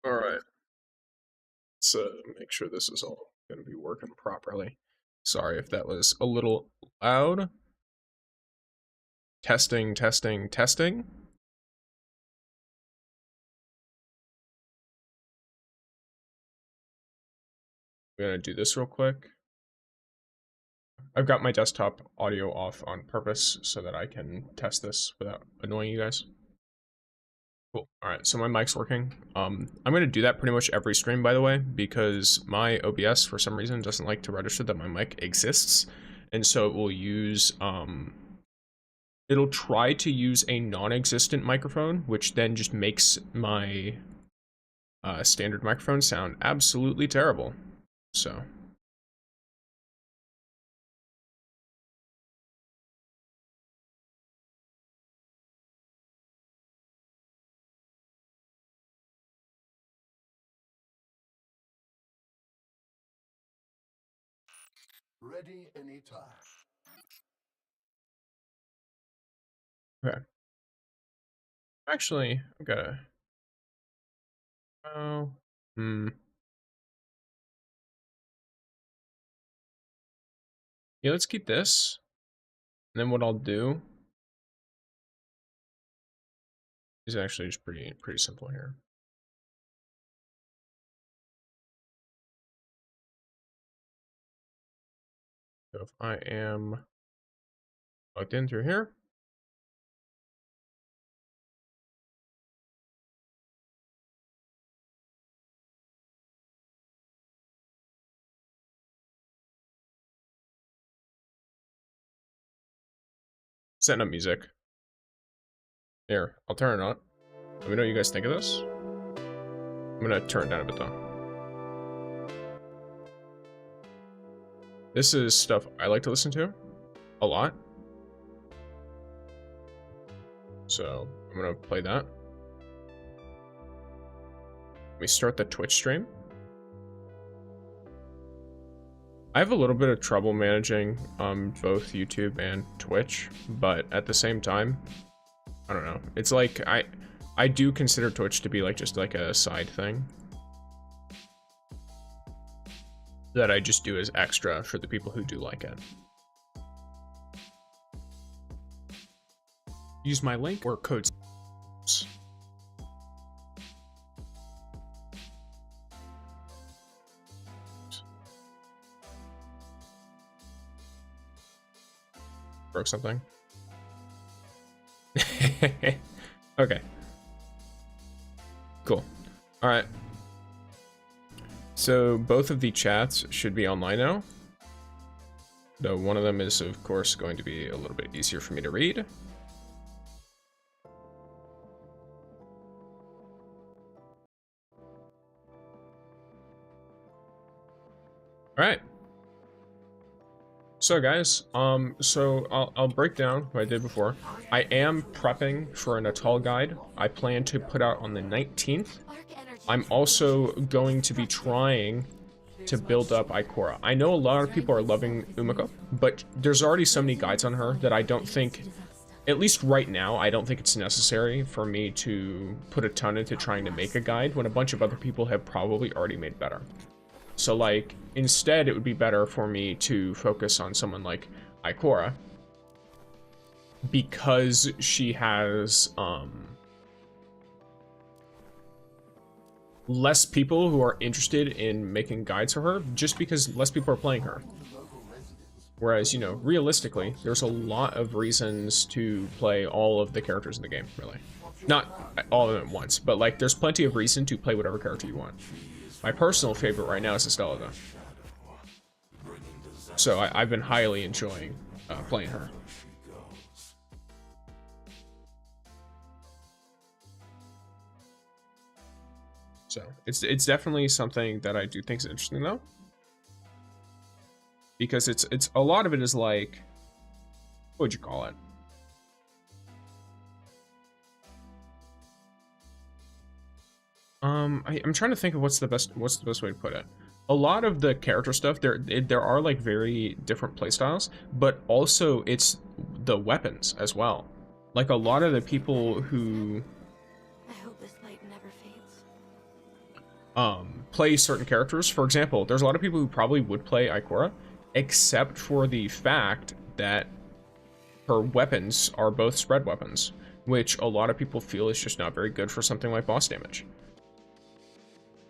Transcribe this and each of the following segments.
All right, let's make sure this is all going to be working properly. Sorry if that was a little loud. Testing, testing, testing. I'm going to do this real quick. I've got my desktop audio off on purpose so that I can test this without annoying you guys. Cool. All right, so my mic's working. I'm going to do that pretty much every stream, by the way, because my OBS, for some reason, doesn't like to register that my mic exists. And so it will use, it'll try to use a non-existent microphone, which then just makes my standard microphone sound absolutely terrible. So... Ready anytime. Okay. Actually, I've got to... Oh... Yeah, let's keep this. And then what I'll do is actually just pretty simple here. So if I am plugged in through here, setting up music. Here, I'll turn it on. Let me know what you guys think of this. I'm gonna turn it down a bit though. This is stuff I like to listen to a lot. So I'm gonna play that. Let me start the Twitch stream. I have a little bit of trouble managing both YouTube and Twitch, but at the same time, I don't know. It's like I do consider Twitch to be like just like a side thing that I just do as extra for the people who do like it. Use my link or code. Broke something. Okay. Cool. All right. So both of the chats should be online now. Though one of them is, of course, going to be a little bit easier for me to read. All right. So guys, so I'll break down what I did before. I am prepping for an Natal guide. I plan to put out on the 19th. I'm also going to be trying to build up Ikora. I know a lot of people are loving Umiko, but there's already so many guides on her that I don't think, at least right now, I don't think it's necessary for me to put a ton into trying to make a guide when a bunch of other people have probably already made better. So like, instead it would be better for me to focus on someone like Ikora because she has less people who are interested in making guides for her just because less people are playing her. Whereas, you know, realistically, there's a lot of reasons to play all of the characters in the game, really. Not all of them at once, but like there's plenty of reason to play whatever character you want. My personal favorite right now is Estella, though. So I've been highly enjoying playing her. So it's definitely something that I do think is interesting, though, because it's a lot of it is like, what would you call it? I'm trying to think of what's the best way to put it. A lot of the character stuff, there are like very different playstyles, but also it's the weapons as well. Like a lot of the people who, I hope this light never fades. play certain characters. For example, there's a lot of people who probably would play Ikora, except for the fact that her weapons are both spread weapons, which a lot of people feel is just not very good for something like boss damage.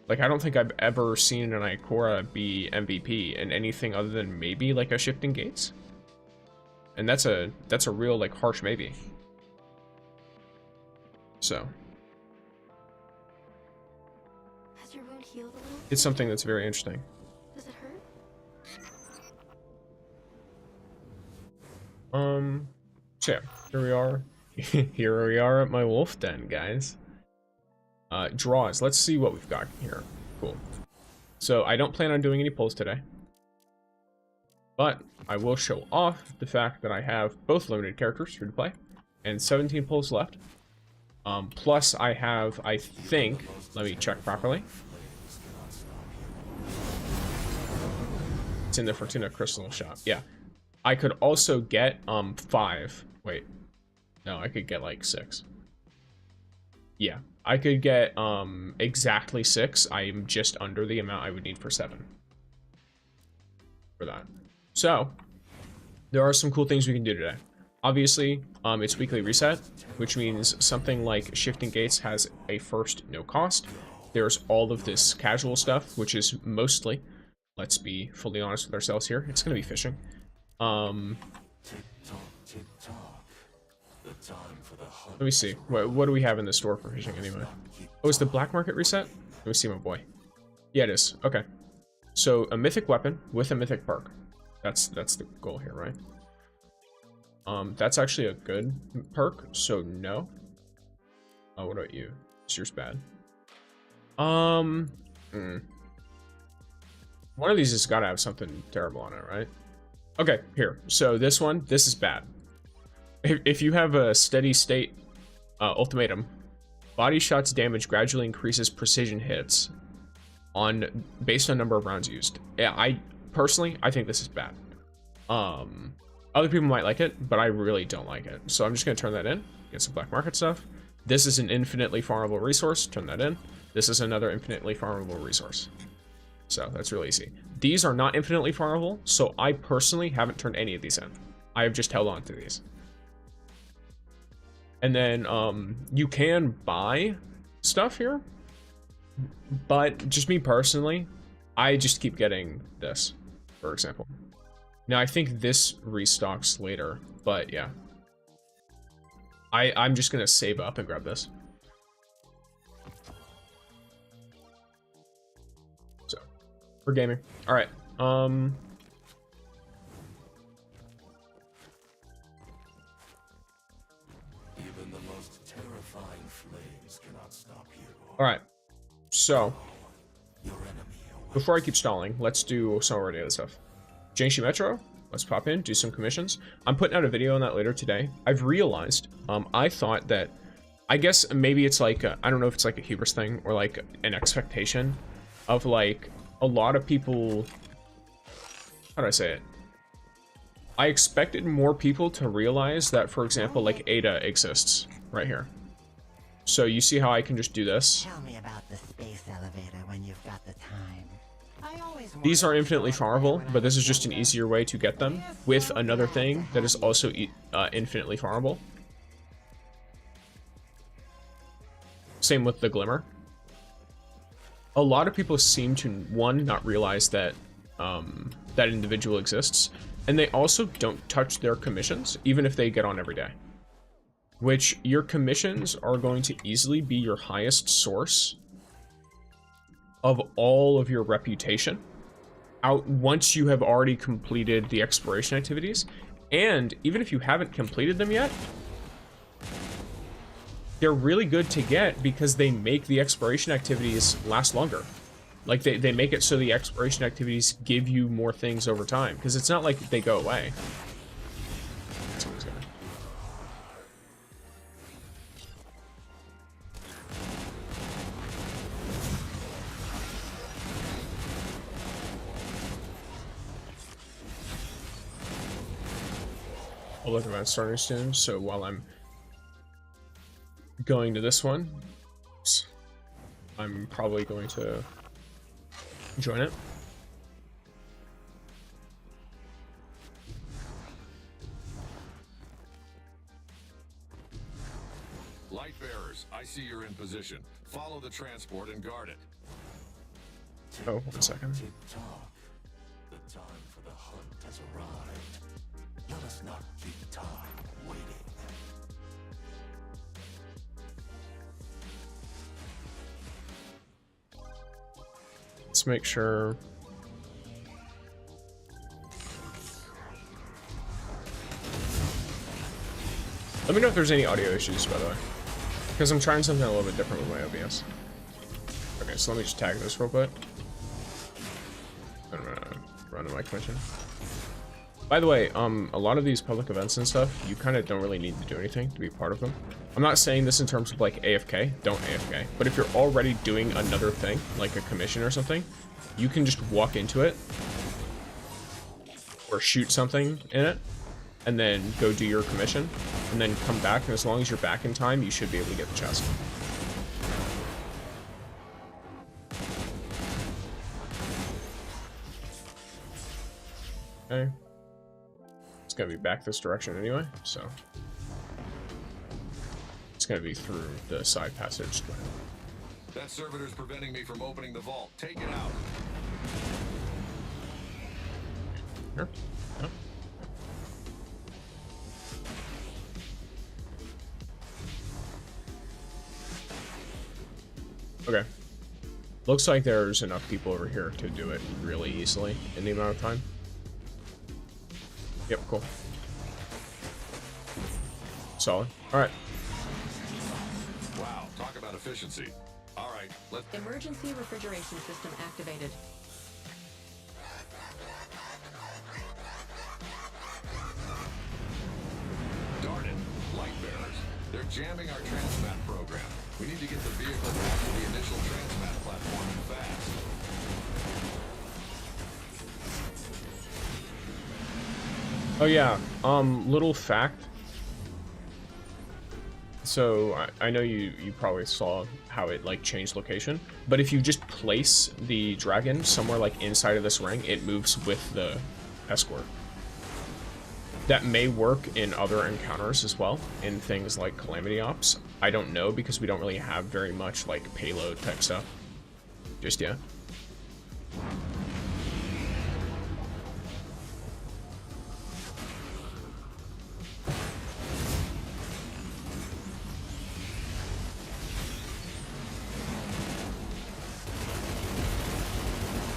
Like, I don't think I've ever seen an Ikora be MVP in anything other than maybe like a Shifting Gates. And that's a real like harsh maybe. So Has your wound healed a little? it's something that's very interesting. Does it hurt? So yeah, here we are. Here we are at my wolf den, guys. Draws. Let's see what we've got here. Cool. So I don't plan on doing any pulls today, but I will show off the fact that I have both limited characters free to play and 17 pulls left. Plus I have, I think, let me check properly. It's in the Fortuna Crystal shop. Yeah. I could also get 5. Wait. No, I could get like 6. Yeah. I could get exactly 6. I am just under the amount I would need for 7. For that. So, there are some cool things we can do today. Obviously, it's weekly reset, which means something like Shifting Gates has a first no cost. There's all of this casual stuff, which is mostly, let's be fully honest with ourselves here, it's going to be fishing. Let me see. What do we have in the store for fishing anyway? Oh, is the black market reset? Let me see, my boy. Yeah, it is. Okay. So a mythic weapon with a mythic perk. That's the goal here, right? That's actually a good perk, so no. Oh, what about you? Is yours bad? One of these has got to have something terrible on it, right? Okay, here. So this one, this is bad. If you have a steady state ultimatum, body shots damage gradually increases precision hits based on number of rounds used. Yeah, I think this is bad. Other people might like it, but I really don't like it. So I'm just gonna turn that in, get some black market stuff. This is an infinitely farmable resource, turn that in. This is another infinitely farmable resource. So that's really easy. These are not infinitely farmable, so I personally haven't turned any of these in. I have just held on to these. And then you can buy stuff here, but just me personally, I just keep getting this, for example. Now I think this restocks later, but yeah. I'm just gonna save up and grab this. So, for gaming. Alright, Even the most terrifying flames cannot stop you. alright. So, Your enemy before I keep stalling, let's do some of our data stuff. Jiangxi Metro, let's pop in, do some commissions. I'm putting out a video on that later today. I've realized, I thought that, I guess maybe it's like, I don't know if it's like a hubris thing or like an expectation of like a lot of people, how do I say it? I expected more people to realize that, for example, like Ada exists right here. So you see how I can just do this? Tell me about the space elevator when you've got the time. These are infinitely farmable, but this is just an easier way to get them with another thing that is also infinitely farmable. Same with the Glimmer. A lot of people seem to, one, not realize that that individual exists, and they also don't touch their commissions, even if they get on every day. Which, your commissions are going to easily be your highest source of all of your reputation out once you have already completed the exploration activities. And even if you haven't completed them yet, they're really good to get because they make the exploration activities last longer. Like they make it so the exploration activities give you more things over time, because it's not like they go away. Someone's gonna... I'll look at that starting soon, so while I'm going to this one, I'm probably going to join it. Light bearers, I see you're in position. Follow the transport and guard it. Oh, 1 second. Tick tock. The time for the hunt has arrived. Let us not keep time waiting. Let's make sure. Let me know if there's any audio issues, by the way. Because I'm trying something a little bit different with my OBS. Okay, so let me just tag this real quick. I'm gonna run to my commission. By the way, a lot of these public events and stuff, you kind of don't really need to do anything to be part of them. I'm not saying this in terms of like AFK, don't AFK. But if you're already doing another thing, like a commission or something, you can just walk into it or shoot something in it and then go do your commission and then come back, and as long as you're back in time, you should be able to get the chest. Okay. It's gonna be back this direction anyway, so it's gonna be through the side passage. That servitor's preventing me from opening the vault. Take it out. Here. Yeah. Okay. Looks like there's enough people over here to do it really easily in the amount of time. Yep, cool. Solid. Alright. Wow, talk about efficiency. All right, let's... Emergency refrigeration system activated. Darn it, light bearers. They're jamming our transmat program. We need to get the vehicle back to the initial transmat platform fast. Oh yeah, little fact. So I know you probably saw how it like changed location, but if you just place the dragon somewhere like inside of this ring, it moves with the escort. That may work in other encounters as well, in things like Calamity Ops. I don't know because we don't really have very much like payload type stuff just yet.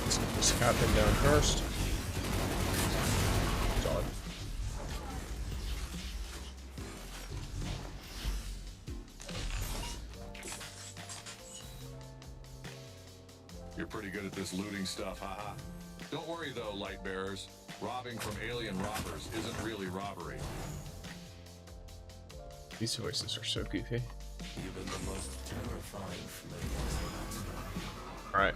Let's get this captain down first. Solid. You're pretty good at this looting stuff, haha. Don't worry though, light bearers. Robbing from alien robbers isn't really robbery. These voices are so goofy. Even the most terrifying flames. Alright.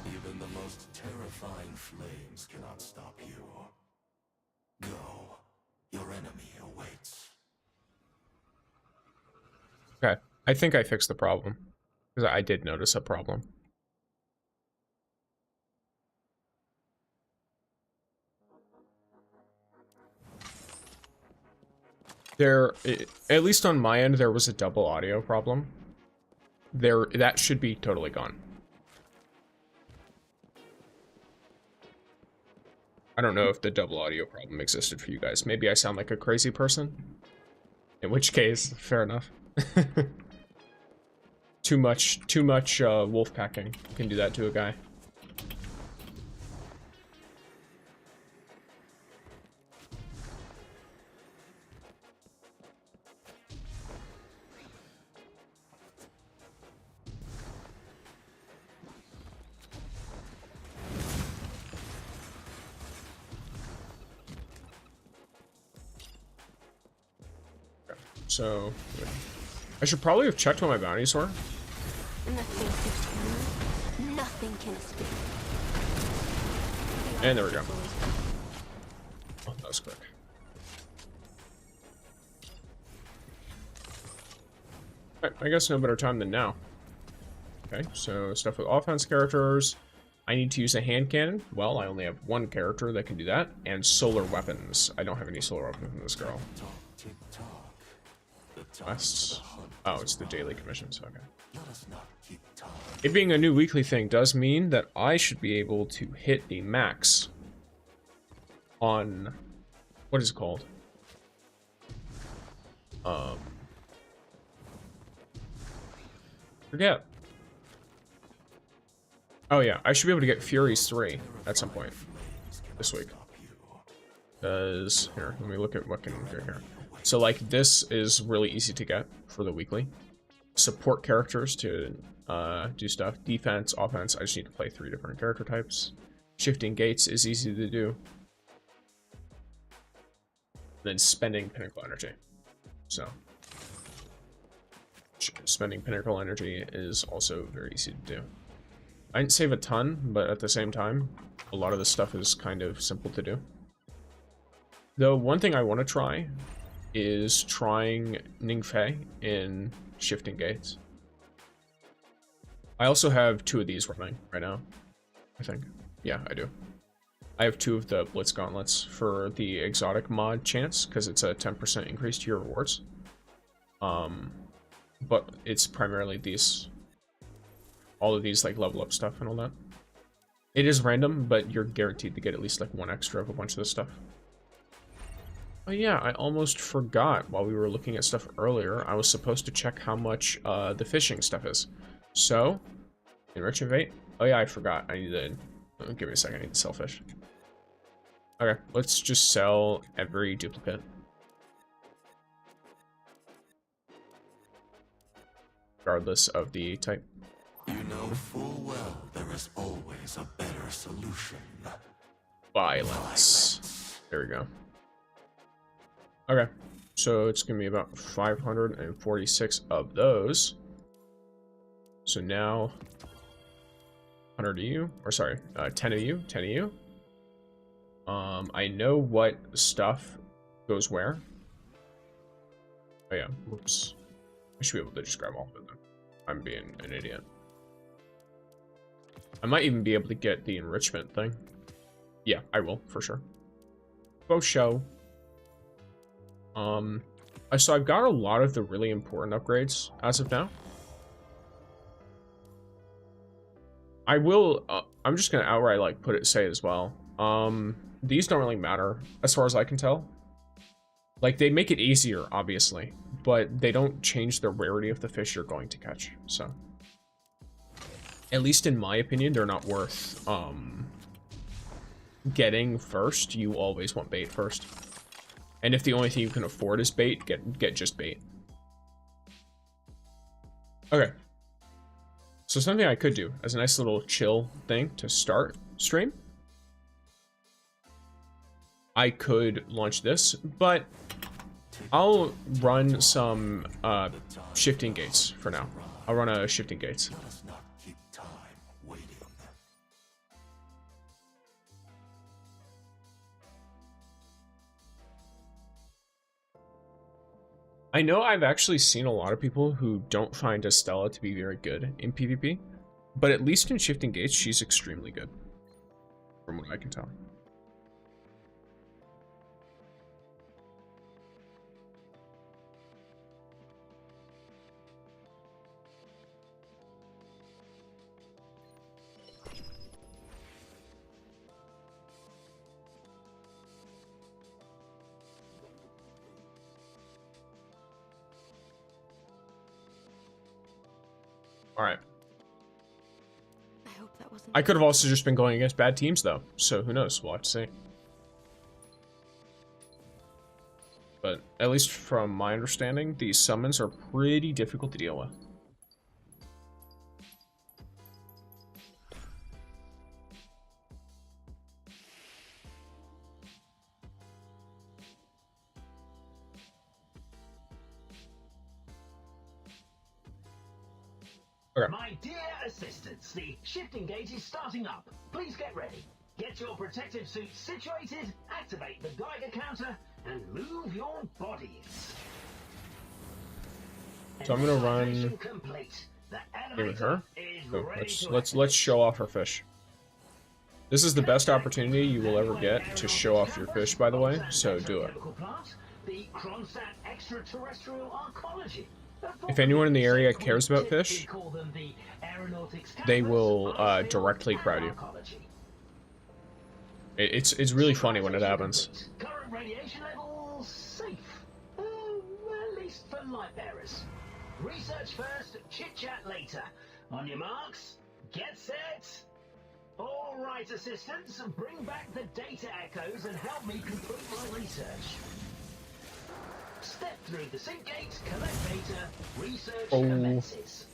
Even the most terrifying flames cannot stop you. Go. Your enemy awaits. Okay, I think I fixed the problem. Because I did notice a problem. At least on my end, there was a double audio problem. That should be totally gone. I don't know if the double audio problem existed for you guys. Maybe I sound like a crazy person. In which case, fair enough. Too much wolf packing can do that to a guy. So I should probably have checked what my bounties were. In the face of terror, nothing can escape. And there we go. Oh, that was quick. Alright, I guess no better time than now. Okay, so stuff with offense characters. I need to use a hand cannon. Well, I only have one character that can do that. And solar weapons. I don't have any solar weapons in this girl. Quests. Oh, it's the daily commissions. Okay. It being a new weekly thing does mean that I should be able to hit a max on... What is it called? Forget. Oh yeah, I should be able to get Furies 3 at some point this week. Because, here, let me look at what can do here. So like this is really easy to get for the weekly. Support characters to do stuff. Defense, offense, I just need to play 3 different character types. Shifting gates is easy to do. Then spending pinnacle energy. So spending pinnacle energy is also very easy to do. I didn't save a ton, but at the same time, a lot of this stuff is kind of simple to do. Though one thing I want to try is trying Ningfei in shifting gates. I also have 2 of these running right now, I think. Yeah, I do. I have 2 of the Blitz Gauntlets for the exotic mod chance, because it's a 10% increase to your rewards. But it's primarily these, all of these like level up stuff and all that. It is random, but you're guaranteed to get at least like 1 extra of a bunch of this stuff. Oh yeah, I almost forgot while we were looking at stuff earlier. I was supposed to check how much the fishing stuff is. So, enrich invade. Oh yeah, I forgot. I need to give me a second. I need to sell fish. Okay, let's just sell every duplicate. Regardless of the type. You know full well there is always a better solution. Violence. There we go. Okay, so it's gonna be about 546 of those. So now 100 of you, or sorry, 10 of you, 10 of you. I know what stuff goes where. Oh yeah, whoops. I should be able to just grab all of it then. I'm being an idiot. I might even be able to get the enrichment thing. Yeah, I will, for sure. Both show. So I've got a lot of the really important upgrades as of now. I will, I'm just gonna outright like say it as well. These don't really matter as far as I can tell. Like they make it easier, obviously, but they don't change the rarity of the fish you're going to catch. So, at least in my opinion, they're not worth getting first. You always want bait first. And if the only thing you can afford is bait, get just bait. Okay. So something I could do as a nice little chill thing to start stream. I could launch this, but I'll run some shifting gates for now. I'll run a shifting gates. I know I've actually seen a lot of people who don't find Estella to be very good in PvP, but at least in shifting gates, she's extremely good, from what I can tell. Alright. I hope that wasn't. I could have also just been going against bad teams, though, so who knows? We'll have to see. But at least from my understanding, these summons are pretty difficult to deal with. Okay. My dear assistants, the shifting gate is starting up. Please get ready. Get your protective suits situated, activate the Geiger counter, and move your bodies. So I'm gonna run Initialization complete. The in with her. elevator is Oh, ready to let's activate. show off her fish. This is the best opportunity you will ever get to show off your fish, by the way, so do it. The Kronstadt extraterrestrial arcology. If anyone in the area cares about fish, they will directly crowd you. It's really funny when it happens. Current radiation levels safe. At least for light bearers. Research first, chit chat later. On your marks, get set. All right, assistants, bring back the data echoes and help me complete my research. Step through the sync gate, collect data, research commences.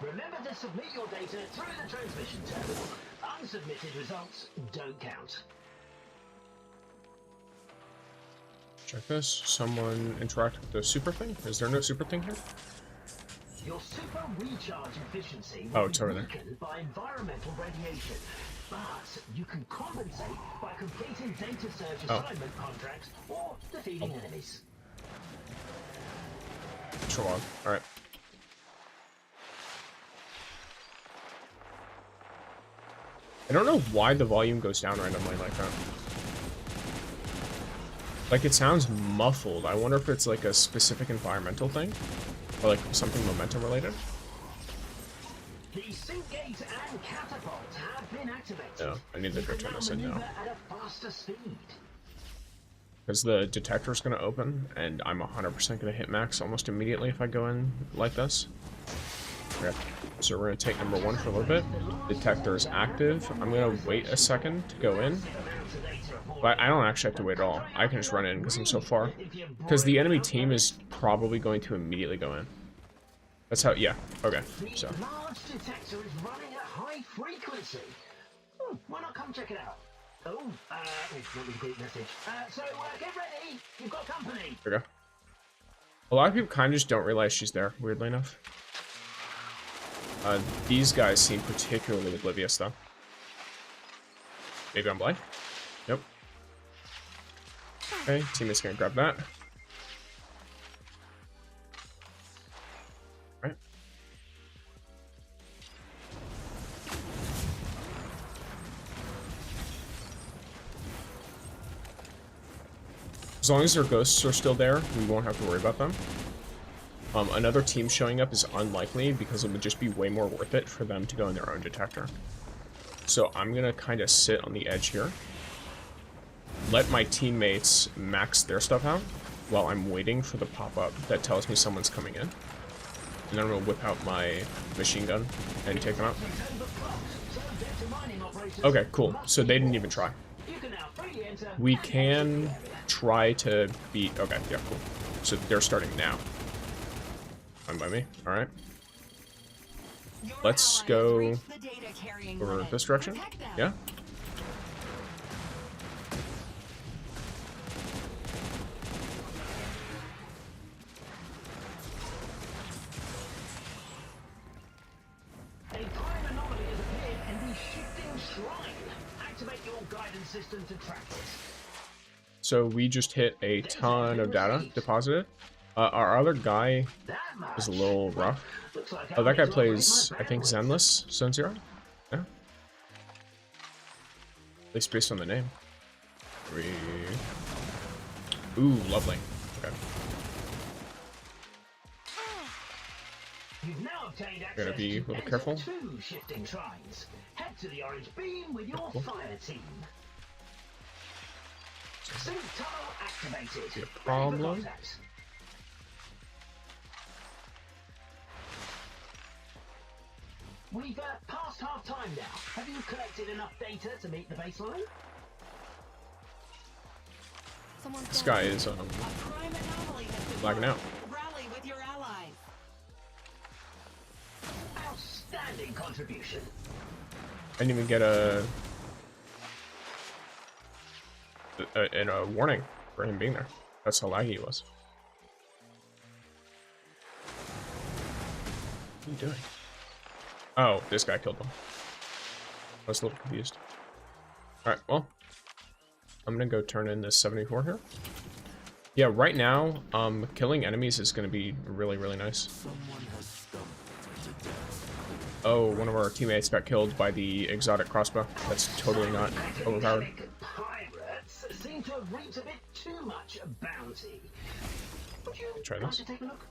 Remember to submit your data through the transmission terminal. Unsubmitted results don't count. Check this. Someone interact with the super thing? Is there no super thing here? Your super recharge efficiency Oh, will it's be over there. weakened by environmental radiation, but you can compensate by completing data surge assignment contracts or defeating enemies. Sure. Alright. I don't know why the volume goes down randomly like that. Like, it sounds muffled. I wonder if it's like a specific environmental thing? Or like something momentum related? The sync gate and catapult have been activated. No, I need to go turn this in now. At a faster speed. Because the detector's going to open, and I'm 100% going to hit max almost immediately if I go in like this. Okay, so we're going to take number 1 for a little bit. Detector is active. I'm going to wait a second to go in. But I don't actually have to wait at all. I can just run in because I'm so far. Because the enemy team is probably going to immediately go in. That's how, yeah, okay, so. The large detector is running at high frequency. Why not come check it out? That was a great message. Get ready. You've got company. There we go. A lot of people kind of just don't realize she's there, weirdly enough. These guys seem particularly oblivious, though. Maybe I'm blind? Nope. Okay, teammate's gonna grab that. Right. As long as their ghosts are still there, we won't have to worry about them. Another team showing up is unlikely because it would just be way more worth it for them to go in their own detector. So I'm gonna kind of sit on the edge here. Let my teammates max their stuff out while I'm waiting for the pop-up that tells me someone's coming in. And then I'm gonna whip out my machine gun and take them out. Okay, cool. So they didn't even try. We can try to beat... Okay, yeah, cool. So they're starting now. Fine by me. Alright. Let's go over this direction. Yeah? A time anomaly has appeared in the shifting shrine. Activate your guidance system to track it. So we just hit a ton of data deposited. Our other guy is a little rough. Oh, that guy plays, I think, Zenless, Zone Zero? Yeah. At least based on the name. Ooh, lovely. Okay. You've now obtained access Gotta be a little to careful. 2 shifting shrines. Head to the orange beam with your fire team. Sync tunnel activated. Be a problem. We've passed half time now. Have you collected enough data to meet the baseline? This guy is lagging out. Rally with your allies. Outstanding contribution. I didn't even get a... and a warning for him being there. That's how laggy he was. What are you doing? Oh, this guy killed him. I was a little confused. Alright, well. I'm gonna go turn in this 74 here. Yeah, right now, killing enemies is gonna be really, really nice. Oh, one of our teammates got killed by the exotic crossbow. That's totally not overpowered. Pirates seem to have reaped a bit too much bounty. Would you Try like this. to take a look?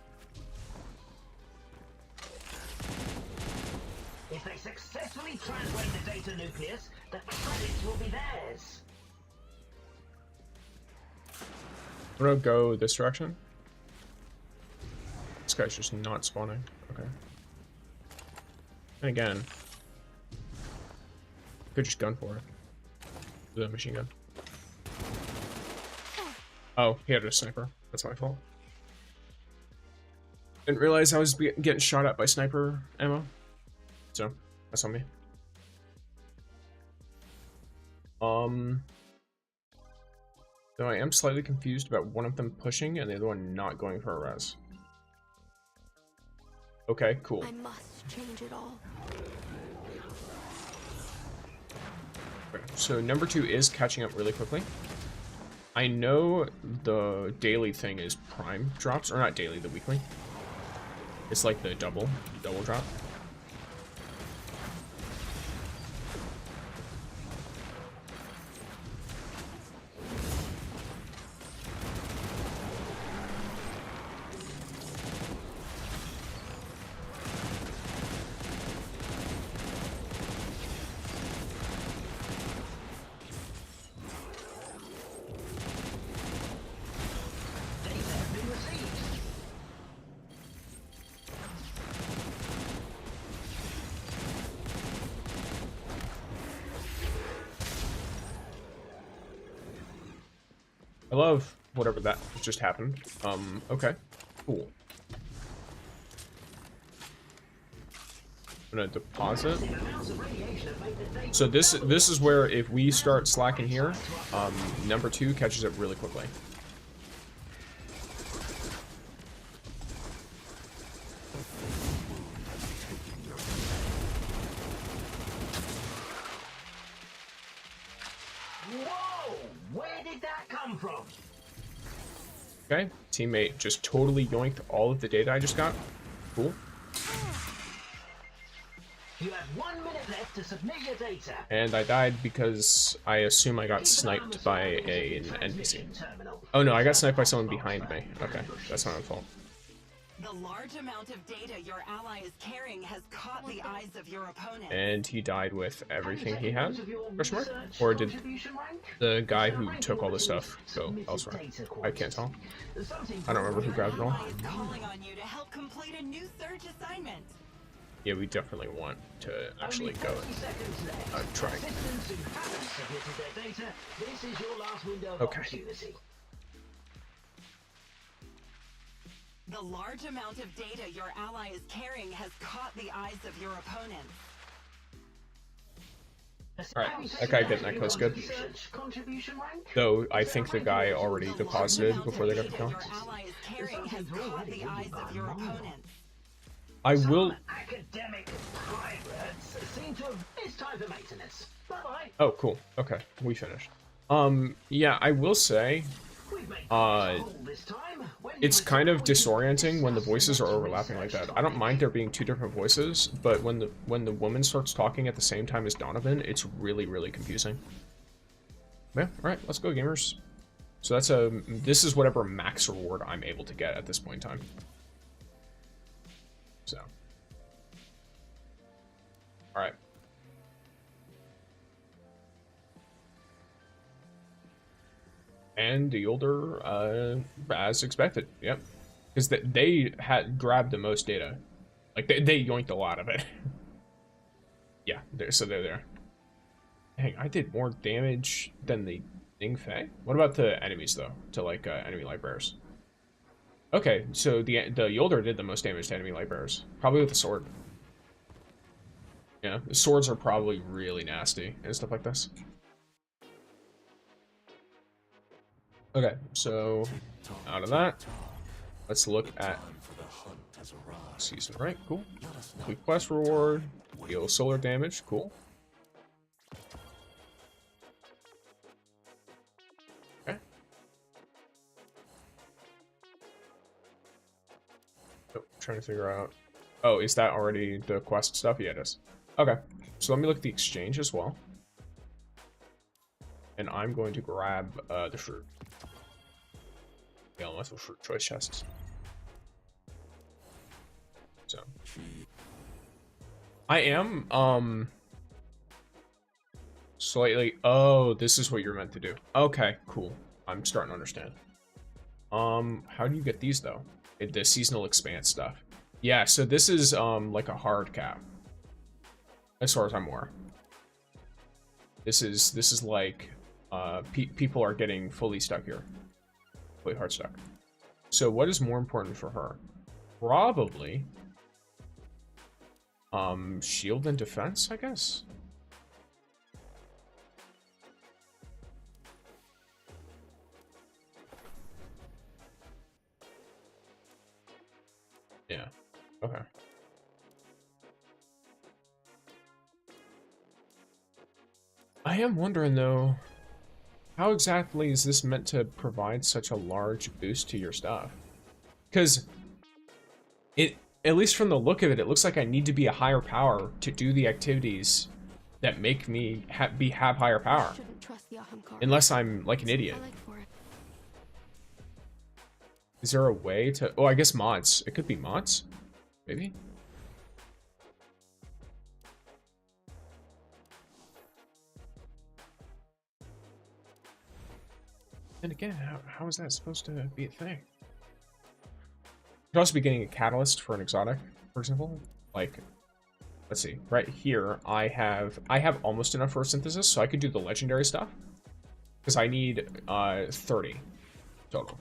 If they successfully translate the data nucleus, the credits will be theirs. I'm gonna go this direction. This guy's just not spawning. Okay. And again, could just gun for it. The machine gun. Oh, he had a sniper. That's my fault. Didn't realize I was getting shot at by sniper ammo. So, that's on me. Though I am slightly confused about one of them pushing and the other one not going for a res. Okay, cool. I must change it all. Okay, so number 2 is catching up really quickly. I know the daily thing is prime drops, or not daily, the weekly. It's like the double drop. I love whatever that just happened. Okay. Cool. I'm gonna deposit. So this is where if we start slacking here, number 2 catches it really quickly. Whoa! Where did that come from? Okay, teammate just totally yoinked all of the data I just got. Cool. You have 1 minute left to submit your data. And I died because I assume I got sniped by an NPC. Oh no, I got sniped by someone behind me. Okay, that's not my fault. The large amount of data your ally is carrying has caught the eyes of your opponent. And he died with everything he had? Question mark? Or did the guy who took all the stuff go elsewhere? I can't tell. I don't remember who grabbed it all. Ally is calling on you to help complete a new search assignment. Yeah, we definitely want to actually go try. Okay. The large amount of data your ally is carrying has caught the eyes of your opponent. Alright, that guy getting that close good. Though, I think the guy already deposited before they got the kill. Your ally is carrying has caught the eyes of your opponent. I will... Academic pirates seem to have... It's time for maintenance. Bye-bye. Oh, cool. Okay, we finished. Yeah, I will say... it's kind of disorienting when the voices are overlapping like that. I don't mind there being 2 different voices, but when the woman starts talking at the same time as Donovan, it's really, really confusing. Yeah, alright, let's go, gamers. So that's this is whatever max reward I'm able to get at this point in time. So. Alright. And the older, as expected, yep. Because they had grabbed the most data. Like, they yoinked a lot of it. Yeah, so they're there. Dang, I did more damage than the Ding Fei? What about the enemies, though? To, like, enemy light bearers? Okay, so the Yolder did the most damage to enemy light bearers. Probably with the sword. Yeah, the swords are probably really nasty and stuff like this. Okay, so out of that, let's look at season rank. Cool. Quick quest reward. Deal solar damage. Cool. Okay. Oh, trying to figure out. Oh, is that already the quest stuff? Yeah, it is. Okay, so let me look at the exchange as well. And I'm going to grab the fruit. Yeah, unless the fruit choice chests. So I am slightly. Oh, this is what you're meant to do. Okay, cool. I'm starting to understand. How do you get these though? The seasonal expanse stuff. Yeah, so this is like a hard cap. As far as I'm aware. This is like people are getting fully stuck here. Fully hard stuck. So what is more important for her? Probably shield and defense, I guess. Yeah. Okay. I am wondering though, how exactly is this meant to provide such a large boost to your stuff? Because it, at least from the look of it, it looks like I need to be a higher power to do the activities that make me have higher power. Unless I'm like an idiot. Is there a way to... Oh, I guess mods. It could be mods? Maybe? And again, how is that supposed to be a thing? Could also be getting a catalyst for an exotic, for example. Like, let's see. Right here, I have almost enough for synthesis, so I could do the legendary stuff. Because I need 30 total.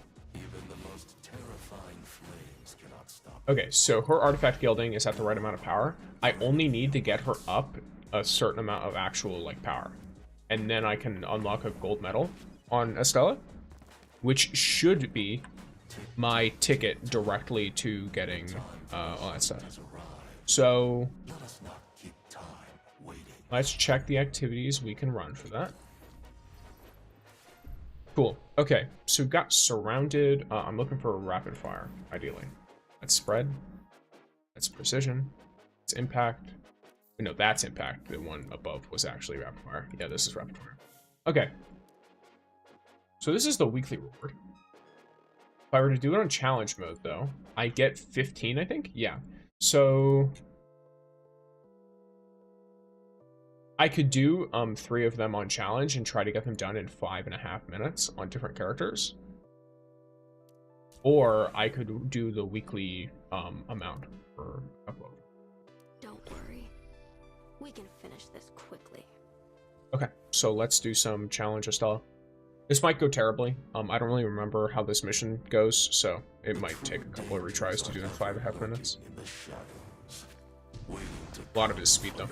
Okay, so her artifact gilding is at the right amount of power. I only need to get her up a certain amount of actual like power. And then I can unlock a gold medal on Estella, which should be my ticket directly to getting all that stuff. So let's check the activities we can run for that. Cool. Okay, so got surrounded. I'm looking for a rapid fire, ideally. That's spread. That's precision. It's impact. No, that's impact. The one above was actually rapid fire. Yeah, this is rapid fire. Okay. So this is the weekly reward. If I were to do it on challenge mode, though, I get 15, I think? Yeah. So I could do 3 of them on challenge and try to get them done in 5.5 minutes on different characters. Or I could do the weekly amount for upload. Don't worry. We can finish this quickly. Okay, so let's do some challenge, Estella. This might go terribly. I don't really remember how this mission goes, so it might take a couple of retries to do in 5.5 minutes. A lot of it is speed, though.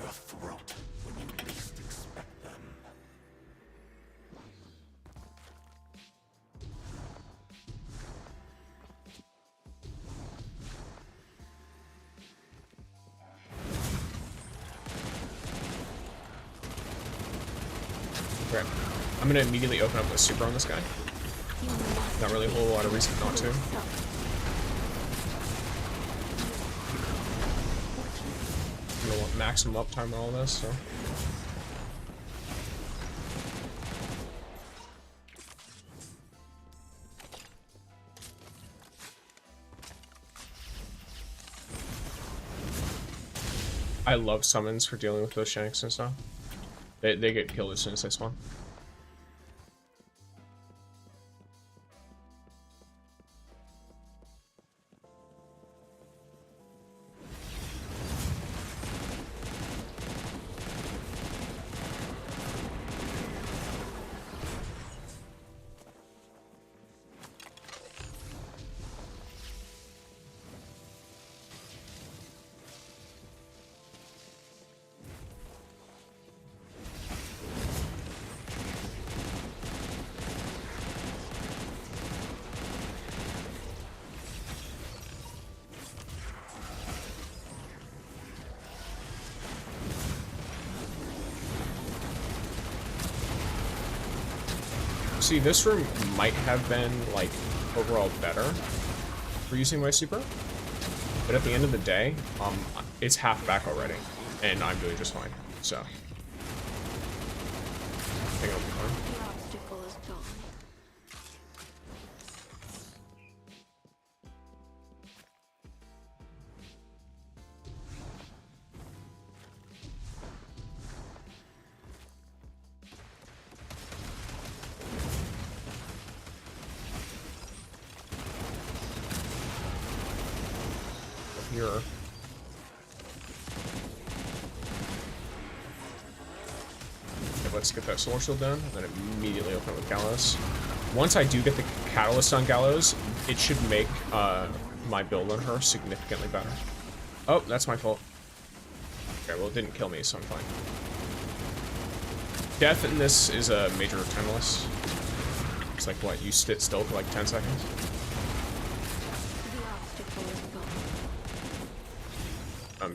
Okay, I'm gonna immediately open up a super on this guy. Not really a whole lot of reason not to. I'm gonna want maximum uptime on all this, so. I love summons for dealing with those shanks and stuff. They get killed as soon as they spawn. See, this room might have been, like, overall better for using my super. But at the end of the day, it's half back already. And I'm doing just fine, so. I think I'll be fine. The obstacle is gone. Here. Okay, let's get that solar shield done, and then immediately open it with Gallows. Once I do get the catalyst on Gallows, it should make my build on her significantly better. Oh, that's my fault. Okay, well, it didn't kill me, so I'm fine. Death in this is a major timeless. It's like, what, you sit still for like 10 seconds? The obstacle is gone.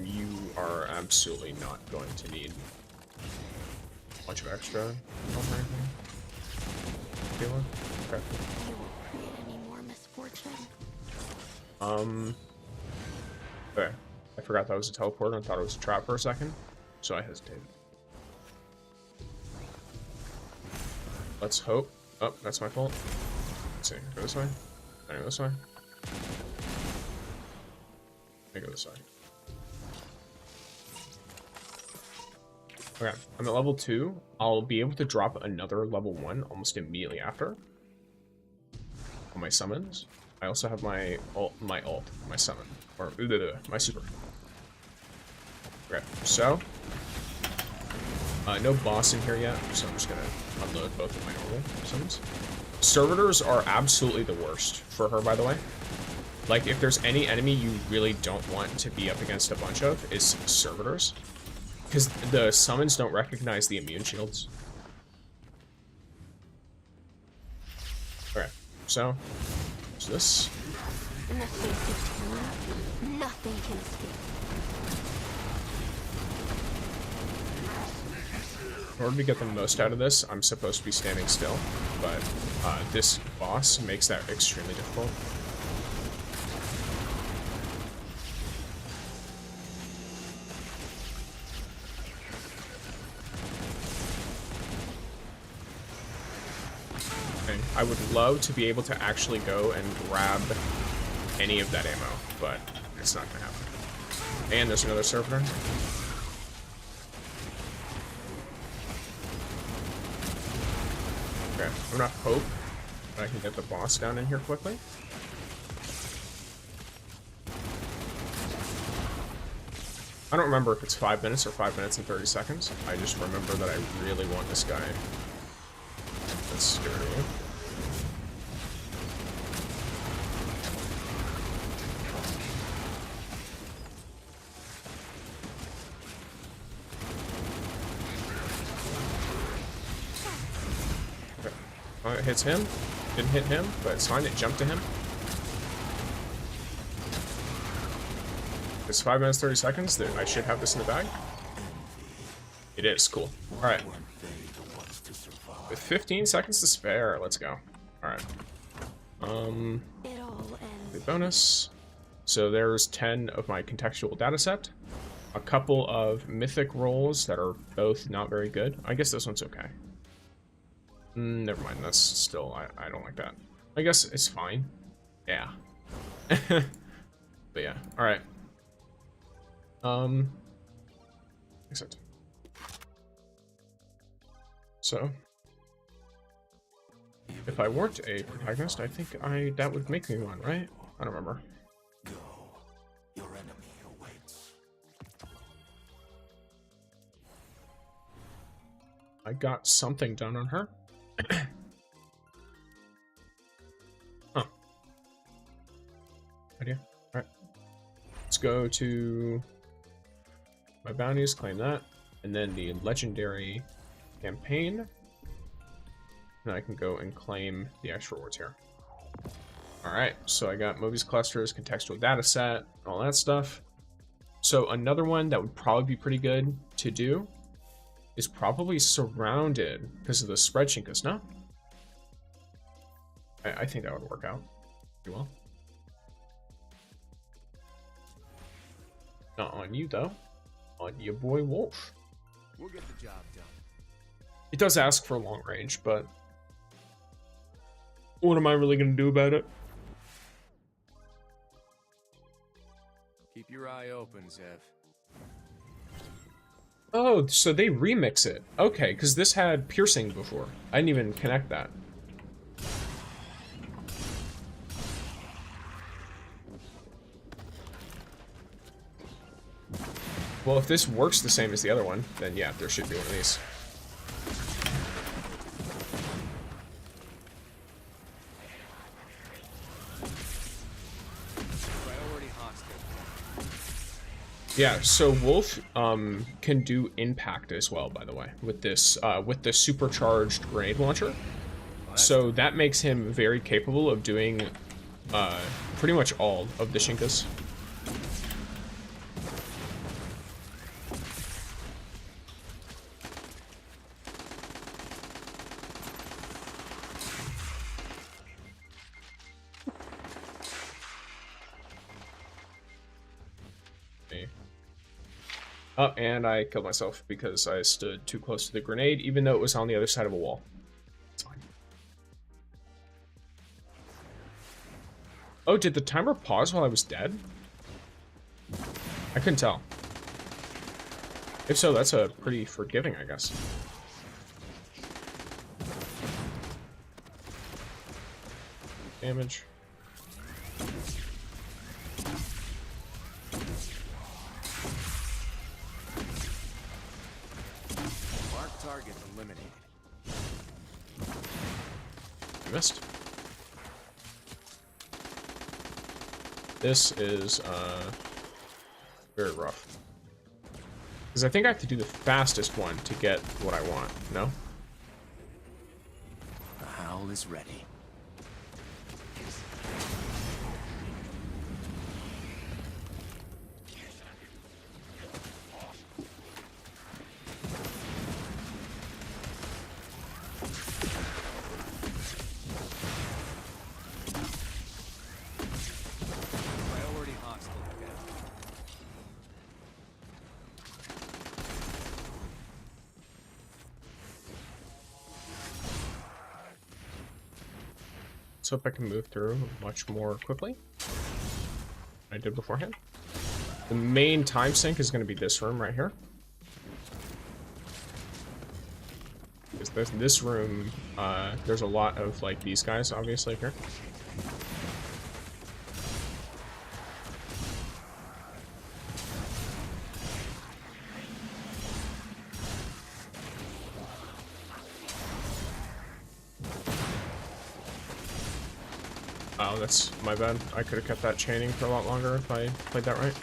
You are absolutely not going to need a bunch of extra health or anything. Kayla? Okay. You won't create any more misfortune. Okay. I forgot that was a teleport and thought it was a trap for a second, so I hesitated. Let's hope. Oh, that's my fault. Let's see. Go this way. I go this way. I go this way. Okay, I'm at level 2. I'll be able to drop another level 1 almost immediately after. On my summons. I also have my summon. Or, my super. Okay, so. No boss in here yet, so I'm just gonna unload both of my normal summons. Servitors are absolutely the worst for her, by the way. Like, if there's any enemy you really don't want to be up against a bunch of, it's servitors. Because the summons don't recognize the immune shields. Okay, so this. In the face of terror, nothing can escape. In order to get the most out of this, I'm supposed to be standing still, but this boss makes that extremely difficult. I would love to be able to actually go and grab any of that ammo, but it's not gonna happen. And there's another servitor. Okay, I'm gonna hope that I can get the boss down in here quickly. I don't remember if it's 5 minutes or 5 minutes and 30 seconds. I just remember that I really want this guy. That's scary. It hits him. Didn't hit him, but it's fine. It jumped to him. It's 5 minutes, 30 seconds. I should have this in the bag. It is. Cool. Alright. With 15 seconds to spare, let's go. Alright. It all The ends. bonus. So there's 10 of my contextual data set. A couple of mythic rolls that are both not very good. I guess this one's okay. Never mind, that's still, I don't like that. I guess it's fine. Yeah. But yeah, alright. Except. So. If I weren't a protagonist, I think that would make me one, right? I don't remember. Go. Your enemy awaits. I got something done on her. Huh. Idea. Alright. Let's go to my bounties, claim that. And then the legendary campaign. And I can go and claim the extra rewards here. Alright, so I got movies clusters, contextual data set, all that stuff. So another one that would probably be pretty good to do is probably surrounded because of the spread chinkas, no? I think that would work out pretty well. Not on you though. On your boy Wolf. We'll get the job done. It does ask for long range, but what am I really gonna do about it? Keep your eye open, Zev. Oh, so they remix it. Okay, because this had piercing before. I didn't even connect that. Well, if this works the same as the other one, then yeah, there should be one of these. Priority hostile. Yeah, so Wolf can do impact as well, by the way, with this with the supercharged grenade launcher. So that makes him very capable of doing pretty much all of the Shinkas. Oh, and I killed myself because I stood too close to the grenade, even though it was on the other side of a wall. It's fine. Oh, did the timer pause while I was dead? I couldn't tell. If so, that's a pretty forgiving, I guess. Damage. Target eliminated. Missed. This is very rough. Because I think I have to do the fastest one to get what I want, no? The howl is ready. Let's hope I can move through much more quickly than I did beforehand. The main time sink is going to be this room right here. Because this room, there's a lot of, like, these guys, obviously, here. Oh, that's my bad. I could have kept that chaining for a lot longer if I played that right.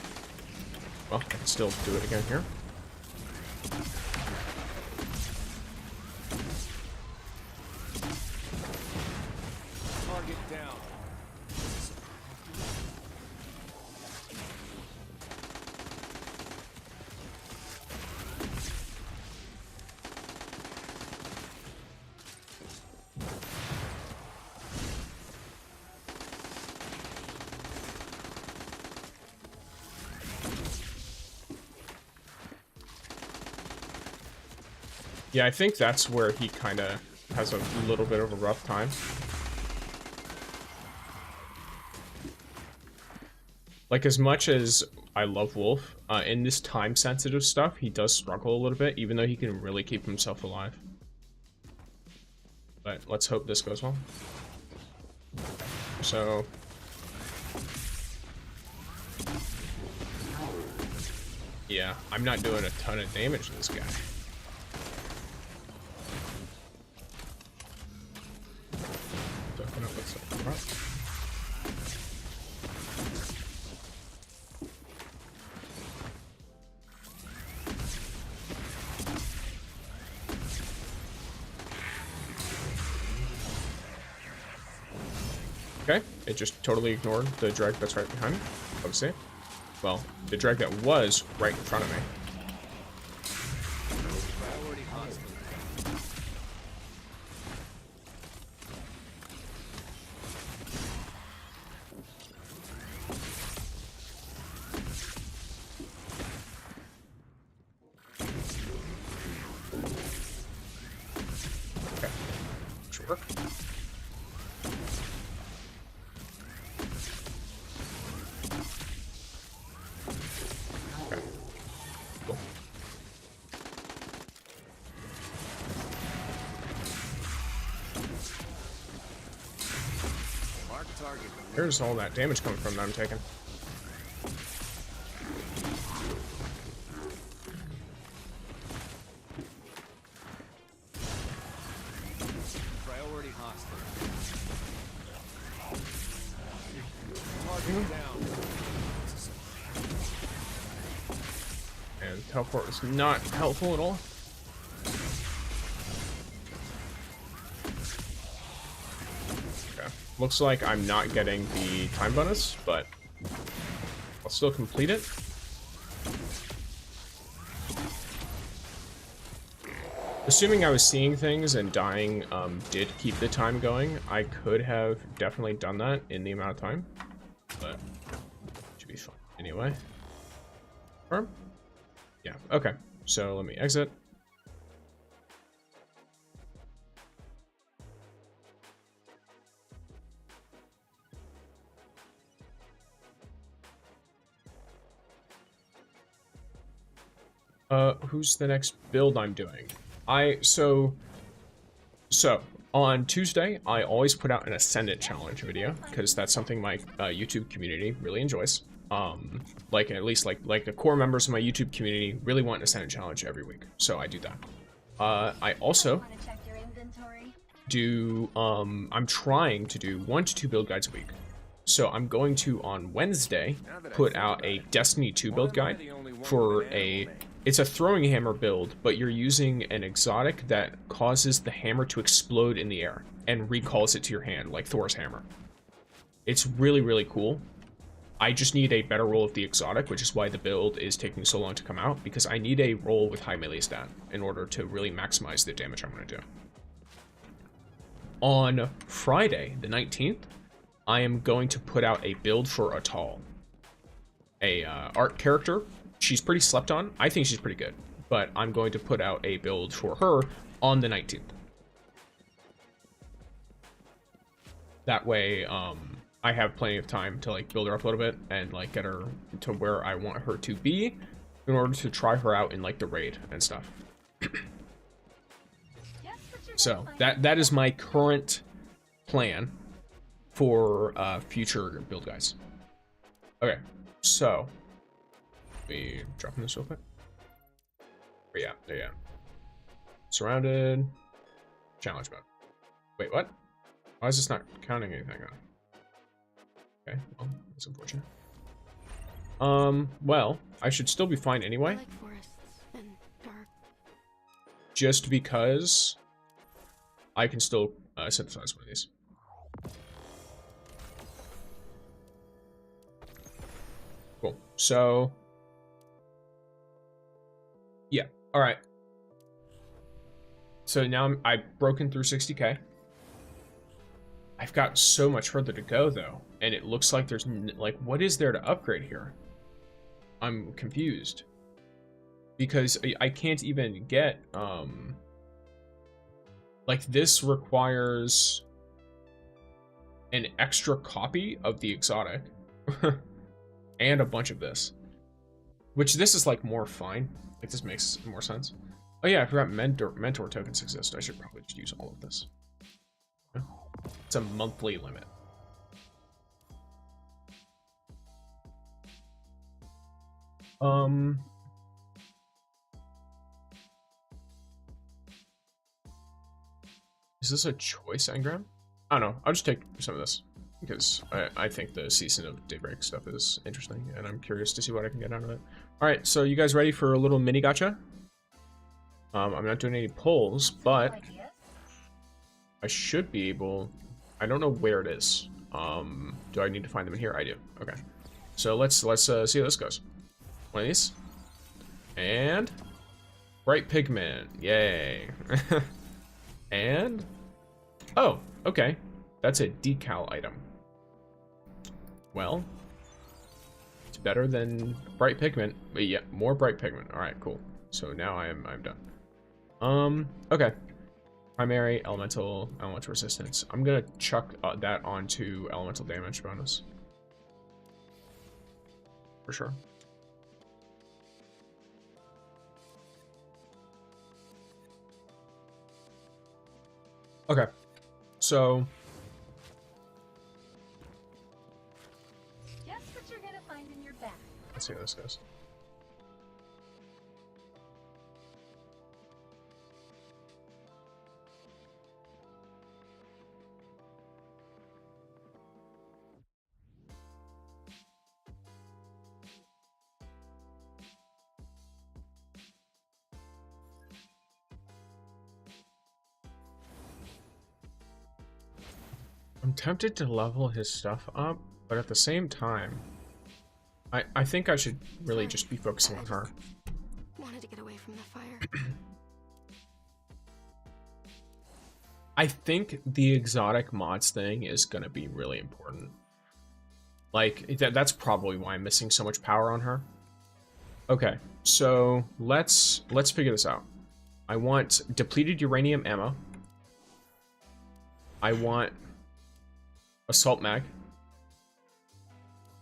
Well, I can still do it again here. Target down. Yeah, I think that's where he kind of has a little bit of a rough time. Like, as much as I love Wolf, in this time-sensitive stuff, he does struggle a little bit, even though he can really keep himself alive. But let's hope this goes well. So... yeah, I'm not doing a ton of damage to this guy. Okay, it just totally ignored the drag that's right behind me. Obviously. Well, the drag that was right in front of me. Priority hostile. work. Okay. Cool. Mark target. Here's all that damage coming from that I'm taking. Priority hostile. Target down. And teleport is not helpful at all. Okay. Looks like I'm not getting the time bonus, but I'll still complete it. Assuming I was seeing things and dying did keep the time going, I could have definitely done that in the amount of time, but should be fine anyway. Firm? Yeah, okay. So let me exit. Who's the next build I'm doing? So on Tuesday, I always put out an Ascendant challenge video because that's something my YouTube community really enjoys. Like at least like the core members of my YouTube community really want an Ascendant challenge every week, so I do that. I also do I'm trying to do 1 to 2 build guides a week. So I'm going to on Wednesday put out a Destiny 2 build guide for it's a throwing hammer build, but you're using an exotic that causes the hammer to explode in the air and recalls it to your hand, like Thor's hammer. It's really, really cool. I just need a better roll of the exotic, which is why the build is taking so long to come out, because I need a roll with high melee stat in order to really maximize the damage I'm going to do. On Friday, the 19th, I am going to put out a build for Atal. A art character. She's pretty slept on. I think she's pretty good, but I'm going to put out a build for her on the 19th. That way, I have plenty of time to like build her up a little bit and like get her to where I want her to be in order to try her out in like the raid and stuff. So that is my current plan for future build guys. Okay, so me dropping this real quick. Yeah, there you go. Surrounded. Challenge mode. Wait, what? Why is this not counting anything on? Okay, well, that's unfortunate. Well, I should still be fine anyway. Like forests and dark. Just because I can still synthesize one of these. Cool. So, yeah. All right. So now I've broken through 60k. I've got so much further to go though, and it looks like there's like, what is there to upgrade here? I'm confused because I can't even get like this requires an extra copy of the exotic and a bunch of this, which this is like more fine. Like this makes more sense. Oh yeah, I forgot mentor tokens exist. I should probably just use all of this. It's a monthly limit. Is this a choice engram? I don't know. I'll just take some of this because I think the Season of Daybreak stuff is interesting and I'm curious to see what I can get out of it. All right, so you guys ready for a little mini gacha? I'm not doing any polls, but I should be able. I don't know where it is. Do I need to find them in here? I do. Okay. So let's see how this goes. One of these. And bright pigment. Yay. And oh, okay. That's a decal item. Well, it's better than bright pigment, but yeah, more bright pigment. All right, cool. So now I'm done. Okay. All Primary, elemental resistance. I'm gonna chuck that onto elemental damage bonus. For sure. Okay, so Guess what you're gonna find in your bag. let's see how this goes. I'm tempted to level his stuff up, but at the same time, I think I should really just be focusing on her. Wanted to get away from the fire. I think the exotic mods thing is gonna be really important. Like, that's probably why I'm missing so much power on her. Okay, so let's figure this out. I want depleted uranium ammo. I want assault mag.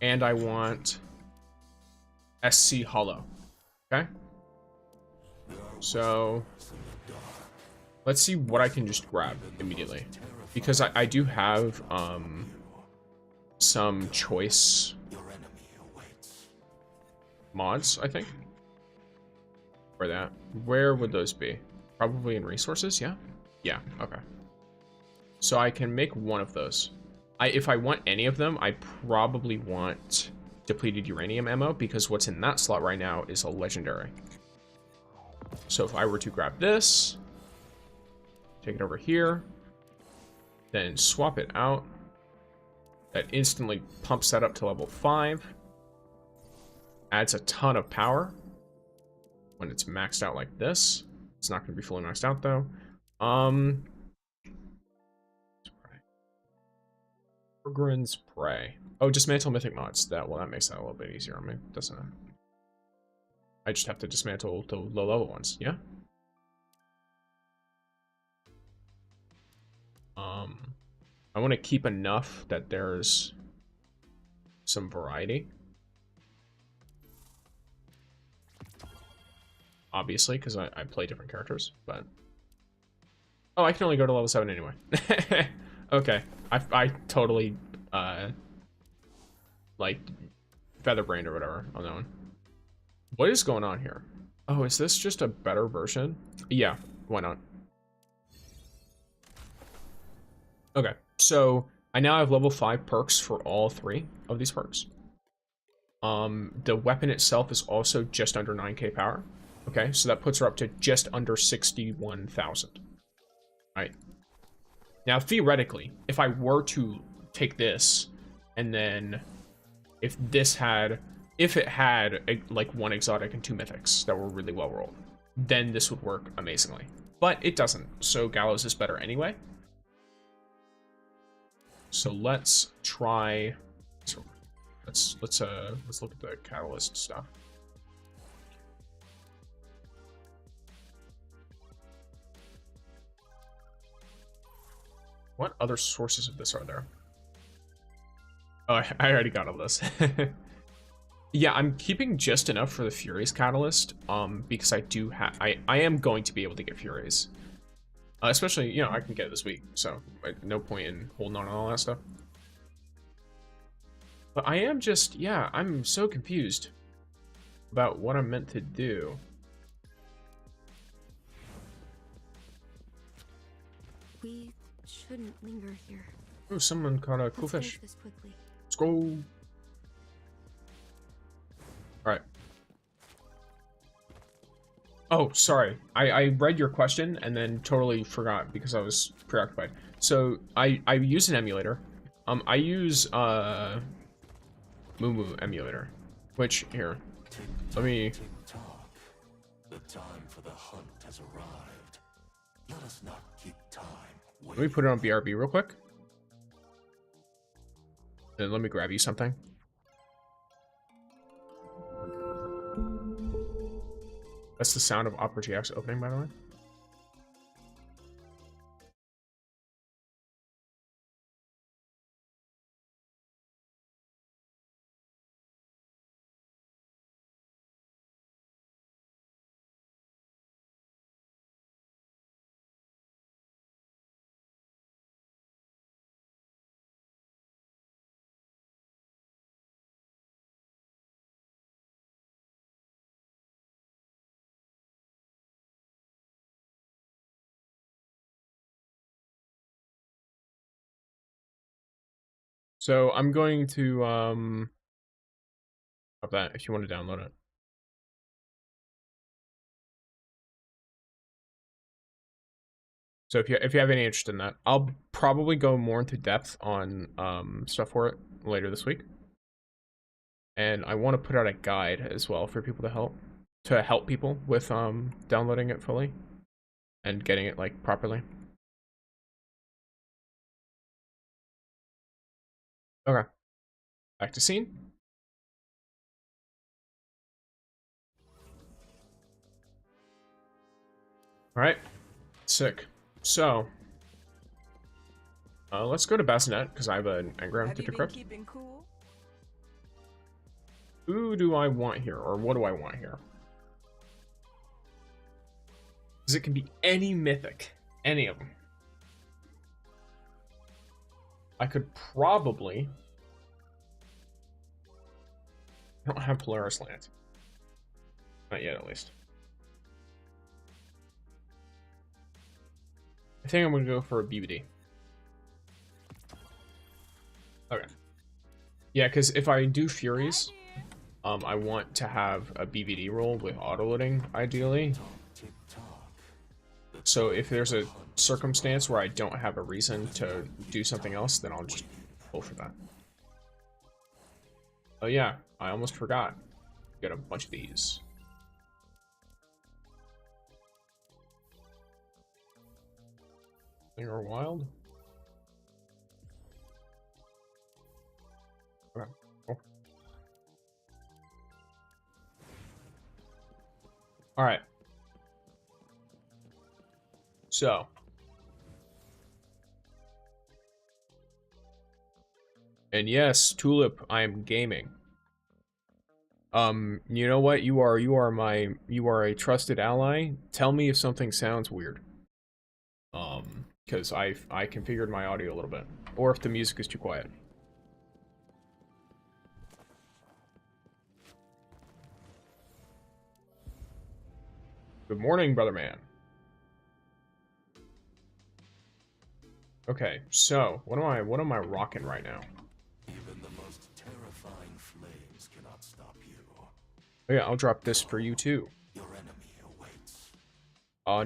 And I want SC hollow. Okay? So let's see what I can just grab immediately. Because I do have some choice mods, I think. Where would those be? Probably in resources, yeah? Yeah, okay. So I can make one of those. If I want any of them, I probably want depleted uranium ammo, because what's in that slot right now is a legendary. So if I were to grab this, take it over here, then swap it out, that instantly pumps that up to level 5, adds a ton of power when it's maxed out like this. It's not going to be fully maxed out though. Bergrin's Prey. Oh, dismantle mythic mods. That makes that a little bit easier on me, doesn't it? I just have to dismantle the low level ones, yeah? I want to keep enough that there's some variety. Obviously, because I play different characters, but... Oh, I can only go to level 7 anyway. Okay. I totally, like, featherbrained or whatever on that one. What is going on here? Oh, is this just a better version? Yeah, why not? Okay, so I now have level 5 perks for all 3 of these perks. The weapon itself is also just under 9k power. Okay, so that puts her up to just under 61,000. Right. Now, theoretically, if I were to take this, and then if it had like 1 exotic and 2 mythics that were really well rolled, then this would work amazingly. But it doesn't, so Gallows is better anyway. So let's try. So let's look at the catalyst stuff. What other sources of this are there? Oh, I already got all this. Yeah, I'm keeping just enough for the Furies catalyst, because I do have, I am going to be able to get Furies. Especially, you know, I can get it this week, so no point in holding on to all that stuff. But I am just, yeah, I'm so confused about what I'm meant to do. We shouldn't linger here. Oh, someone caught a cool Let's fish. finish this quickly. Let's go. Alright. Oh, sorry. I read your question and then totally forgot because I was preoccupied. So I use an emulator. I use Moo emulator. Which here. Let me The time for the hunt has arrived. Let us not keep time. let me put it on BRB real quick. Then let me grab you something. That's the sound of Opera GX opening, by the way. So I'm going to up that if you want to download it. So if you have any interest in that, I'll probably go more into depth on stuff for it later this week. And I want to put out a guide as well for people to help people with downloading it fully and getting it like properly. Okay. Back to scene. Alright. Sick. So let's go to Bassinet because I have an engram to decrypt. Keeping cool? Who do I want here, or what do I want here? Because it can be any mythic, any of them. I could probably. I don't have Polaris Land. Not yet, at least. I think I'm gonna go for a BBD. Okay. Yeah, because if I do Furies, I want to have a BBD roll with autoloading, ideally. So if there's a circumstance where I don't have a reason to do something else, then I'll just go for that. Oh yeah, I almost forgot. Get a bunch of these. You're wild. Okay, cool. All right. So. And yes, Tulip, I am gaming. You know what? You are a trusted ally. Tell me if something sounds weird. Because I configured my audio a little bit, or if the music is too quiet. Good morning, brother man. Okay, so what am I rocking right now? Even the most terrifying flames cannot stop you. Oh yeah, I'll drop this for you too. Your enemy awaits.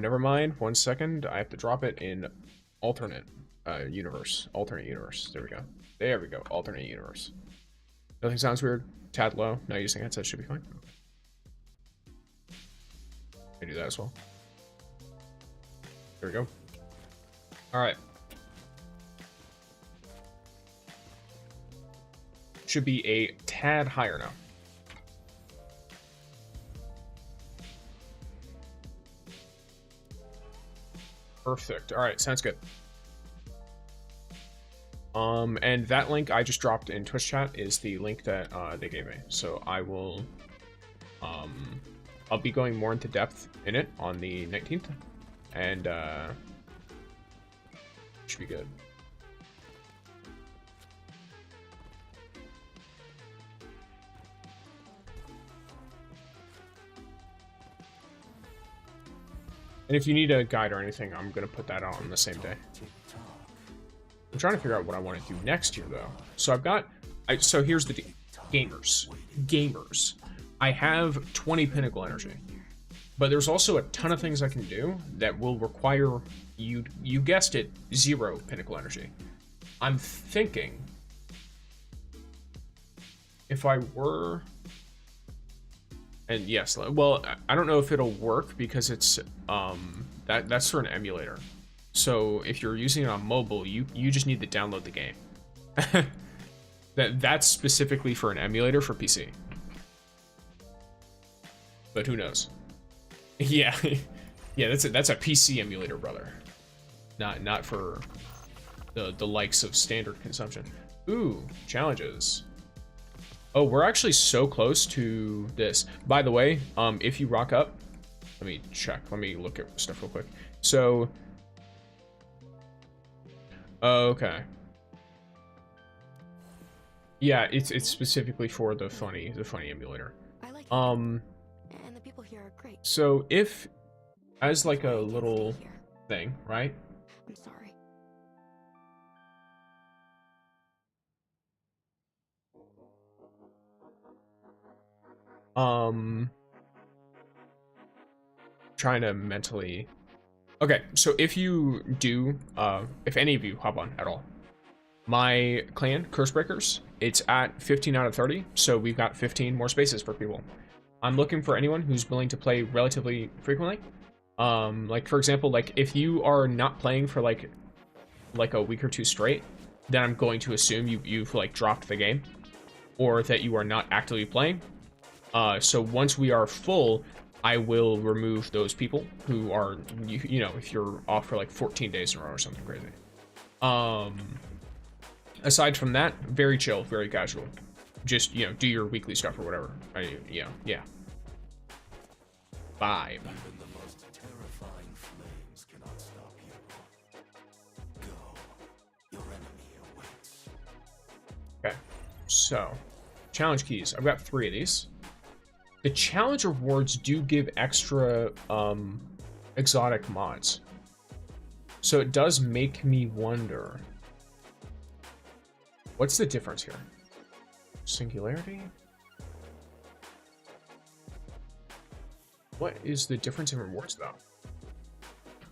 Never mind. 1 second. I have to drop it in alternate universe. Alternate universe. There we go. There we go. Alternate universe. Nothing sounds weird. Tad low. Now using headset should be fine. I do that as well. There we go. All right. Should be a tad higher now. Perfect. All right, sounds good. And that link I just dropped in Twitch chat is the link that they gave me. So I will, I'll be going more into depth in it on the 19th, and should be good. And if you need a guide or anything, I'm gonna put that out on the same day. I'm trying to figure out what I want to do next year, though. So I've got, so here's the deal. Gamers. I have 20 pinnacle energy, but there's also a ton of things I can do that will require, you guessed it, 0 pinnacle energy. I'm thinking, if I were, and yes, well, I don't know if it'll work because it's, that's for an emulator. So if you're using it on mobile, you just need to download the game. That's specifically for an emulator for PC. But who knows? Yeah, yeah, that's a PC emulator, brother. Not for the likes of standard consumption. Ooh, challenges. Oh, we're actually so close to this. By the way, if you rock up, let me check. Let me look at stuff real quick. So, okay. Yeah, it's specifically for the funny emulator. I like and the people here are great. So if, as like a little thing, right? I'm sorry. Trying to mentally. Okay, so if you do, if any of you hop on at all, my clan, Cursebreakers, it's at 15 out of 30, so we've got 15 more spaces for people. I'm looking for anyone who's willing to play relatively frequently. Like for example, like if you are not playing for like a week or two straight, then I'm going to assume you've like dropped the game, or that you are not actively playing. So once we are full, I will remove those people who are, you know, if you're off for like 14 days in a row or something crazy. Aside from that, very chill, very casual. Just, you know, do your weekly stuff or whatever. Yeah. Vibe. Even the most terrifying flames cannot stop you. Go. Your enemy awaits. Okay, so challenge keys. I've got 3 of these. The challenge rewards do give extra exotic mods. So it does make me wonder. What's the difference here? Singularity? What is the difference in rewards though?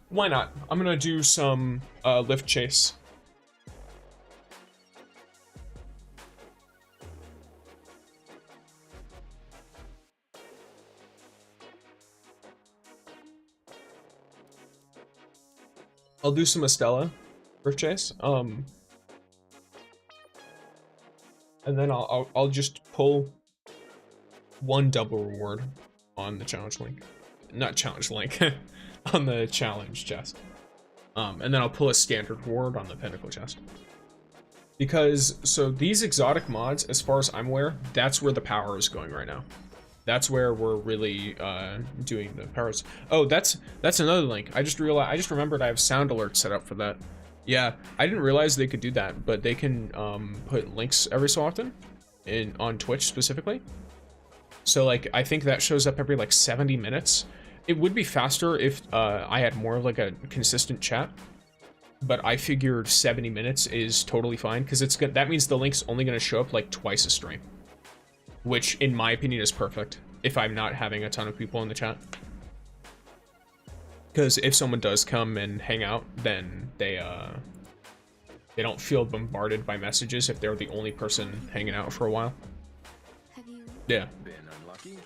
Why not? I'm gonna do some lift chase. I'll do some Estella rift chase. And then I'll just pull one double reward on the challenge link. Not challenge link, on the challenge chest. And then I'll pull a standard reward on the pinnacle chest. Because, so these exotic mods, as far as I'm aware, that's where the power is going right now. That's where we're really doing the powers. Oh, that's another link. I just remembered I have sound alerts set up for that. Yeah, I didn't realize they could do that, but they can put links every so often on Twitch specifically. So like, I think that shows up every like 70 minutes. It would be faster if I had more of like a consistent chat, but I figured 70 minutes is totally fine because it's good. That means the link's only going to show up like twice a stream, which in my opinion is perfect if I'm not having a ton of people in the chat. Because if someone does come and hang out, then they don't feel bombarded by messages if they're the only person hanging out for a while. Have you Yeah. Been unlucky?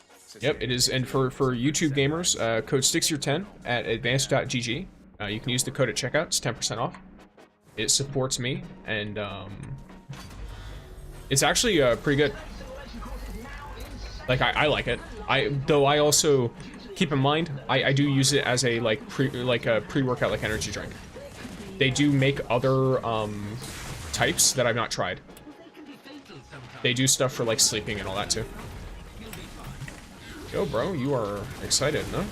Yep, it is. And for YouTube gamers, code STIXYOUR10 at advanced.gg. You can use the code at checkout. It's 10% off. It supports me, and it's actually pretty good. Like I like it. Though I also keep in mind I do use it as a pre-workout like energy drink. They do make other types that I've not tried. They do stuff for like sleeping and all that too. Yo, bro, you are excited, no?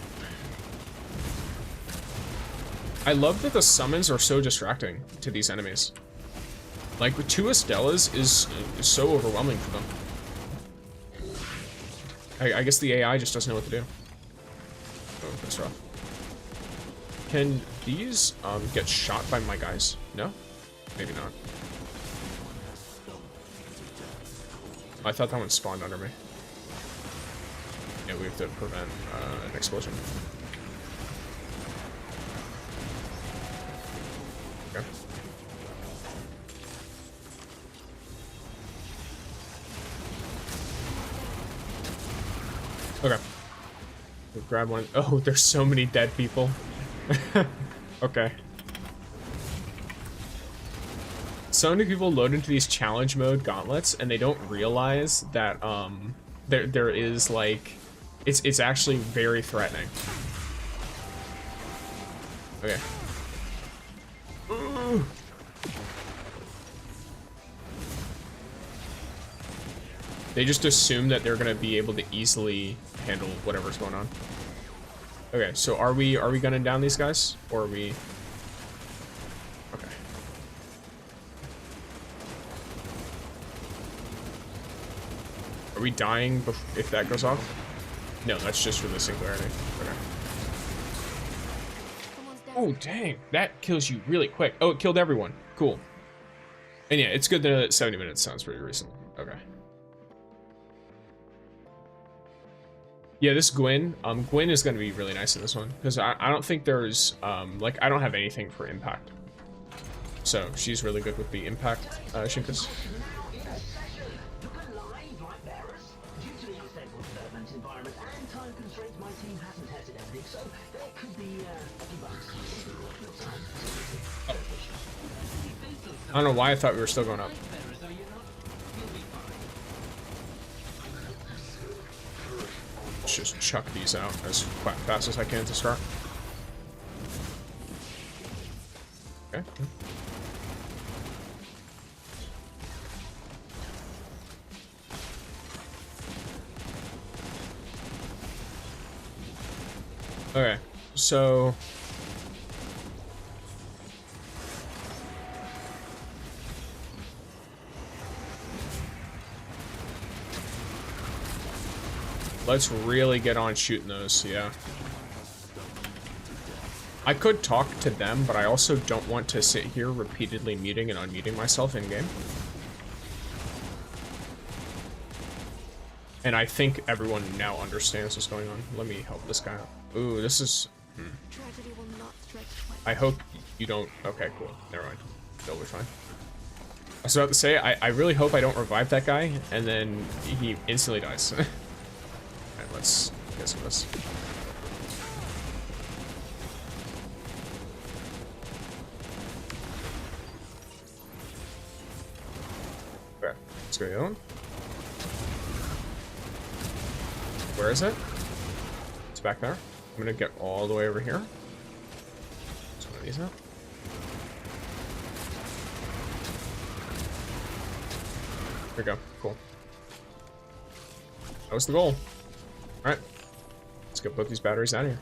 I love that the summons are so distracting to these enemies. Like, 2 Estellas is so overwhelming for them. I guess the AI just doesn't know what to do. Oh, that's rough. Can these get shot by my guys? No? Maybe not. I thought that one spawned under me. Yeah, we have to prevent an explosion. Okay. Okay. We'll grab one. Oh, there's so many dead people. Okay. So many people load into these challenge mode gauntlets and they don't realize that there is like it's actually very threatening. Okay. Ooh. They just assume that they're gonna be able to easily handle whatever's going on. Okay, so are we gunning down these guys, or are we? Okay. Are we dying if that goes off? No, that's just for the singularity. Okay. Oh dang, that kills you really quick. Oh, it killed everyone. Cool. And yeah, it's good that 70 minutes sounds pretty recent. Okay. Yeah, this Gwen, Gwen is going to be really nice in this one, because I don't think there's, like, I don't have anything for impact. So, she's really good with the impact, Shinkas. I don't know why I thought we were still going up. Let's just chuck these out as fast as I can to start. Okay. Okay, so let's really get on shooting those, yeah. I could talk to them, but I also don't want to sit here repeatedly muting and unmuting myself in-game. And I think everyone now understands what's going on. Let me help this guy out. Ooh, this is... I hope you don't... Okay, cool. Never mind. They'll be fine. I was about to say, I really hope I don't revive that guy, and then he instantly dies. Alright, let's get some of this. Okay, let's go to the other one. Where is it? It's back there. I'm gonna get all the way over here. Just one of these out. There we go. Cool. That was the goal. Alright. Let's get both these batteries out of here.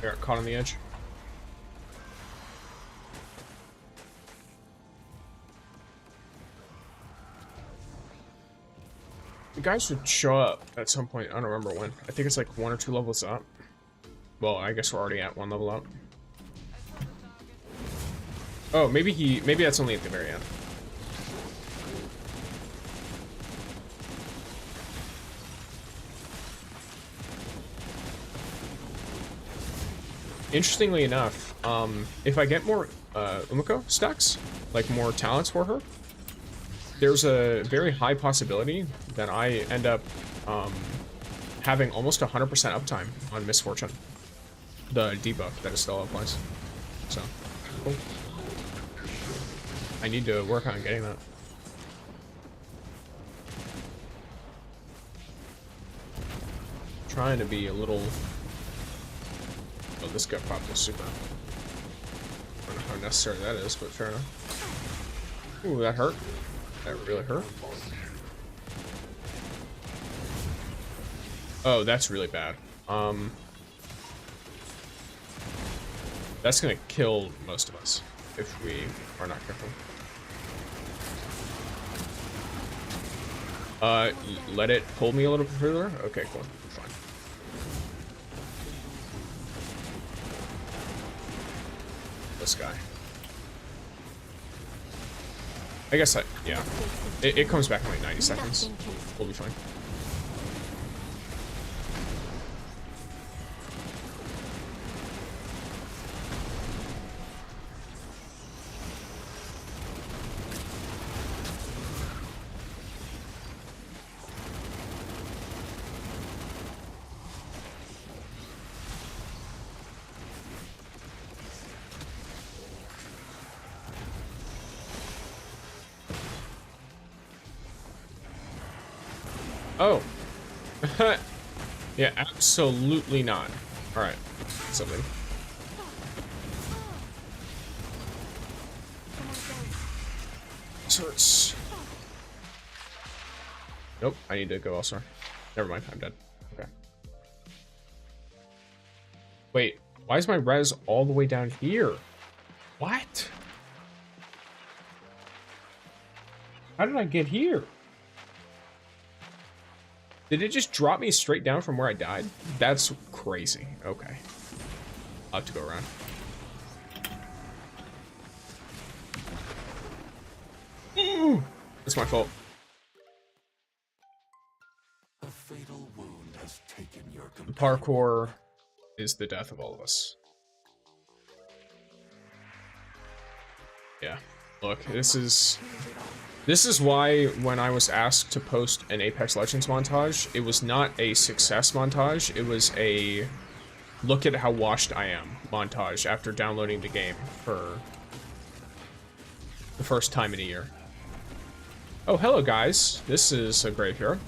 I got caught on the edge. The guys should show up at some point. I don't remember when. I think it's like 1 or 2 levels up. Well, I guess we're already at 1 level up. Oh, maybe that's only at the very end. Interestingly enough, if I get more Umiko stacks, like more talents for her, there's a very high possibility that I end up having almost 100% uptime on Misfortune, the debuff that Estella applies. So, cool. I need to work on getting that. Trying to be a little... Oh, this guy popped a super. I don't know how necessary that is, but fair enough. Ooh, that hurt. That really hurt. Oh, that's really bad. That's gonna kill most of us if we are not careful. Let it pull me a little bit further? Okay, cool. Fine. This guy. I guess yeah. It comes back in like 90 seconds. We'll be fine. Oh. Yeah, absolutely not. Alright. Something. This hurts. Nope, I need to go elsewhere. Never mind, I'm dead. Okay. Wait, why is my res all the way down here? What? How did I get here? Did it just drop me straight down from where I died? That's crazy. Okay. I'll have to go around. Ooh, it's my fault. A fatal wound has taken your The parkour is the death of all of us. Yeah. Look, this is why when I was asked to post an Apex Legends montage, it was not a success montage, it was a look at how washed I am montage after downloading the game for the first time in a year. Oh, hello guys. This is a graveyard.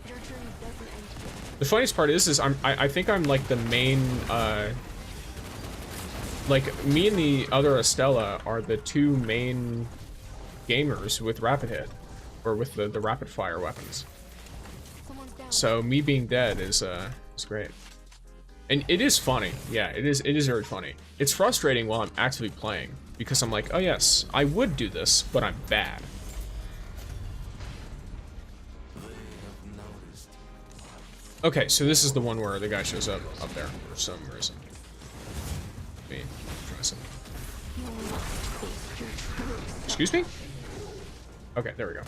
Your journey doesn't end here. The funniest part is I think I'm like the main, like me and the other Estella are the two main gamers with rapid hit, or with the rapid fire weapons. Someone's down. So me being dead is great. And it is funny. Yeah, it is very funny. It's frustrating while I'm actively playing, because I'm like, oh yes, I would do this, but I'm bad. Okay, so this is the one where the guy shows up there for some reason. Let me try something. You must face your true self. Excuse me? Okay, there we go.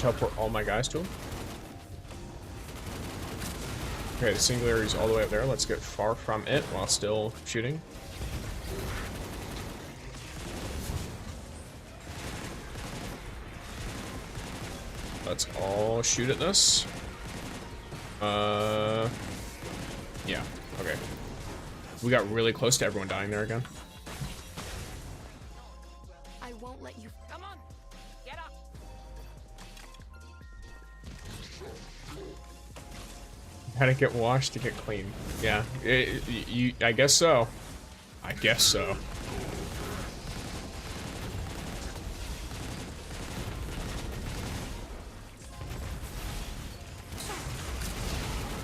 Teleport all my guys to him. Okay, the singularity is all the way up there. Let's get far from it while still shooting. Let's all shoot at this. Yeah, okay. We got really close to everyone dying there again. I won't let you. Come on, get up. How to get washed to get clean. Yeah, I guess so. I guess so.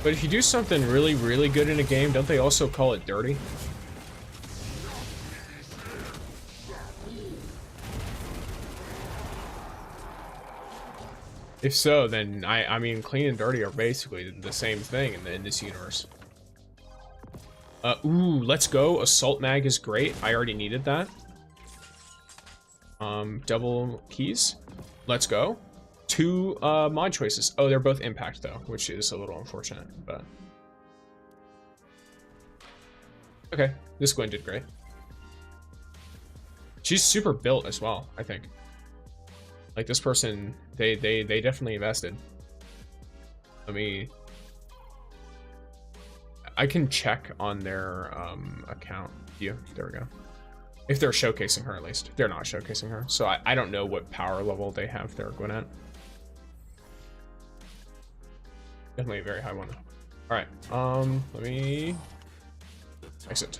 But if you do something really, really good in a game, don't they also call it dirty? If so, then I mean, clean and dirty are basically the same thing in this universe. Ooh, let's go. Assault mag is great. I already needed that. Double keys. Let's go. 2 mod choices. Oh, they're both impact though, which is a little unfortunate, but okay. This Gwen did great. She's super built as well, I think. Like this person, they definitely invested. I can check on their account view. There we go. If they're showcasing her, at least. They're not showcasing her, so I don't know what power level they have their Gwen at. Definitely a very high one. Alright, let me exit.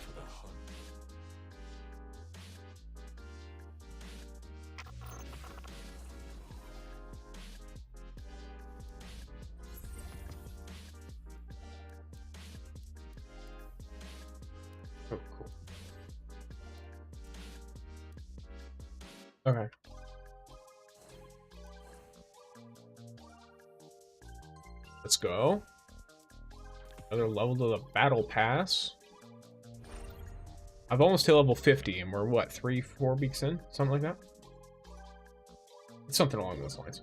Oh, cool. Okay. Let's go. Another level to the battle pass. I've almost hit level 50 and we're what, 3-4 weeks in? Something like that? It's something along those lines.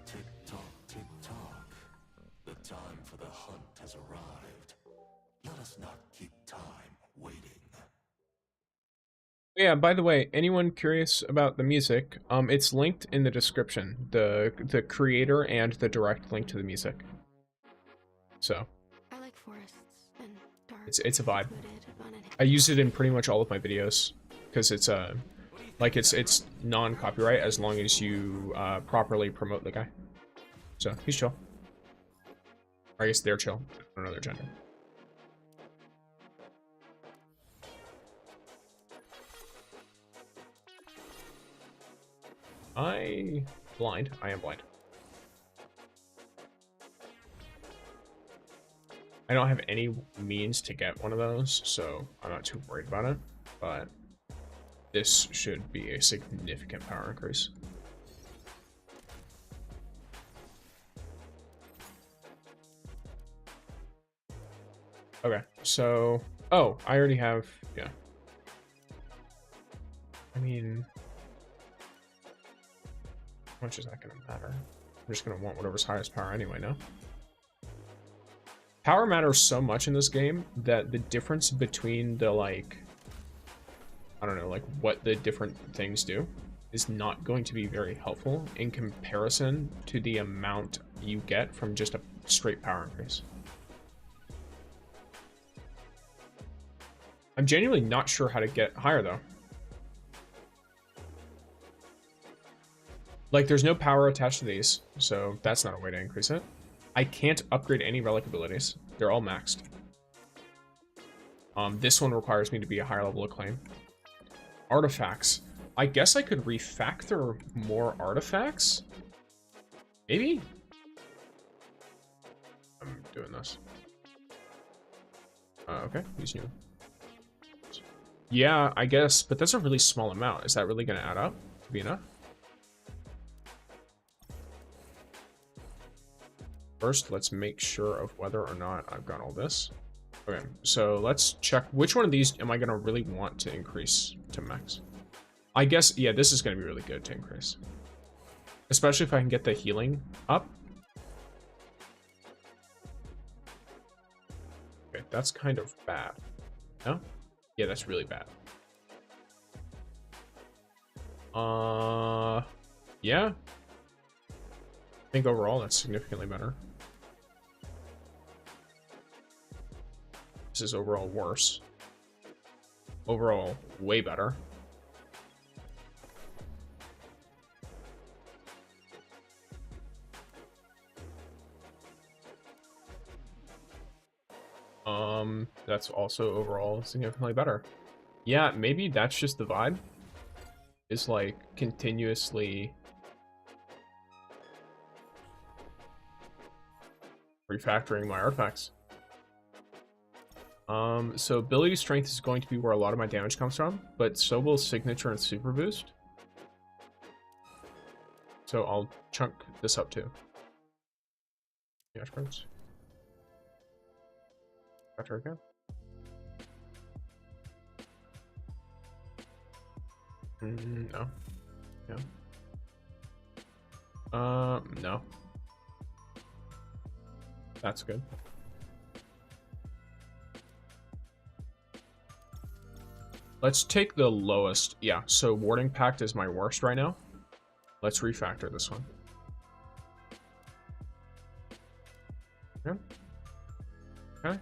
Tick tock, tick tock. The time for the hunt has arrived. Let us not keep time waiting. Yeah, by the way, anyone curious about the music, it's linked in the description. The creator and the direct link to the music. So I like forests and dark. it's a vibe. secluded, uninhibited. I use it in pretty much all of my videos because it's Like it's non-copyright as long as you properly promote the guy. So he's chill. Or I guess they're chill. I don't know their gender. I am blind. I don't have any means to get one of those, so I'm not too worried about it. But this should be a significant power increase. Okay, so... Oh, I already have... Yeah. I mean... How much is that going to matter? I'm just going to want whatever's highest power anyway, no? Power matters so much in this game that the difference between the, like... I don't know, like, what the different things do is not going to be very helpful in comparison to the amount you get from just a straight power increase. I'm genuinely not sure how to get higher, though. Like, there's no power attached to these, so that's not a way to increase it. I can't upgrade any relic abilities. They're all maxed. This one requires me to be a higher level of claim. Artifacts. I guess I could refactor more artifacts? Maybe? I'm doing this. Okay, use new. Yeah, I guess, but that's a really small amount. Is that really going to add up to be enough? First, let's make sure of whether or not I've got all this. Okay, so let's check which one of these am I going to really want to increase to max. I guess, yeah, this is going to be really good to increase. Especially if I can get the healing up. Okay, that's kind of bad. No? Yeah, that's really bad. Yeah. I think overall that's significantly better. This is overall worse. Overall, way better. That's also overall significantly better. Yeah, maybe that's just the vibe. Is like continuously refactoring my artifacts. So ability strength is going to be where a lot of my damage comes from, but so will signature and super boost. So I'll chunk this up too. Yash Prince. After again. No. No. No. That's good. Let's take the lowest. Yeah, so Warding Pact is my worst right now. Let's refactor this one. Okay. Okay.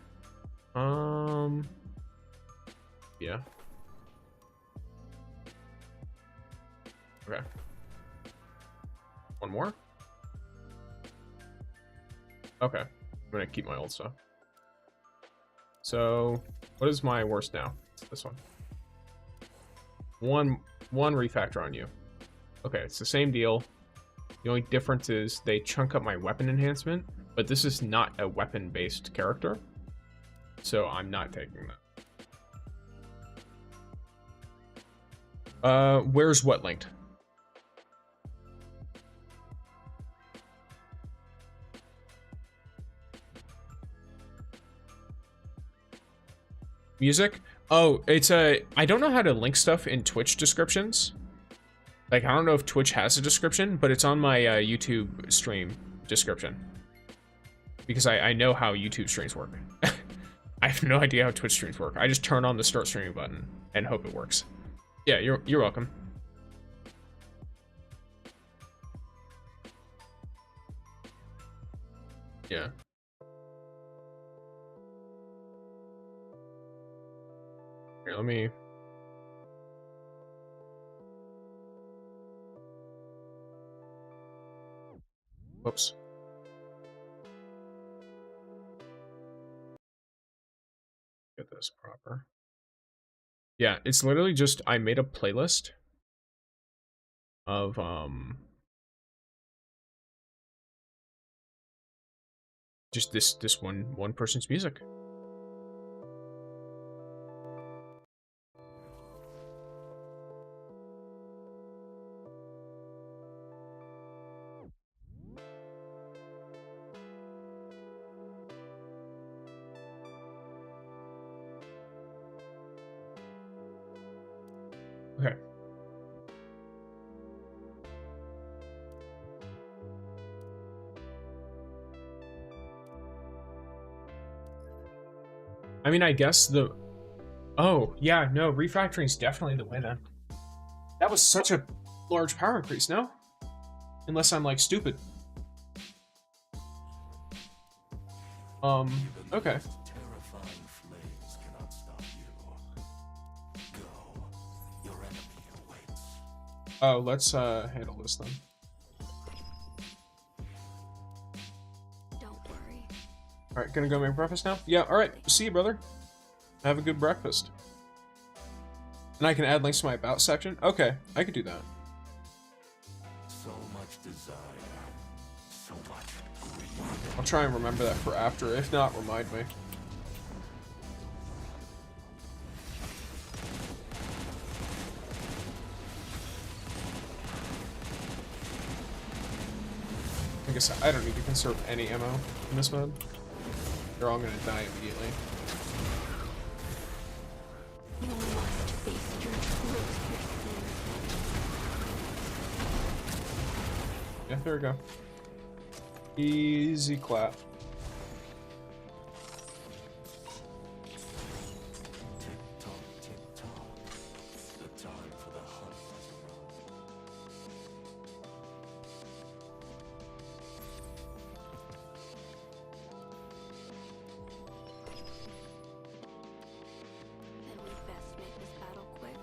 Yeah. Okay. One more? Okay. I'm gonna keep my old stuff. So, what is my worst now? It's this one. One refactor on you. Okay, it's the same deal. The only difference is they chunk up my weapon enhancement, but this is not a weapon-based character, so I'm not taking that. Where's what linked? Music? Oh, it's I don't know how to link stuff in Twitch descriptions. Like, I don't know if Twitch has a description, but it's on my YouTube stream description. Because I know how YouTube streams work. I have no idea how Twitch streams work. I just turn on the start streaming button and hope it works. Yeah, you're welcome. Yeah. Here, let me... Whoops. Get this proper. Yeah, it's literally just I made a playlist of just this one person's music. Okay. I mean, I guess the... Oh, yeah, no, refactoring is definitely the winner. That was such a large power increase, no? Unless I'm, like, stupid. Okay. Terrifying flames cannot stop you. Go. Your enemy awaits. Oh, let's, handle this then. Don't worry. Alright, gonna go make breakfast now? Yeah, alright, see you, brother. Have a good breakfast. And I can add links to my About section? Okay, I could do that. So much desire. So much greed. I'll try and remember that for after. If not, remind me. I guess I don't need to conserve any ammo in this mode. They're all gonna die immediately. You must face your truth. Yeah, there we go. Easy clap. Tick tock, tick tock. The time for the hunt has arrived. Then we best make this battle quick.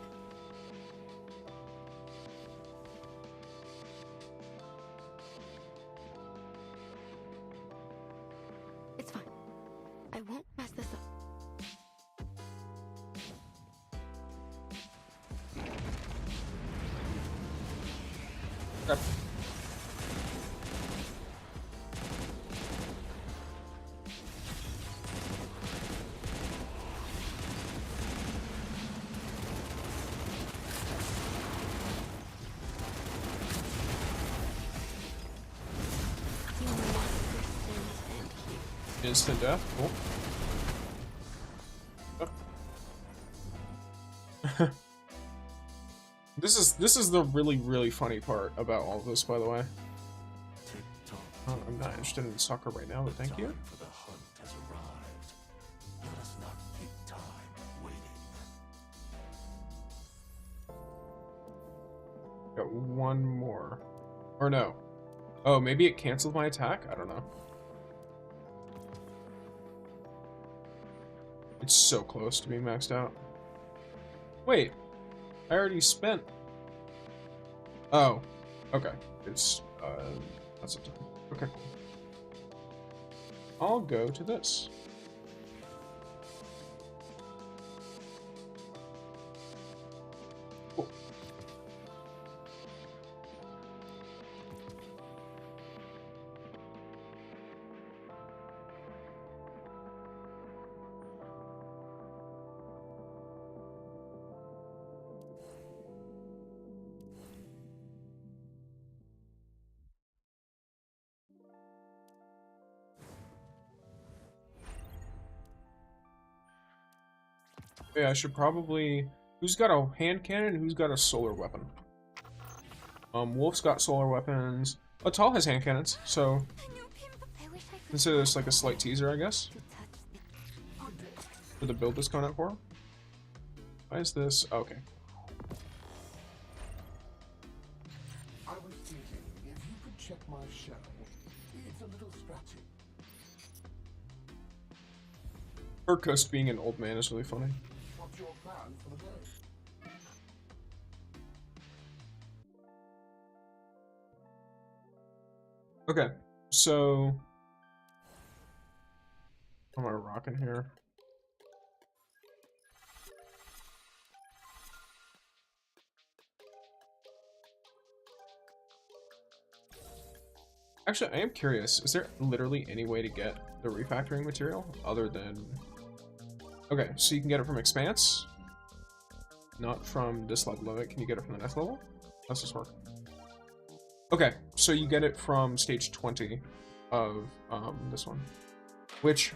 It's fine. I won't mess this up. Okay. You must resist and heal. Instant death. Cool. Oh. This is the really funny part about all of this, by the way. Tick tock. Oh, I'm not interested in soccer right now, but thank you. Time for the hunt has arrived. Let us not keep time waiting. Got one more. Or no. Oh, maybe it canceled my attack? I don't know. It's so close to being maxed out. Wait. I already spent... Oh. Okay. It's, that's a time. Okay, cool. I'll go to this. Cool. Yeah, I should probably... Who's got a hand cannon? Who's got a solar weapon? Wolf's got solar weapons. Atal has hand cannons, so... Consider this like a slight teaser, I guess. For the build that's coming out for him. Why is this? Okay. I was thinking, if you could check my shell, it's a little scratchy. Urkost being an old man is really funny. What's your plan for the day? Okay, So I'm gonna rock in here. Actually, I am curious. Is there literally any way to get the refactoring material other than... Okay, so you can get it from Expanse. Not from this level of it. Can you get it from the next level? How's this work? Okay, so you get it from stage 20 of this one. Which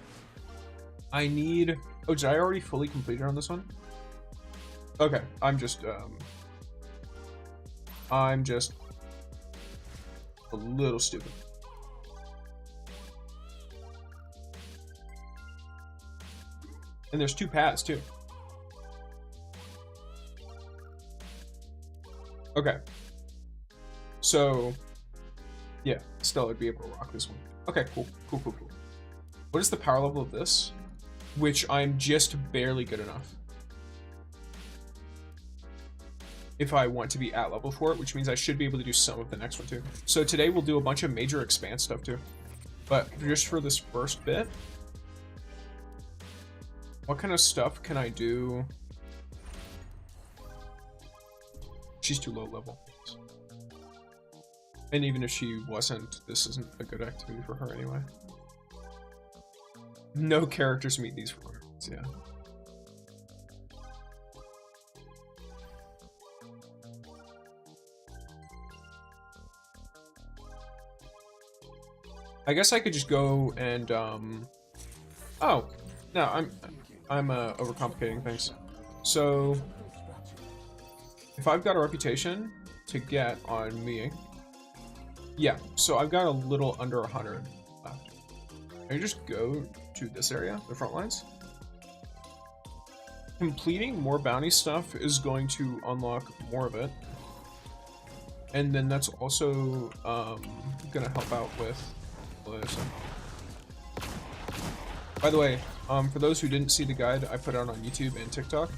I need... Oh, did I already fully complete it on this one? Okay, I'm just a little stupid. And there's 2 paths too. Okay. So, yeah, still I'd be able to rock this one. Okay, cool. What is the power level of this? Which I'm just barely good enough. If I want to be at level for it, which means I should be able to do some of the next one too. So today we'll do a bunch of major Expanse stuff too. But just for this first bit, what kind of stuff can I do? She's too low level. And even if she wasn't, this isn't a good activity for her anyway. No characters meet these requirements, yeah. I guess I could just go and oh no, I'm overcomplicating things. So if I've got a reputation to get on me, yeah, so I've got a little under 100 left. I just go to this area, the front lines. Completing more bounty stuff is going to unlock more of it. And then that's also gonna help out with By the way, for those who didn't see the guide I put out on YouTube and TikTok,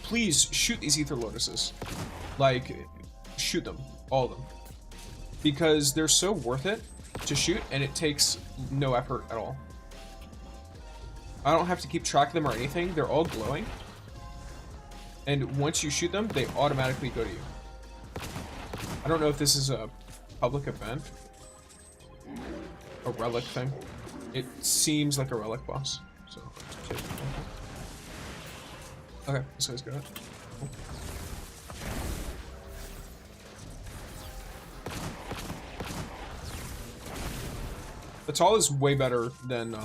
please shoot these Ether Lotuses. Like, shoot them. All of them. Because they're so worth it to shoot, and it takes no effort at all. I don't have to keep track of them or anything. They're all glowing. And once you shoot them, they automatically go to you. I don't know if this is a public event. A relic thing. It seems like a relic boss. So, okay, this guy's got it. Cool. Batal is way better than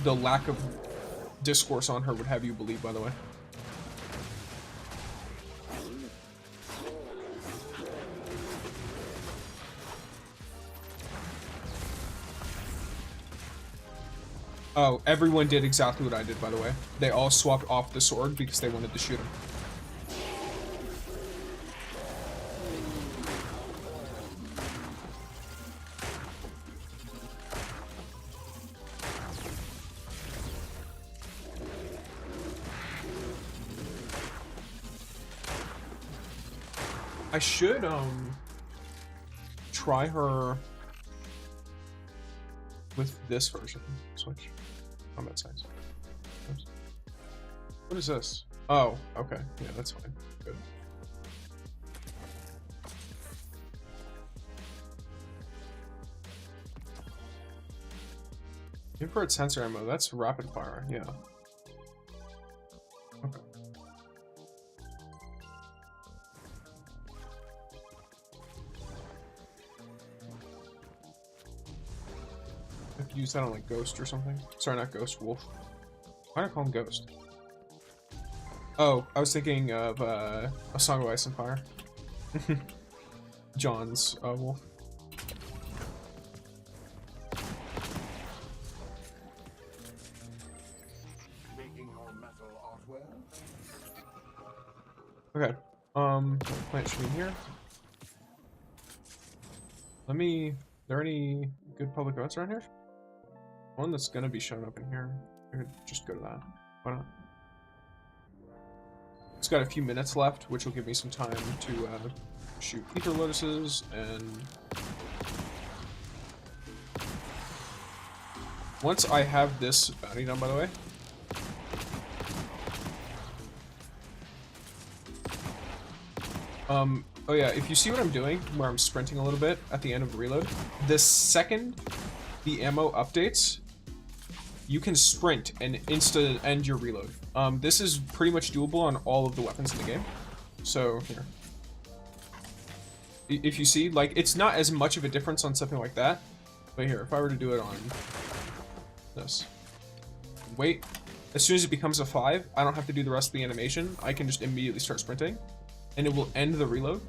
the lack of discourse on her would have you believe, by the way. Oh, everyone did exactly what I did, by the way. They all swapped off the sword because they wanted to shoot him. I should, try her with this version. Switch. Combat size. Oops. What is this? Oh, okay. Yeah, that's fine. Good. Infrared sensor ammo. That's rapid fire. Yeah. Okay. Use that on like Ghost or something. Sorry, not Ghost, Wolf. Why did I call him Ghost? Oh, I was thinking of A Song of Ice and Fire. John's Wolf. Okay. Plant should be here. Let me. Are there any good public events around here? One that's gonna be showing up in here. I could just go to that. Why not? It's got a few minutes left, which will give me some time to shoot Ether Lotuses and once I have this bounty done, by the way. Oh yeah, if you see what I'm doing, where I'm sprinting a little bit at the end of the reload, the second the ammo updates, you can sprint and insta end your reload. This is pretty much doable on all of the weapons in the game. So here, if you see, like, it's not as much of a difference on something like that, but here, if I were to do it on this, wait, as soon as it becomes a 5, I don't have to do the rest of the animation. I can just immediately start sprinting, and it will end the reload.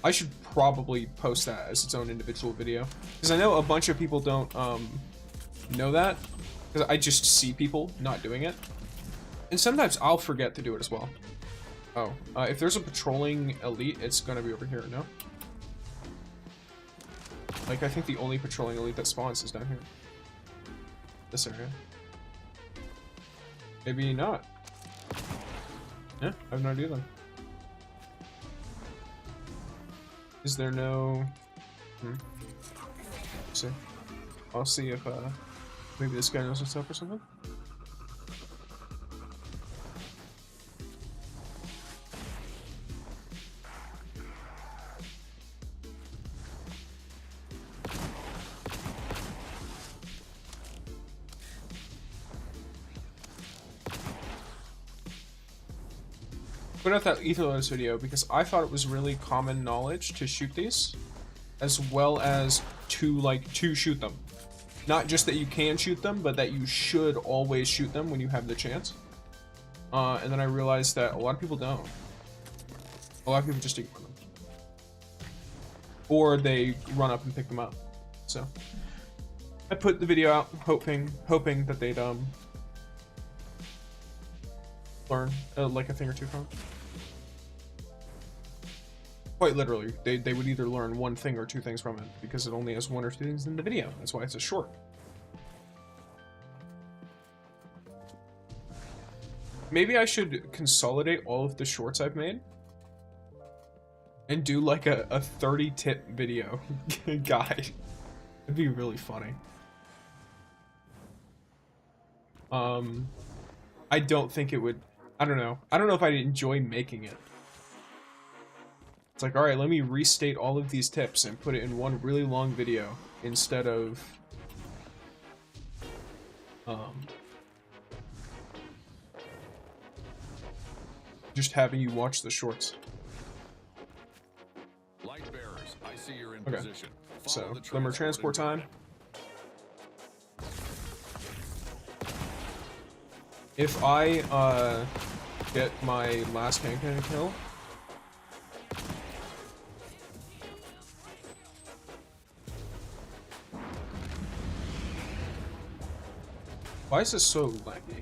I should probably post that as its own individual video, because I know a bunch of people don't know that, because I just see people not doing it, and sometimes I'll forget to do it as well. Oh, if there's a patrolling elite, it's gonna be over here, no? Like, I think the only patrolling elite that spawns is down here. This area. Maybe not. Yeah, I have no idea then. Is there no... Let's see. I'll see if, maybe this guy knows what's up or something? Put out that Etherlotus video because I thought it was really common knowledge to shoot these, as well as to shoot them. Not just that you can shoot them, but that you should always shoot them when you have the chance. And then I realized that a lot of people don't. A lot of people just ignore them. Or they run up and pick them up. So I put the video out hoping that they'd learn like a thing or two from it. Quite literally, they would either learn one thing or two things from it, because it only has one or two things in the video. That's why it's a short. Maybe I should consolidate all of the shorts I've made and do like a 30-tip video guide. It'd be really funny. I don't think it would. I don't know. I don't know if I'd enjoy making it. It's like, alright, let me restate all of these tips and put it in one really long video instead of just having you watch the shorts. Light bearers, I see you're in Okay. position. So, Follow the limber transport time. If I get my last hand cannon kill, why is this so laggy?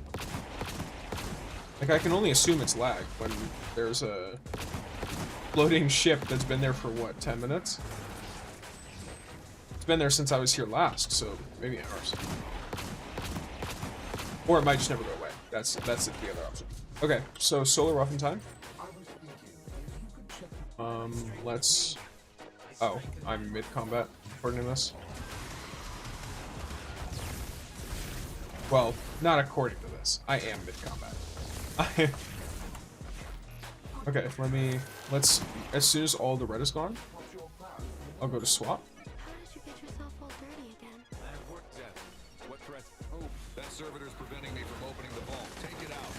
Like, I can only assume it's lag when there's a floating ship that's been there for what, 10 minutes? It's been there since I was here last, so maybe hours. Or it might just never go away. That's the other option. Okay, so solar roughen time. Let's. Oh, I'm mid combat according to this. Well, not according to this. I am mid combat. Okay, let's. As soon as all the red is gone, I'll go to swap. How did you get yourself all dirty again? I have work, Zeth. What threat? Oh, that servitor's preventing me from opening the vault. Take it out.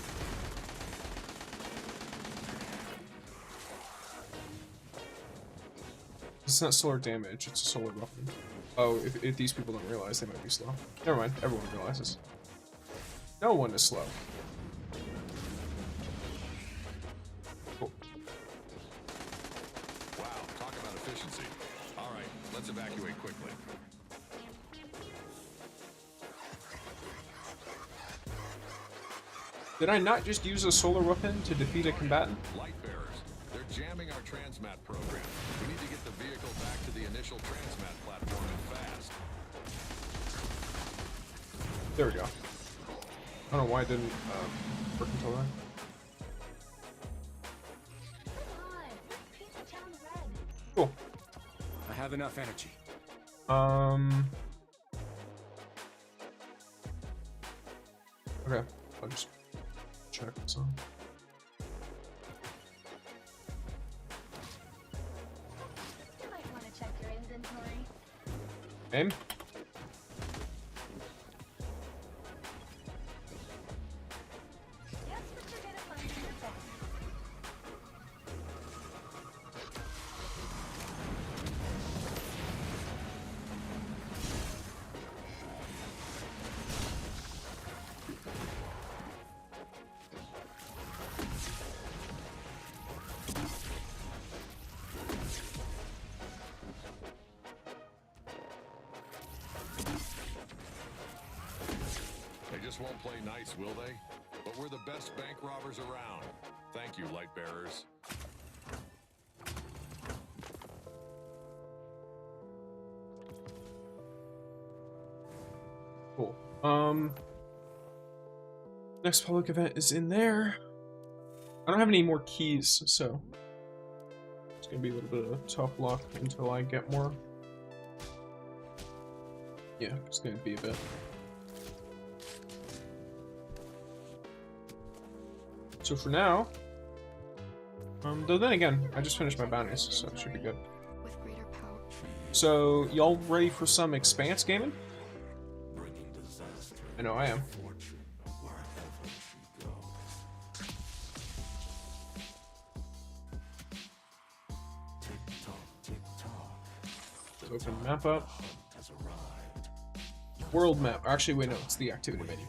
It's not solar damage, it's a solar roughen. Oh, if these people don't realize, they might be slow. Never mind, everyone realizes. No one is slow. Cool. Wow, talk about efficiency. All right, let's evacuate quickly. Did I not just use a solar weapon to defeat a combatant? Light bearers, they're jamming our transmat program. We need to get the vehicle back to the initial transmat platform and fast. There we go. I don't know why it didn't work until then. Cool. I have enough energy. Okay, I'll just check some. You might want to check your inventory. Aim. Just what you're gonna find in your bag. They just won't play nice, will they? But we're the best bank robbers around. Thank you, light bearers. Cool. Next public event is in there. I don't have any more keys, so it's gonna be a little bit of a tough luck until I get more. Yeah, it's gonna be a bit. So for now, though then again, I just finished my bounties, so it should be good. With greater power. So y'all ready for some Expanse gaming? Bringing disaster. I know I am. Fortune wherever she goes. Tick tock, tick tock. Let's open the map up. Hunt has arrived. World map. Actually, wait, no, it's the activity menu.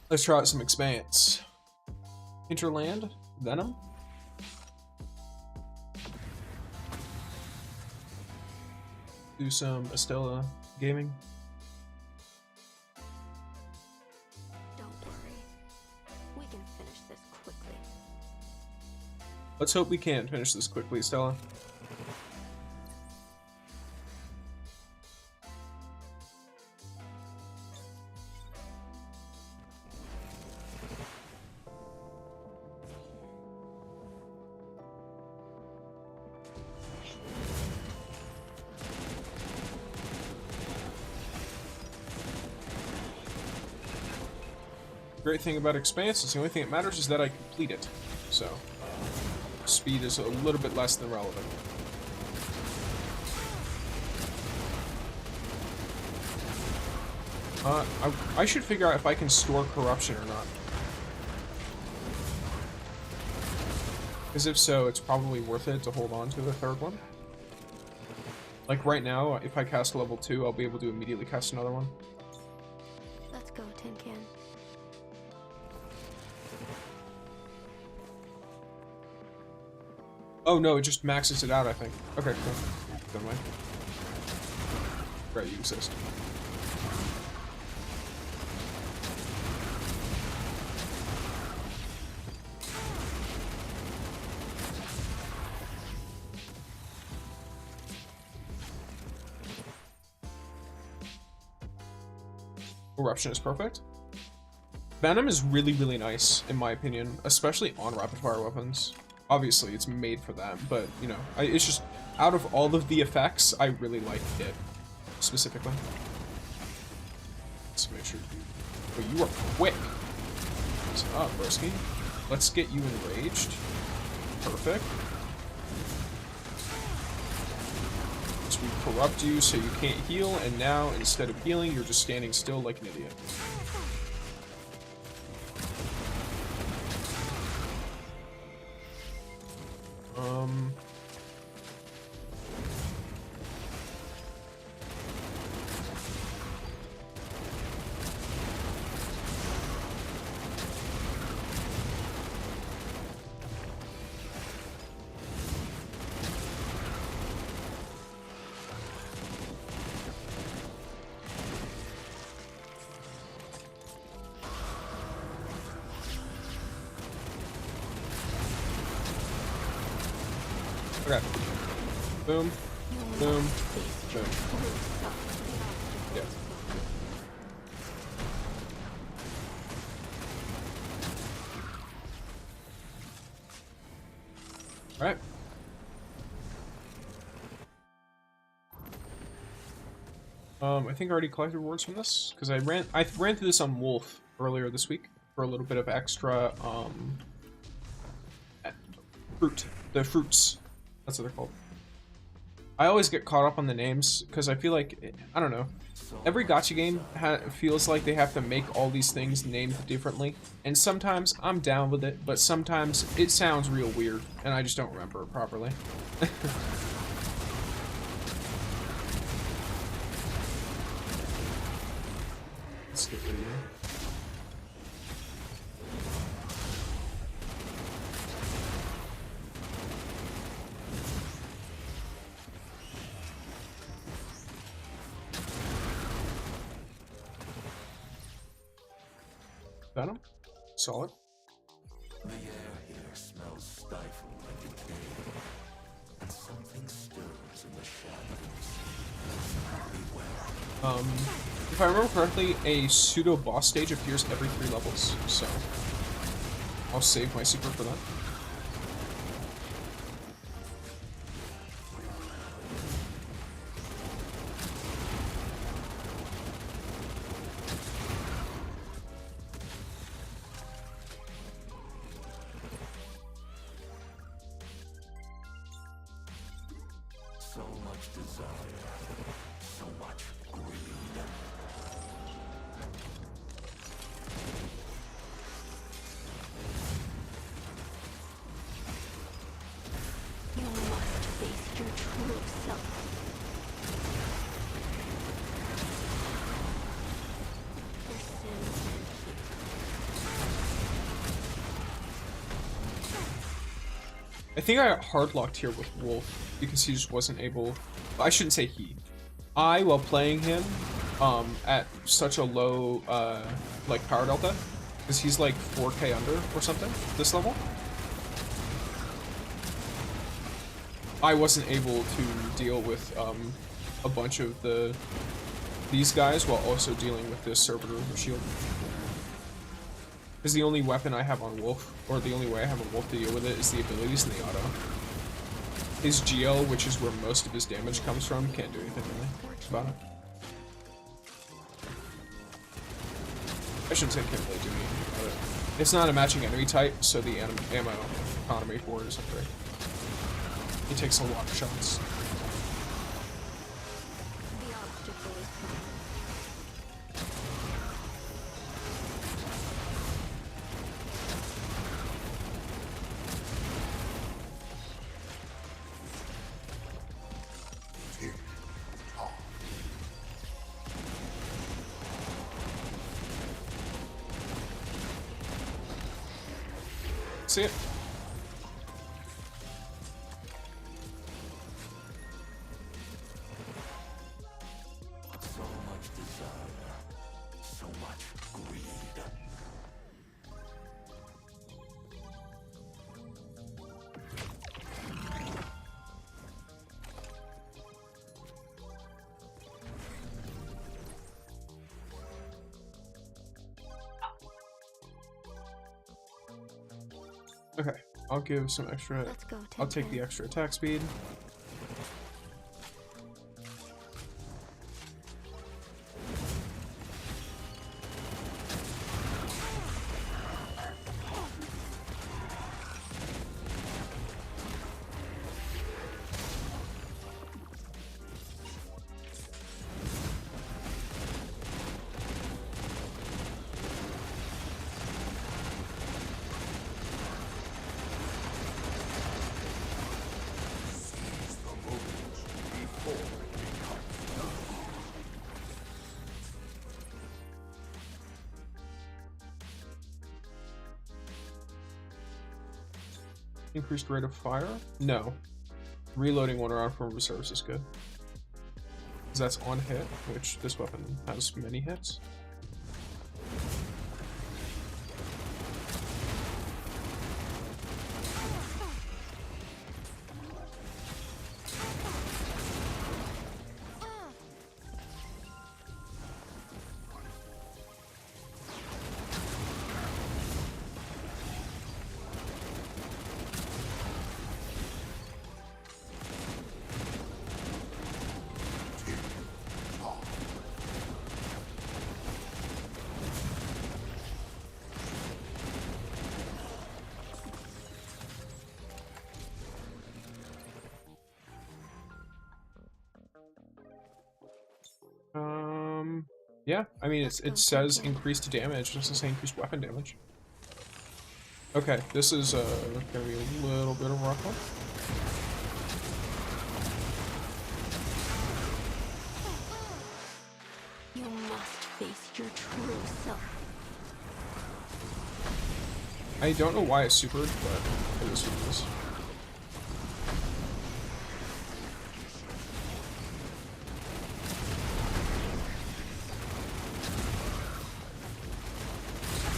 Let's try out some Expanse. Hinterland, Venom. Do some Estella gaming. Don't worry. We can finish this quickly. Let's hope we can finish this quickly, Estella. Great thing about Expanse is the only thing that matters is that I complete it. So, speed is a little bit less than relevant. I should figure out if I can store corruption or not. Because if so, it's probably worth it to hold on to the third one. Like right now, if I cast level 2, I'll be able to immediately cast another one. Let's go, Tin Can. Oh no, it just maxes it out, I think. Okay, cool. Don't mind. Right, you exist. Corruption is perfect. Venom is really, really nice, in my opinion, especially on rapid-fire weapons. Obviously, it's made for them, but, you know, it's just, out of all of the effects, I really like it, specifically. Let's make sure you... Oh, you are quick! What's up, broski? Let's get you enraged. Perfect. So we corrupt you so you can't heal, and now, instead of healing, you're just standing still like an idiot. Okay. Boom. Boom. Boom. Yeah. Alright. I think I already collected rewards from this because I ran through this on Wolf earlier this week for a little bit of extra the fruits. That's what they're called. I always get caught up on the names because I feel like, I don't know, every gacha game feels like they have to make all these things named differently, and sometimes I'm down with it, but sometimes it sounds real weird and I just don't remember it properly. Let's get rid of you. Got him? Solid. The air here smells stifled like decay, and something stirs in the shadows. If I remember correctly, a pseudo boss stage appears every 3 levels, so I'll save my secret for that. So much desire, so much greed. You must face your true self. Your sins and I think I got hardlocked here with Wolf because he just wasn't able. I shouldn't say he. I, while playing him, at such a low like power delta, because he's like 4K under or something this level. I wasn't able to deal with a bunch of these guys while also dealing with this servitor shield. Because the only weapon I have on Wolf, or the only way I have on Wolf to deal with it, is the abilities and the auto. His GL, which is where most of his damage comes from, can't do anything really about it. I shouldn't say can't really do anything about it. It's not a matching enemy type, so the ammo economy for it isn't great. He takes a lot of shots. the obstacle is gone. See it? So much desire, so much greed. Okay, I'll give some extra. Let's go. I'll take the extra attack speed. Increased rate of fire? No. Reloading one round from reserves is good. Because that's on hit, which this weapon has many hits. Yeah, I mean, it says increased damage, it doesn't say increased weapon damage. Okay, this is gonna be a little bit of a rough one. You must face your true self. I don't know why I supered, but it is what it is.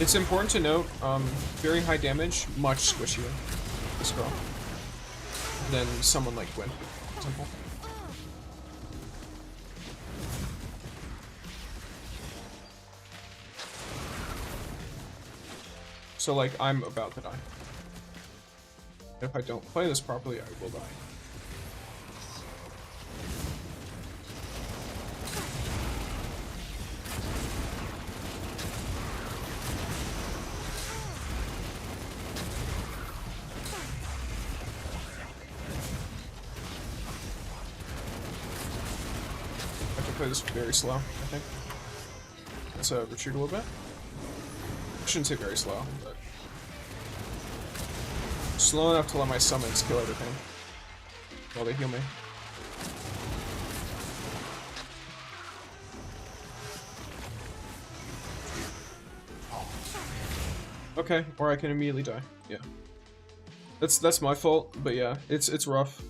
It's important to note, very high damage, much squishier, this girl, than someone like Gwen, for example. So, like, I'm about to die. If I don't play this properly, I will die. I have to play this very slow, I think. Let's retreat a little bit. I shouldn't say very slow, but slow enough to let my summons kill everything while they heal me. Okay, or I can immediately die. Yeah, that's my fault, but yeah, it's rough.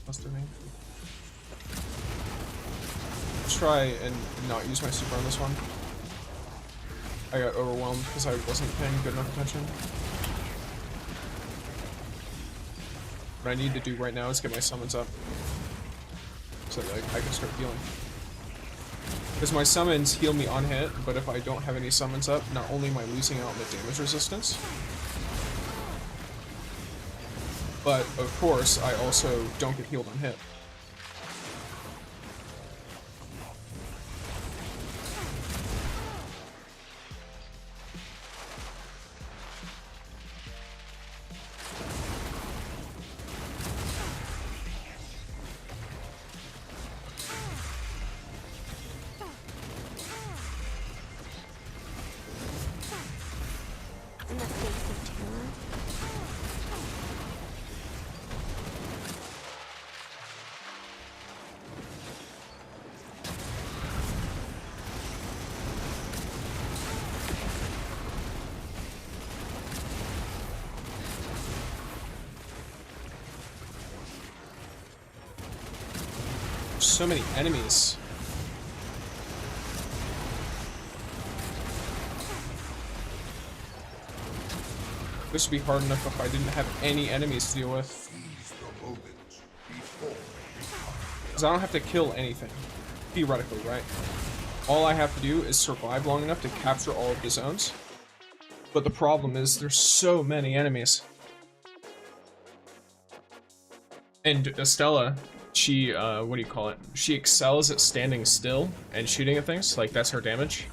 What's their name? Let's try and not use my super on this one. I got overwhelmed because I wasn't paying good enough attention. What I need to do right now is get my summons up so that I can start healing. Because my summons heal me on hit, but if I don't have any summons up, not only am I losing out on the damage resistance, but of course I also don't get healed on hit. In the face of terror, So many enemies. This would be hard enough if I didn't have any enemies to deal with. Because I don't have to kill anything. Theoretically, right? All I have to do is survive long enough to capture all of the zones. But the problem is there's so many enemies. And Estella, she, what do you call it? She excels at standing still and shooting at things. Like, that's her damage.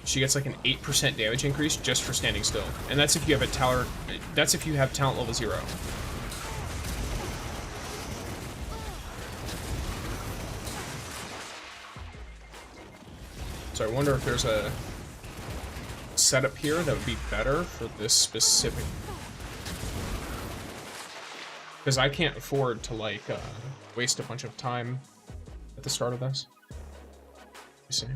She gets like an 8% damage increase just for standing still. And that's if you have a tower, that's if you have talent level 0. So I wonder if there's a setup here that would be better for this specific. Because I can't afford to like waste a bunch of time at the start of this. Let me see.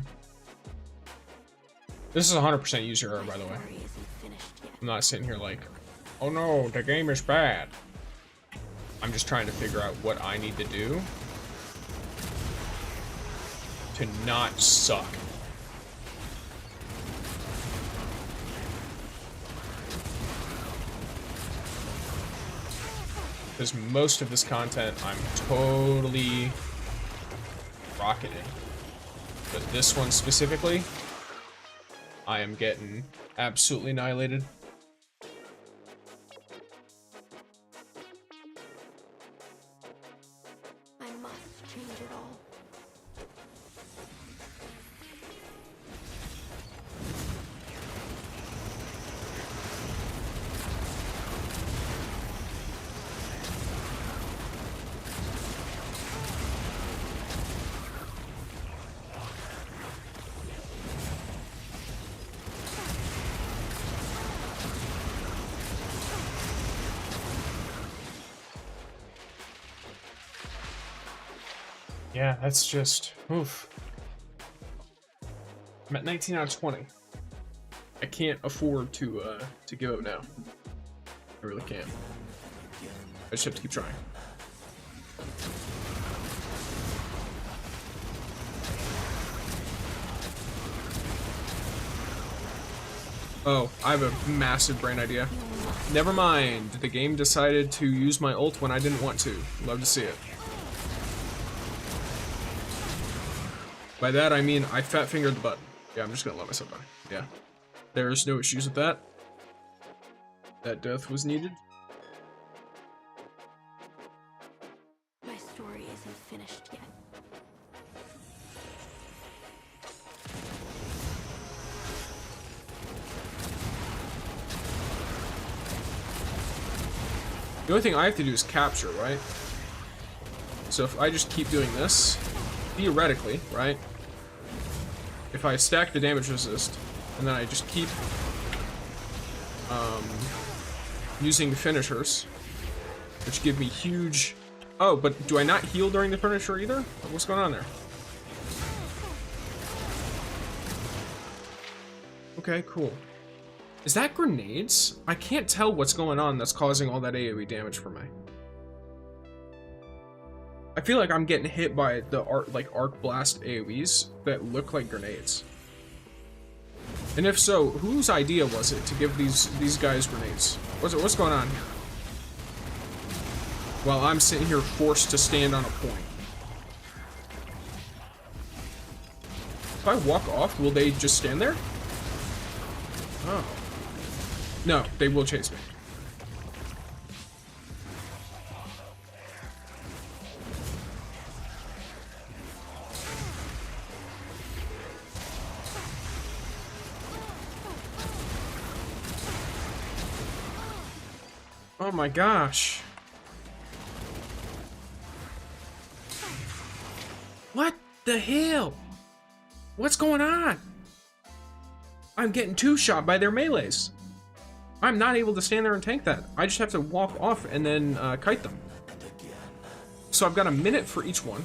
This is 100% user error, by the way. story isn't finished yet. I'm not sitting here like, oh no, the game is bad. I'm just trying to figure out what I need to do to not suck. Because most of this content I'm totally rocketing. But this one specifically, I am getting absolutely annihilated. I must change it all. Yeah, that's just oof. I'm at 19 out of 20. I can't afford to give up now. I really can't. I just have to keep trying. Oh, I have a massive brain idea. Never mind. The game decided to use my ult when I didn't want to. Love to see it. By that, I mean I fat fingered the button. Yeah, I'm just gonna let myself die. Yeah. There's no issues with that. That death was needed. My story isn't finished yet. The only thing I have to do is capture, right? So if I just keep doing this, theoretically, right? If I stack the damage resist, and then I just keep using the finishers, which give me huge... Oh, but do I not heal during the finisher either? What's going on there? Okay, cool. Is that grenades? I can't tell what's going on that's causing all that AoE damage for me. I feel like I'm getting hit by the arc blast AoEs that look like grenades. And if so, whose idea was it to give these guys grenades? What's going on here? While I'm sitting here forced to stand on a point. If I walk off, will they just stand there? Oh. No, they will chase me. Oh my gosh. What the hell? What's going on? I'm getting two-shot by their melees. I'm not able to stand there and tank that. I just have to walk off and then kite them. So I've got a minute for each one.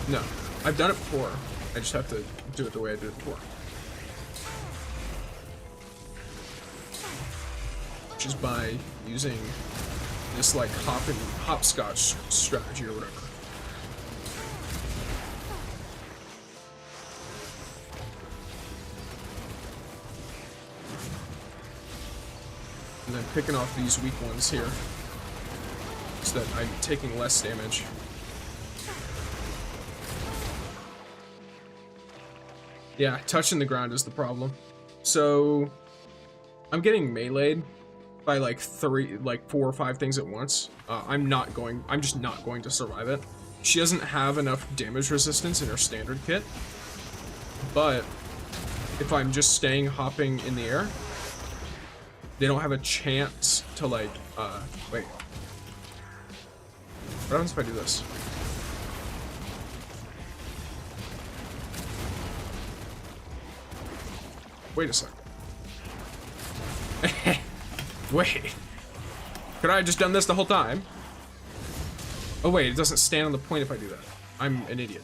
No, I've done it before. I just have to do it the way I did it before. Which is by using this like hopscotch strategy or whatever. And then picking off these weak ones here so that I'm taking less damage. Yeah, touching the ground is the problem. So I'm getting meleeed by like 4 or 5 things at once. I'm just not going to survive it. She doesn't have enough damage resistance in her standard kit, but if I'm just staying hopping in the air, they don't have a chance to like, wait. What happens if I do this? Wait a second. Wait. Could I have just done this the whole time? Oh wait, it doesn't stand on the point if I do that. I'm an idiot.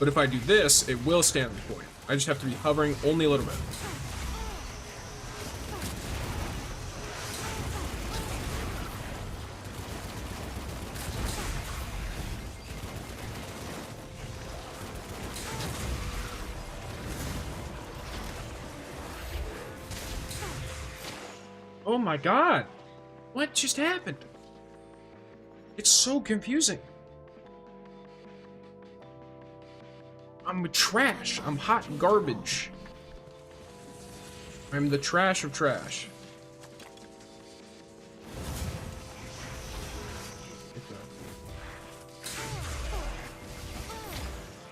But if I do this, it will stand on the point. I just have to be hovering only a little bit. Oh my god! What just happened? It's so confusing. I'm trash. I'm hot garbage. I'm the trash of trash.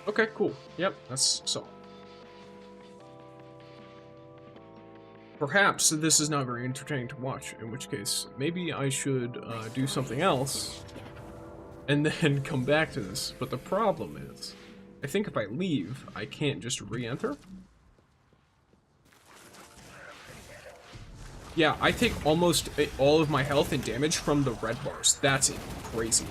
Okay, cool. Yep, that's solid. Perhaps this is not very entertaining to watch, in which case, maybe I should do something else and then come back to this. But the problem is, I think if I leave, I can't just re-enter. Yeah, I take almost all of my health and damage from the red bars. That's crazy.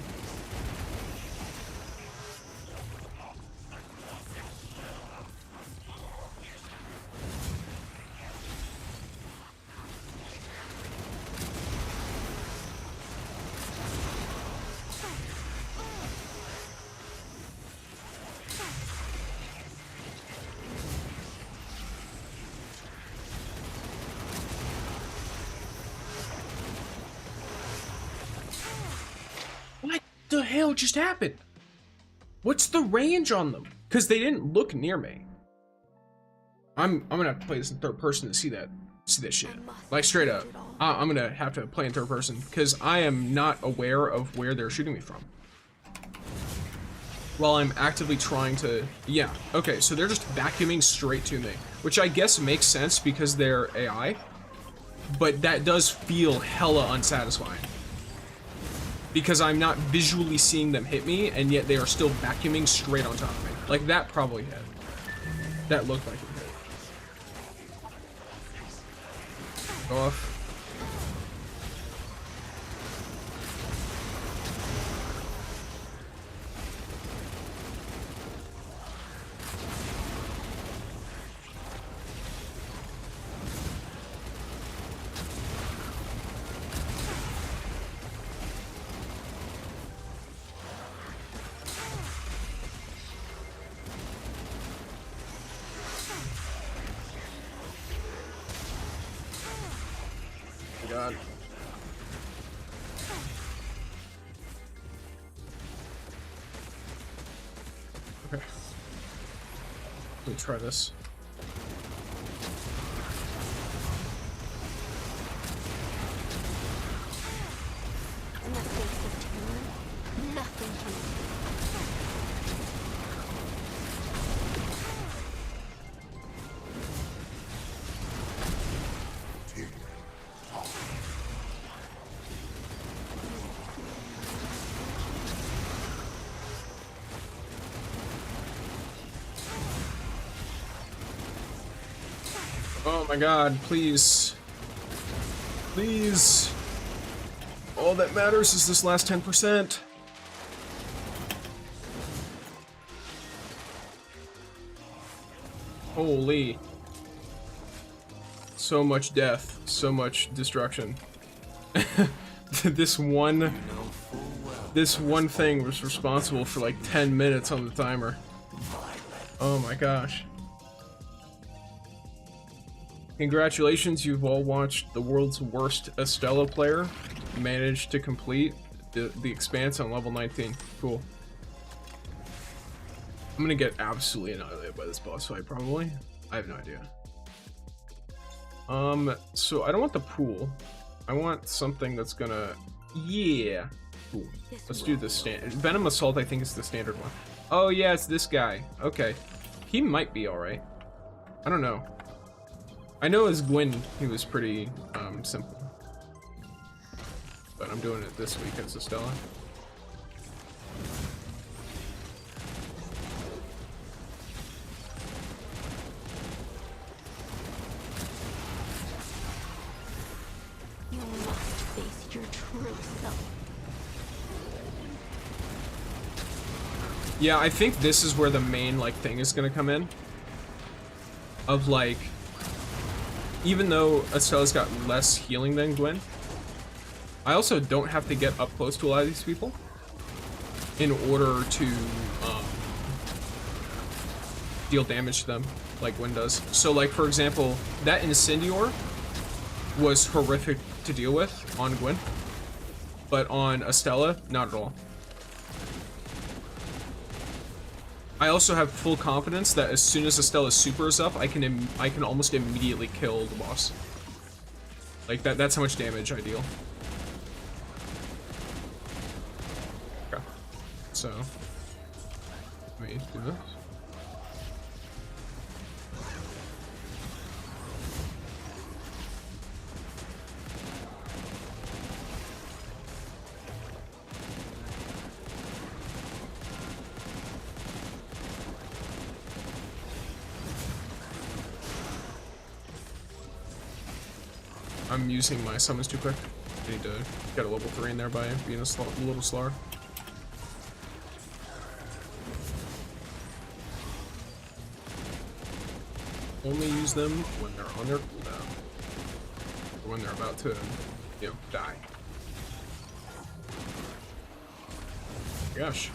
What the hell just happened? What's the range on them? Because they didn't look near me. I'm gonna have to play this in third person to see that shit. Like straight up. I'm gonna have to play in third person because I am not aware of where they're shooting me from. While I'm actively trying to, yeah, okay, so they're just vacuuming straight to me, which I guess makes sense because they're AI, but that does feel hella unsatisfying. Because I'm not visually seeing them hit me, and yet they are still vacuuming straight on top of me. Like, that probably hit. That looked like it hit. Go off. God. Okay. Let me try this. In the face of terror, nothing can. Oh my god, please. Please. All that matters is this last 10%. Holy. So much death, so much destruction. This one thing was responsible for like 10 minutes on the timer. Oh my gosh. Congratulations, you've all watched the world's worst Estella player manage to complete the Expanse on level 19. Cool. I'm gonna get absolutely annihilated by this boss fight, probably. I have no idea. So I don't want the pool. I want something that's gonna... Yeah! Cool. Let's do the standard. Venom Assault, I think, is the standard one. Oh yeah, it's this guy. Okay. He might be alright. I don't know. I know as Gwyn, he was pretty, simple. But I'm doing it this week as Estella. You must face your true self. Yeah, I think this is where the main, like, thing is gonna come in. Of, like... Even though Estella's got less healing than Gwyn, I also don't have to get up close to a lot of these people in order to deal damage to them, like Gwyn does. So, like, for example, that Incendior was horrific to deal with on Gwyn, but on Estella, not at all. I also have full confidence that as soon as Estella's super is up, I can almost immediately kill the boss. Like that's how much damage I deal. Okay. So let me do this. I'm using my summons too quick. I need to get a level 3 in there by being a little slower. Only use them when they're on their cooldown. Or when they're about to, you know, die. Gosh.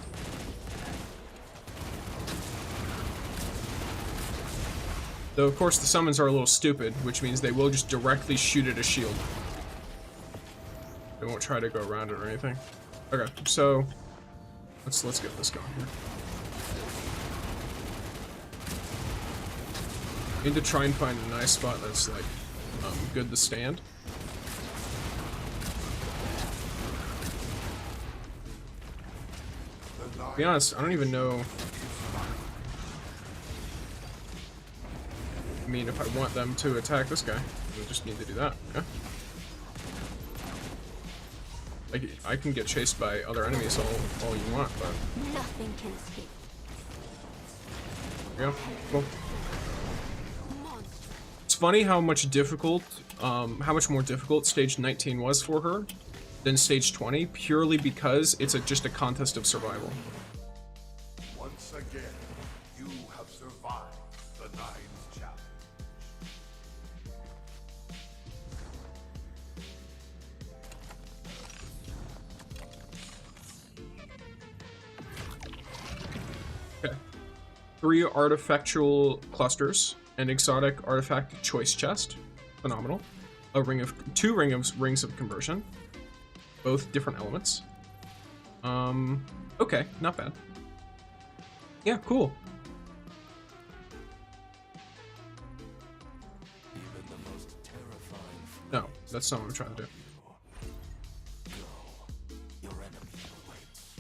Though, of course, the summons are a little stupid, which means they will just directly shoot at a shield. They won't try to go around it or anything. Okay, so let's get this going here. Need to try and find a nice spot that's like good to stand. To be honest, I don't even know. I mean, if I want them to attack this guy, we just need to do that. Yeah. Like, I can get chased by other enemies all you want, but Nothing can escape. yeah, cool. It's funny how much more difficult stage 19 was for her than stage 20, purely because it's just a contest of survival. Once again, you have survived the Nine's challenge. Okay. 3 artifactual clusters, an exotic artifact choice chest, phenomenal. Two rings of conversion, both different elements. Okay, not bad. Yeah, cool. Even the most terrifying No, that's not what I'm trying to do. your enemy awaits.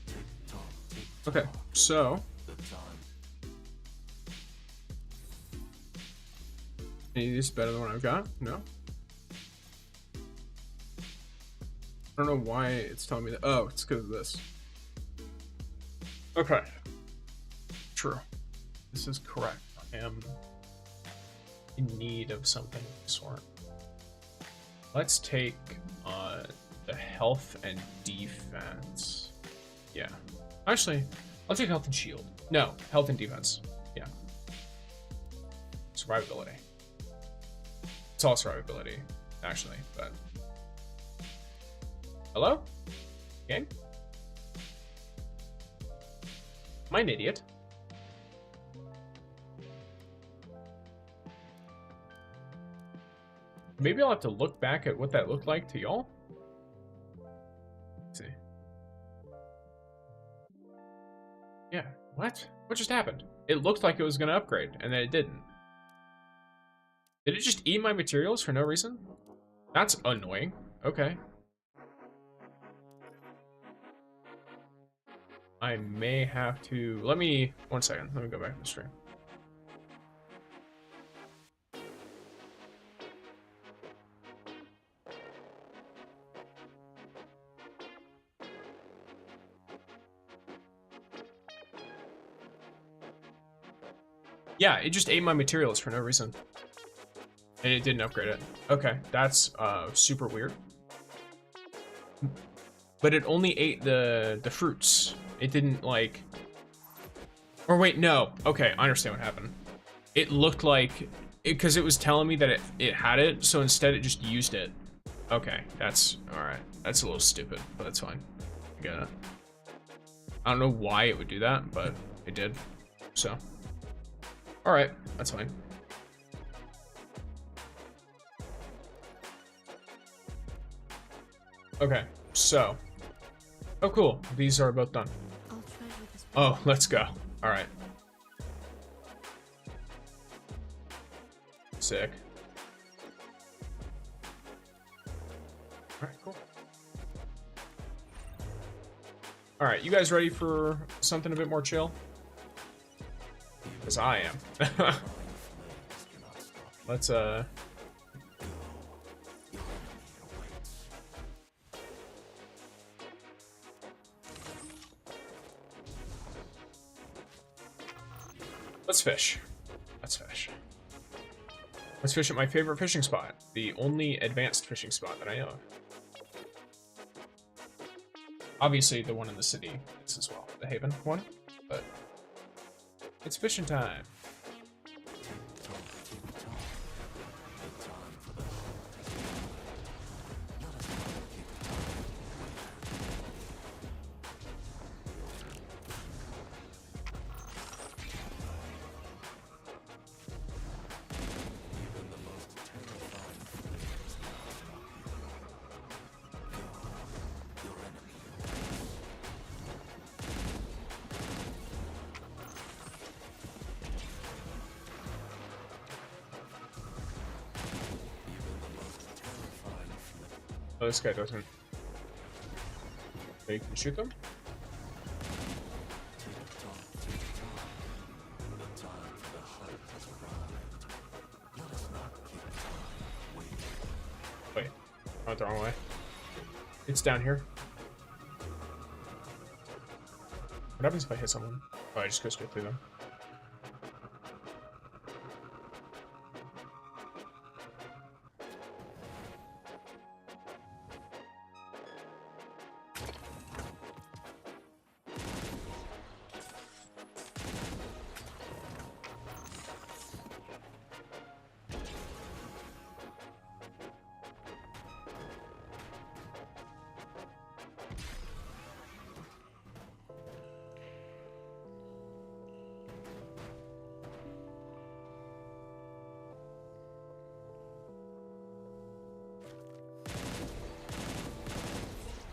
Tick-tock, tick-tock, Okay, so the time. any of these better than what I've got? No. I don't know why it's telling me that. Oh, it's because of this. Okay. True. This is correct. I am in need of something of the sort. Let's take the health and defense. Yeah. Actually, I'll take health and shield. No, health and defense. Yeah. Survivability. It's all survivability, actually, but... Hello? Game? Am I an idiot? Maybe I'll have to look back at what that looked like to y'all. Let's see. Yeah, what? What just happened? It looked like it was gonna upgrade, and then it didn't. Did it just eat my materials for no reason? That's annoying. Okay. I may have to... Let me... 1 second. Let me go back to the stream. Yeah, it just ate my materials for no reason. And it didn't upgrade it. Okay, that's super weird. But it only ate the fruits. It didn't, like... Or wait, no. Okay, I understand what happened. It looked like... Because it was telling me that it had it, so instead it just used it. Okay, that's... Alright. That's a little stupid, but that's fine. I get it. I don't know why it would do that, but it did. So... Alright, that's fine. Okay, so... Oh, cool. These are both done. I'll treasure this. Oh, let's go. Alright. Sick. Alright, cool. Alright, you guys ready for something a bit more chill? Because I am. Let's, Let's fish. Let's fish. Let's fish at my favorite fishing spot. The only advanced fishing spot that I know of. Obviously, the one in the city is as well. The Haven one. But it's fishing time. Oh, this guy doesn't. You can shoot them? Wait, I went the wrong way. It's down here. What happens if I hit someone? Oh, I just go straight through them.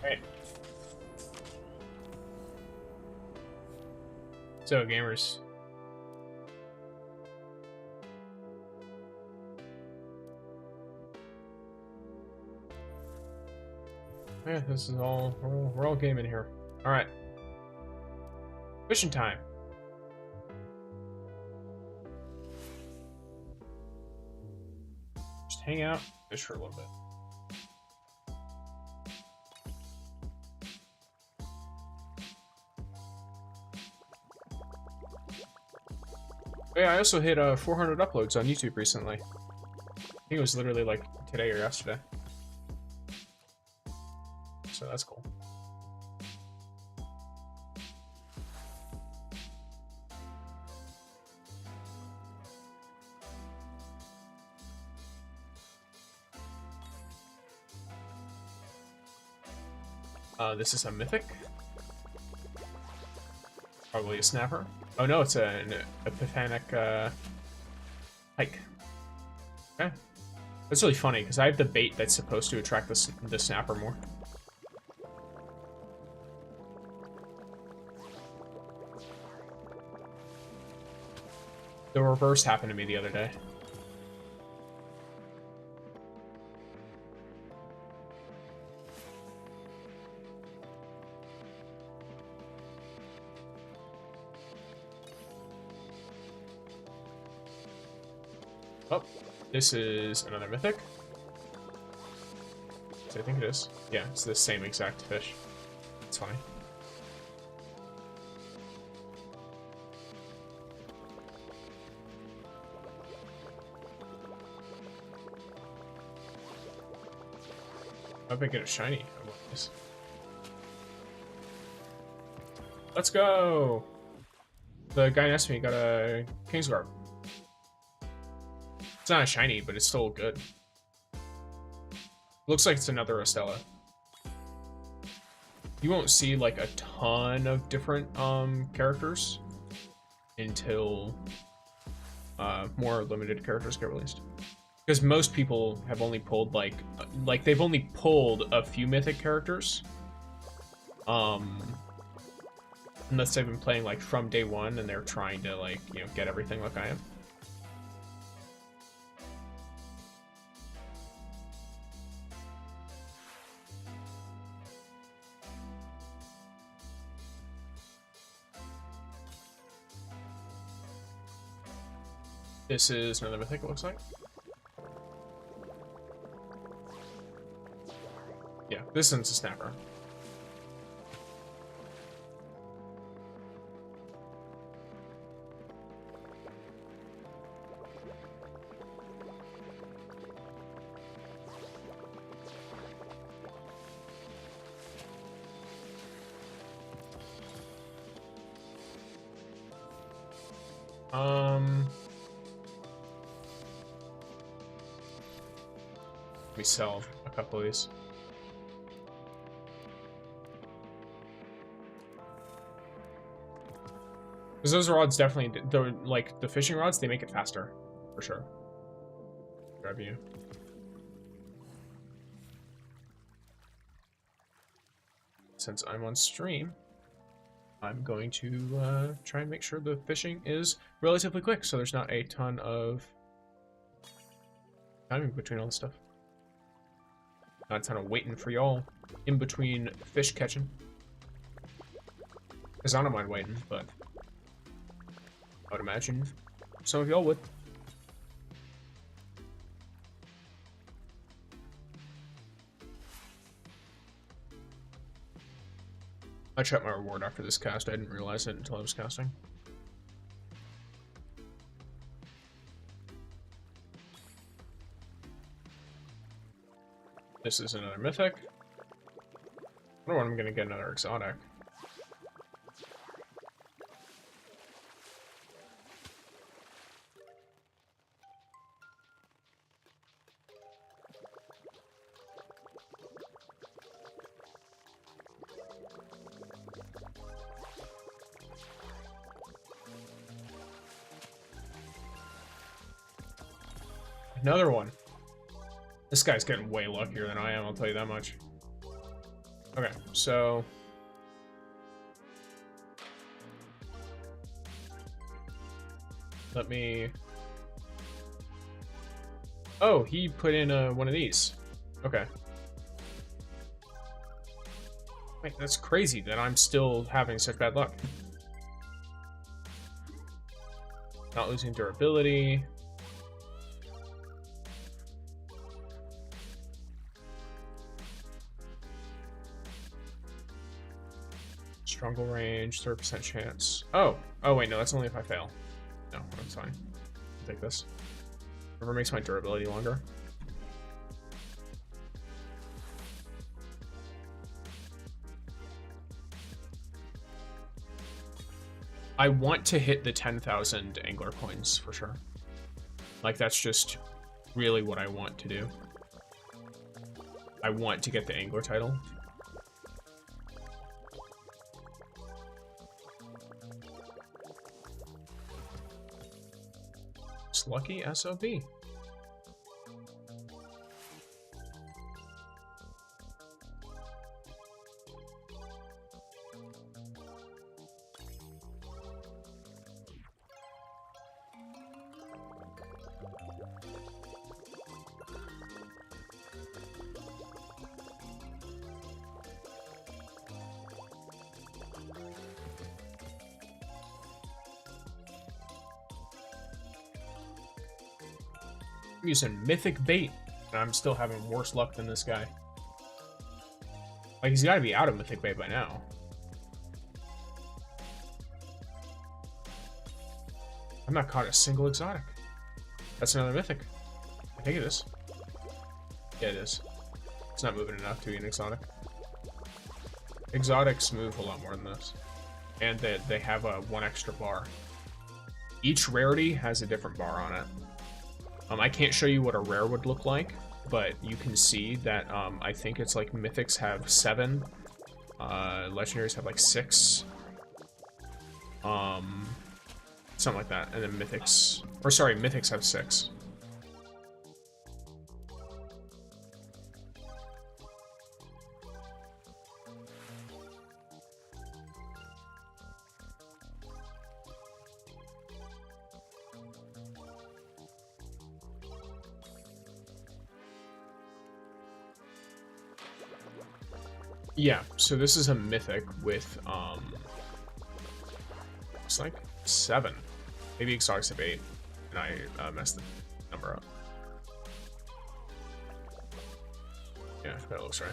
Hey. So, gamers. Yeah, this is all, we're all gaming here. Alright. Fishing time. Just hang out, fish for a little bit. Yeah, I also hit 400 uploads on YouTube recently. I think it was literally like today or yesterday. So that's cool. This is a mythic. Probably a snapper. Oh no, it's an epiphanic hike. Okay. That's really funny, because I have the bait that's supposed to attract the snapper more. The reverse happened to me the other day. Oh, this is another mythic. So I think it is. Yeah, it's the same exact fish. It's funny. I hope I get a shiny. Let's go! The guy next to me got a Kingsguard. It's not a shiny, but it's still good. Looks like it's another Estella. You won't see like a ton of different characters until more limited characters get released. Because most people have only pulled like they've only pulled a few mythic characters. Unless they've been playing like from day one and they're trying to like, you know, get everything like I am. This is another mythic, it looks like. Yeah, this one's a snapper. Let me sell a couple of these. Because those rods definitely, like the fishing rods, they make it faster, for sure. Grab you. Since I'm on stream, I'm going to try and make sure the fishing is relatively quick, so there's not a ton of timing between all this stuff. Not a ton of waiting for y'all in between fish catching. Because I don't mind waiting, but I would imagine some of y'all would. I checked my reward after this cast. I didn't realize it until I was casting. This is another mythic. I wonder when I'm gonna get another exotic. Another one. This guy's getting way luckier than I am, I'll tell you that much. Okay, so... let me... oh, he put in one of these. Okay. Wait, that's crazy that I'm still having such bad luck. Not losing durability. Struggle range, 30% chance. Oh! Oh wait, no, that's only if I fail. No, that's fine. I'll take this. Whatever makes my durability longer. I want to hit the 10,000 angler coins for sure. Like, that's just really what I want to do. I want to get the angler title. It's lucky SOB. I'm using mythic bait, and I'm still having worse luck than this guy. Like, he's gotta be out of mythic bait by now. I've not caught a single exotic. That's another mythic. I think it is. Yeah, it is. It's not moving enough to be an exotic. Exotics move a lot more than this. And they have a one extra bar. Each rarity has a different bar on it. I can't show you what a rare would look like, but you can see that I think it's like mythics have 7, legendaries have like 6, something like that, and then mythics, or sorry, mythics have 6. Yeah, so this is a mythic with, it's like 7. Maybe exotics have 8, and I messed the number up. Yeah, that looks right.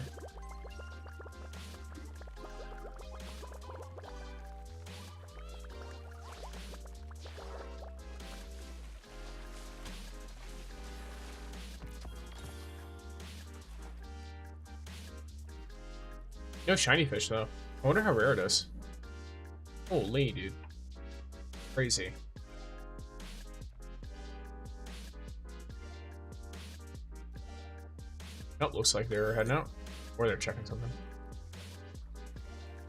No shiny fish, though. I wonder how rare it is. Holy, dude. Crazy. Oh, looks like they're heading out. Or they're checking something.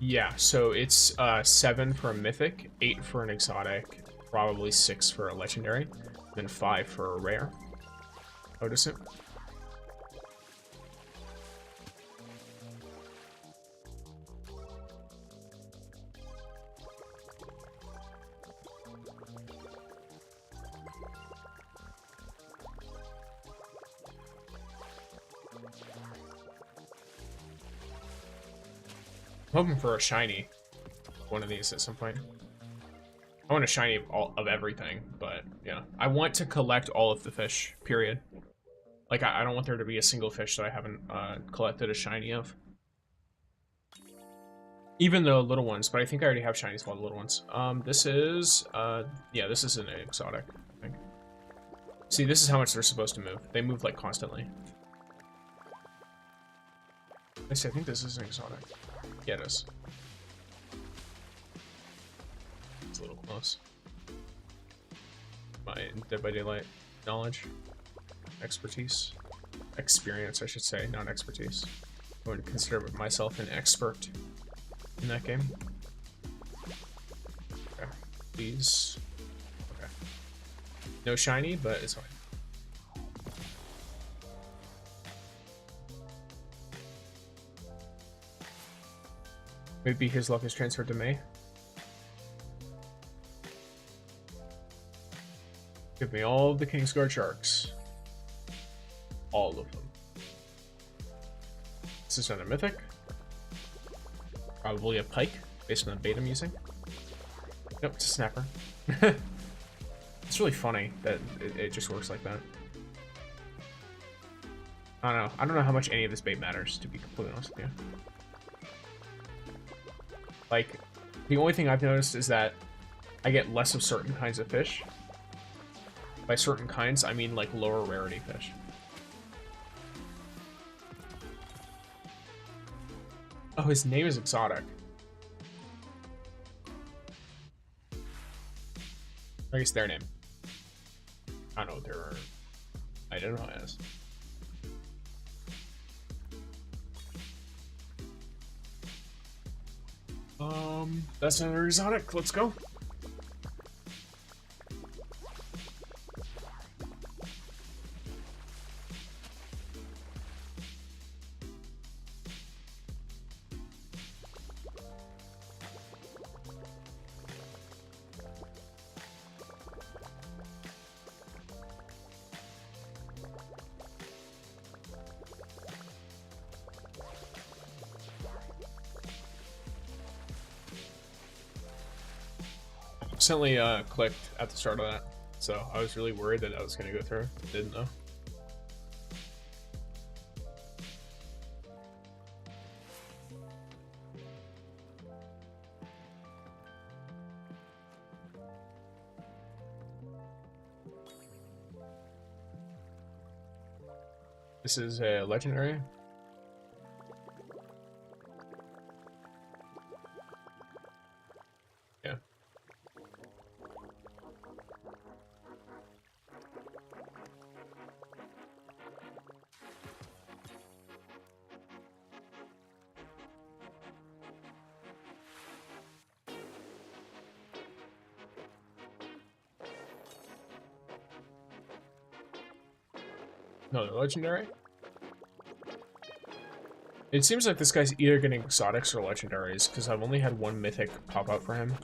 Yeah, so it's 7 for a mythic, 8 for an exotic, probably 6 for a legendary, then 5 for a rare. Odyssey. I'm hoping for a shiny, one of these at some point. I want a shiny of everything, but yeah. I want to collect all of the fish, period. Like, I don't want there to be a single fish that I haven't collected a shiny of. Even the little ones, but I think I already have shinies for all the little ones. This is, yeah, this is an exotic, I think. See, this is how much they're supposed to move. They move, like, constantly. I think this is an exotic. Yeah, it is. It's a little close. My Dead by Daylight knowledge. Expertise. Experience, I should say, not expertise. I would consider myself an expert in that game. Okay. Please. Okay. No shiny, but it's fine. Maybe his luck is transferred to May. Give me all of the Kingsguard sharks. All of them. This is another mythic. Probably a pike, based on the bait I'm using. Nope, it's a snapper. It's really funny that it just works like that. I don't know. I don't know how much any of this bait matters, to be completely honest with you. Like, the only thing I've noticed is that I get less of certain kinds of fish. By certain kinds, I mean like lower rarity fish. Oh, his name is exotic. I guess their name. I don't know what their identifier is. That's another exotic. Let's go. Accidentally clicked at the start of that, so I was really worried that I was going to go through. Didn't though. This is a legendary. Yeah. No, the legendary. It seems like this guy's either getting exotics or legendaries, because I've only had one mythic pop out for him.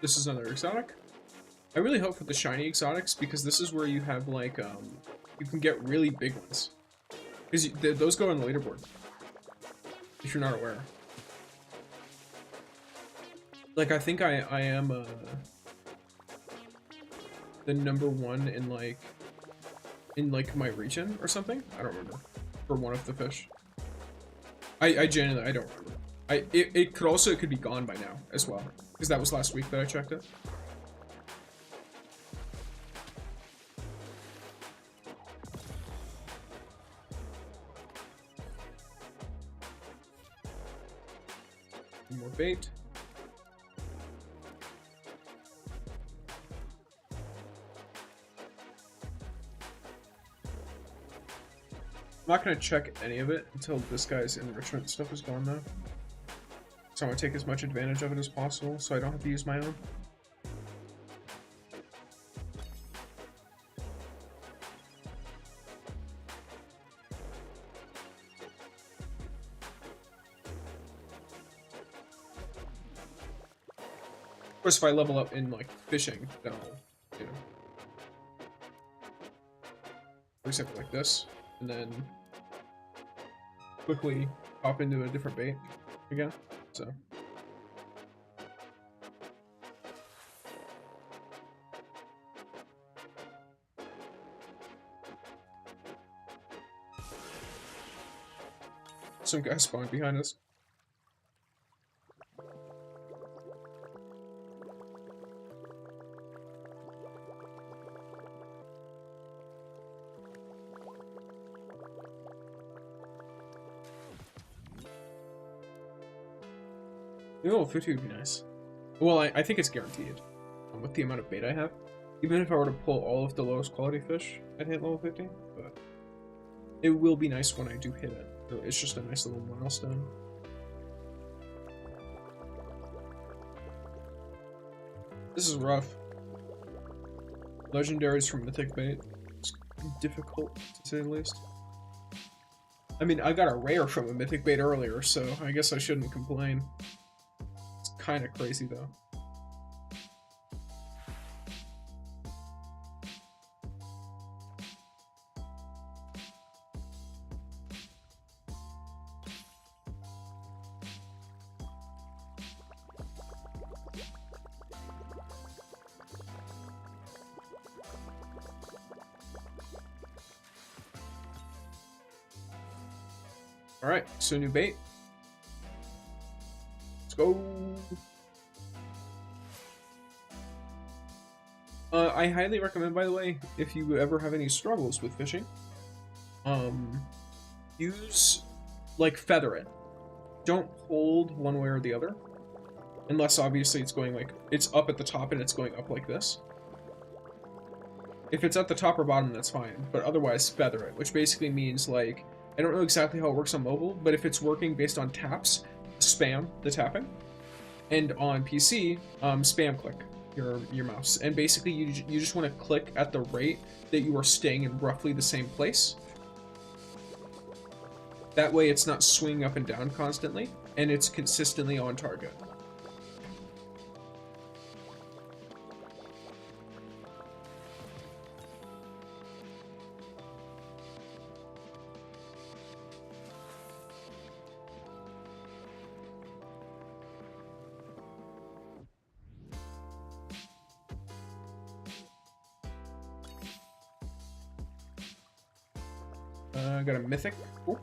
This is another exotic. I really hope for the shiny exotics because this is where you have like you can get really big ones. Because those go on the leaderboard. If you're not aware. Like I think I am the #1 in like my region or something. I don't remember. For one of the fish. I genuinely I don't remember. It could be gone by now as well. Because that was last week that I checked it. More bait. I'm not gonna check any of it until this guy's enrichment stuff is gone though. So I'm gonna take as much advantage of it as possible so I don't have to use my own. Of course, if I level up in like fishing, then I'll, you know, for example, like this, and then quickly hop into a different bait again. So. Some guy spawned behind us. Level 50 would be nice. Well, I think it's guaranteed with the amount of bait I have. Even if I were to pull all of the lowest quality fish, I'd hit level 50. But it will be nice when I do hit it. It's just a nice little milestone. This is rough. Legendaries from Mythic Bait. It's difficult, to say the least. I mean, I got a rare from a Mythic Bait earlier, so I guess I shouldn't complain. It's kind of crazy, though. Alright, so new bait. Let's go. I highly recommend, by the way, if you ever have any struggles with fishing, use, like, feather it. Don't hold one way or the other. Unless, obviously, it's going, like, it's up at the top and it's going up like this. If it's at the top or bottom, that's fine. But otherwise, feather it, which basically means, like, I don't know exactly how it works on mobile, but if it's working based on taps, spam the tapping. And on PC, spam click your mouse. And basically, you just want to click at the rate that you are staying in roughly the same place. That way, it's not swinging up and down constantly, and it's consistently on target. I got a mythic. Ooh.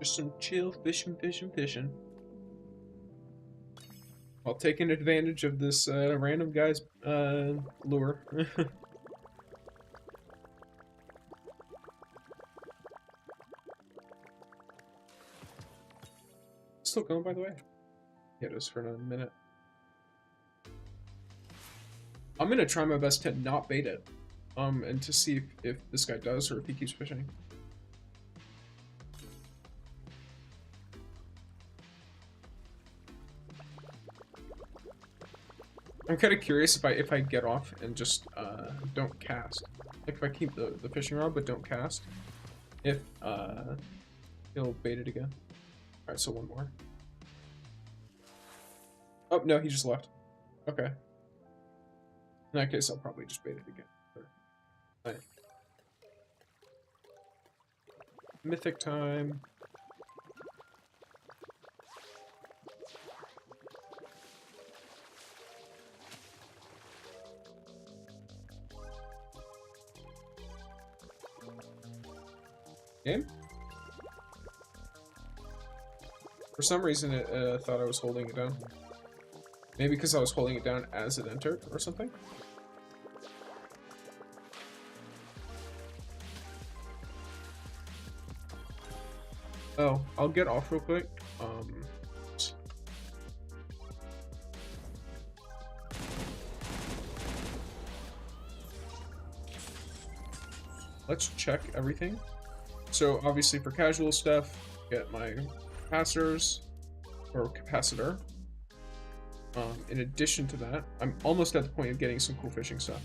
Just some chill fishing, fishing, fishing. While taking advantage of this random guy's lure. Still going, by the way? Yeah, just for another minute. I'm gonna try my best to not bait it, and to see if this guy does or if he keeps fishing. I'm kind of curious if I get off and just don't cast. Like if I keep the fishing rod but don't cast, if he'll bait it again. All right, so one more. Oh no, he just left. Okay. In that case, I'll probably just bait it again. Right. Mythic time. Game? For some reason, it thought I was holding it down. Maybe because I was holding it down as it entered or something? Oh, I'll get off real quick. Let's check everything. So obviously for casual stuff, get my capacitors or capacitor. In addition to that, I'm almost at the point of getting some cool fishing stuff.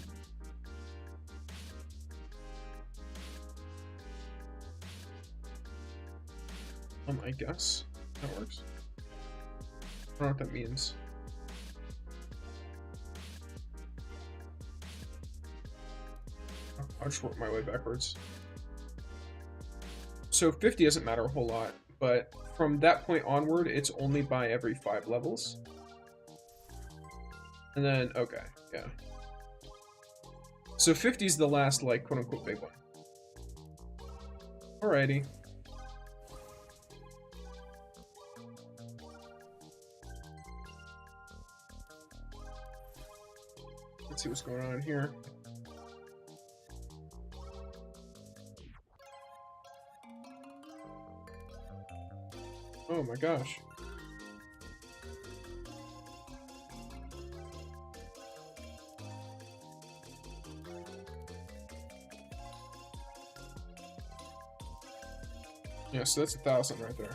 I guess that works. I don't know what that means. I'll just work my way backwards. So 50 doesn't matter a whole lot, but from that point onward, it's only by every 5 levels. And then, okay, yeah. So 50 is the last, like, quote-unquote big one. Alrighty. Let's see what's going on here. Oh my gosh. Yeah, so that's 1,000 right there.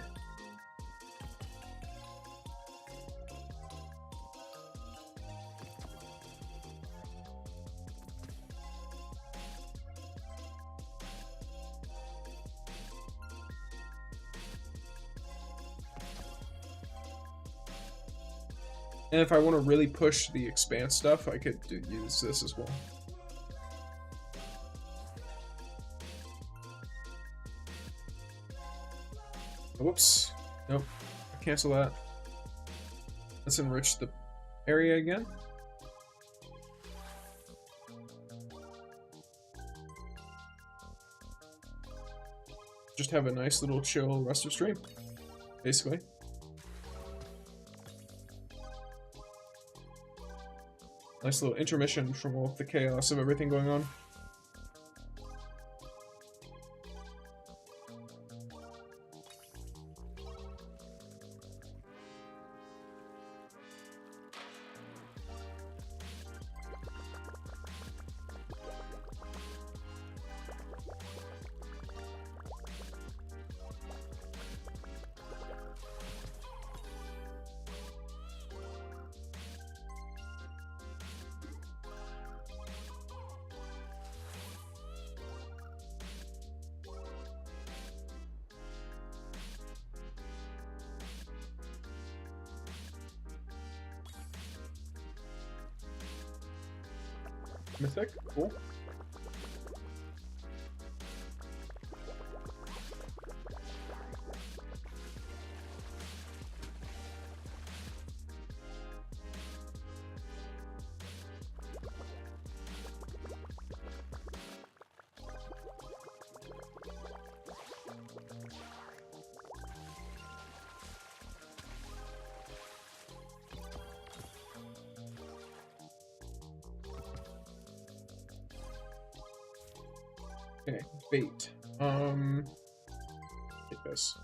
And if I want to really push the expanse stuff, I could use this as well. Whoops. Nope. Cancel that. Let's enrich the area again. Just have a nice little chill rest of stream, basically. Nice little intermission from all of the chaos of everything going on. Mythic, cool. Okay, bait. Take this.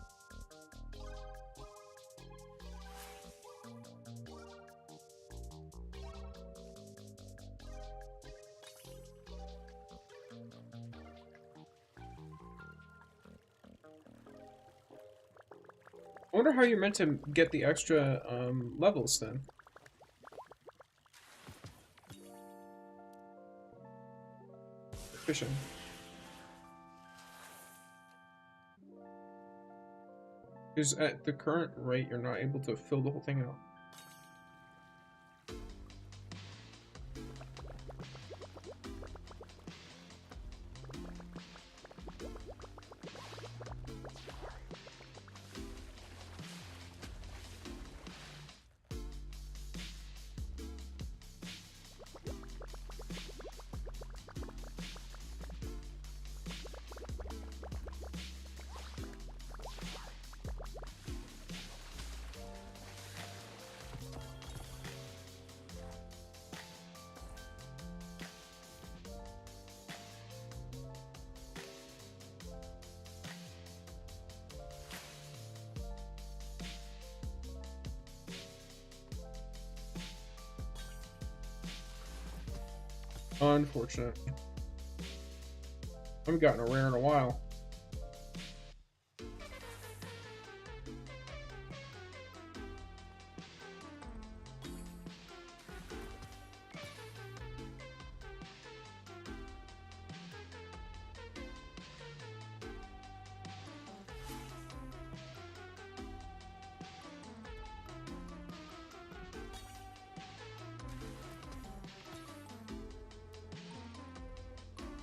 I wonder how you're meant to get the extra levels then. Fishing. Because at the current rate, you're not able to fill the whole thing out. Unfortunate. I haven't gotten a rare in a while.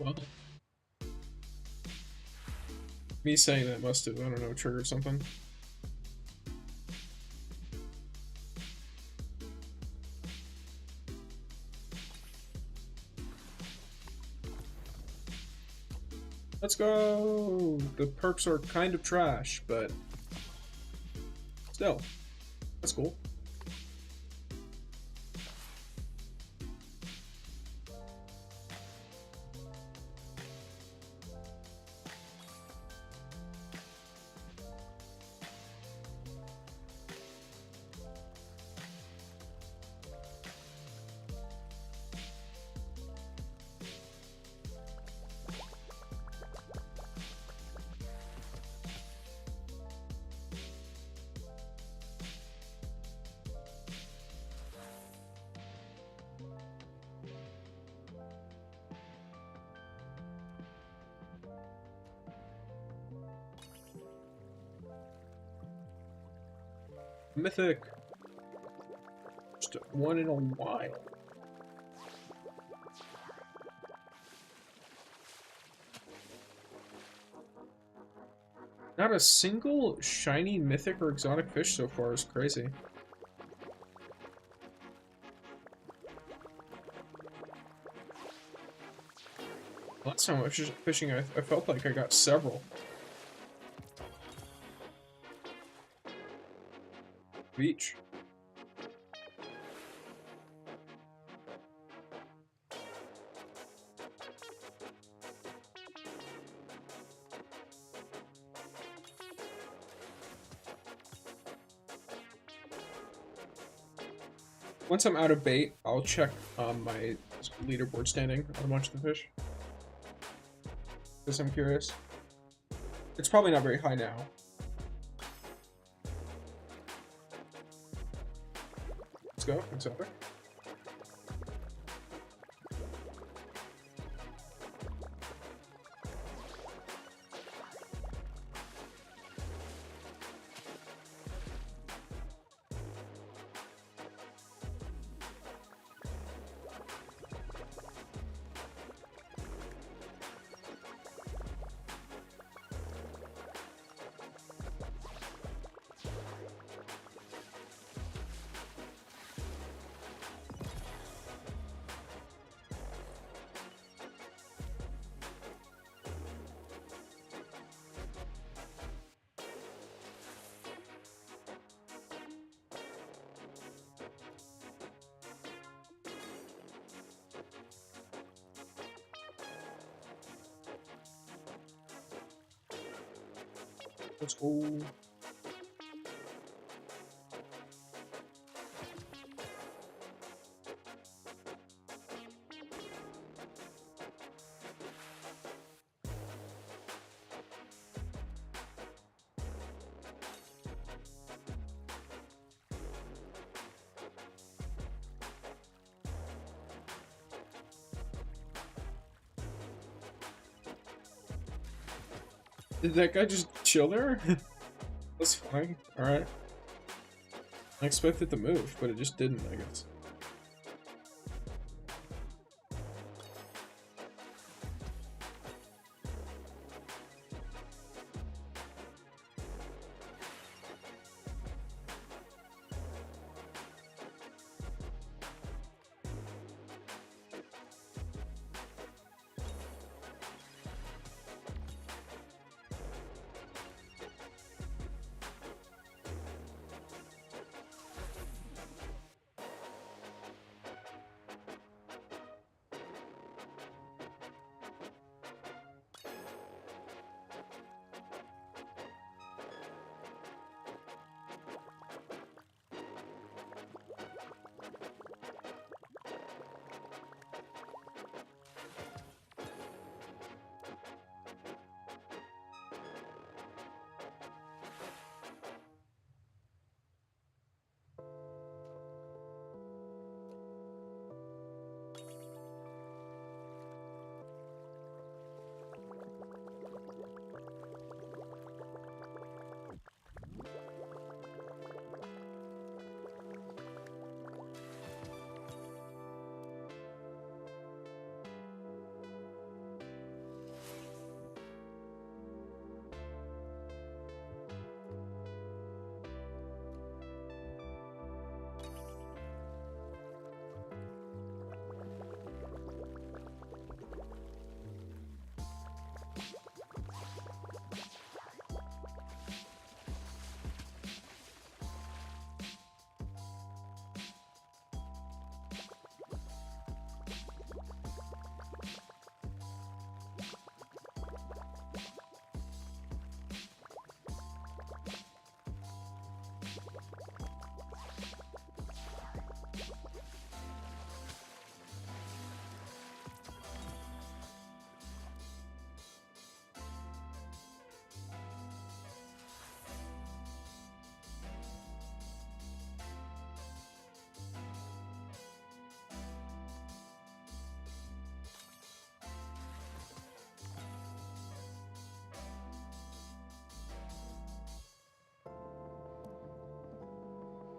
Well, me saying that must have, I don't know, triggered something. Let's go! The perks are kind of trash, but still, that's cool. Mythic. Just one in a while. Not a single shiny mythic or exotic fish so far is crazy. Last time I was just fishing, I felt like I got several. Beach. Once I'm out of bait, I'll check my leaderboard standing on a bunch of the fish. Because I'm curious. It's probably not very high now. Let's go, exotic. Let's go. Did that guy just chill there? That's fine. Alright. I expected to move, but it just didn't, I guess.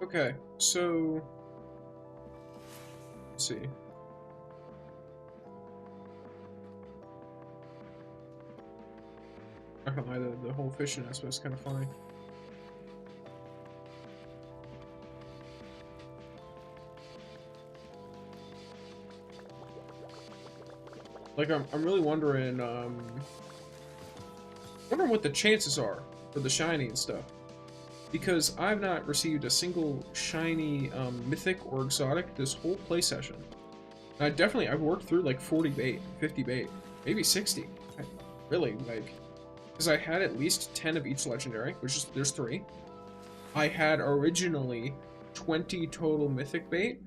Okay, so let's see. Not gonna lie, the whole fishing aspect is kind of funny. Like I'm really wondering what the chances are for the shiny and stuff. Because I've not received a single shiny mythic or exotic this whole play session. And I've worked through like 40 bait, 50 bait, maybe 60. Really, like, because I had at least 10 of each legendary, which is, there's 3. I had originally 20 total mythic bait.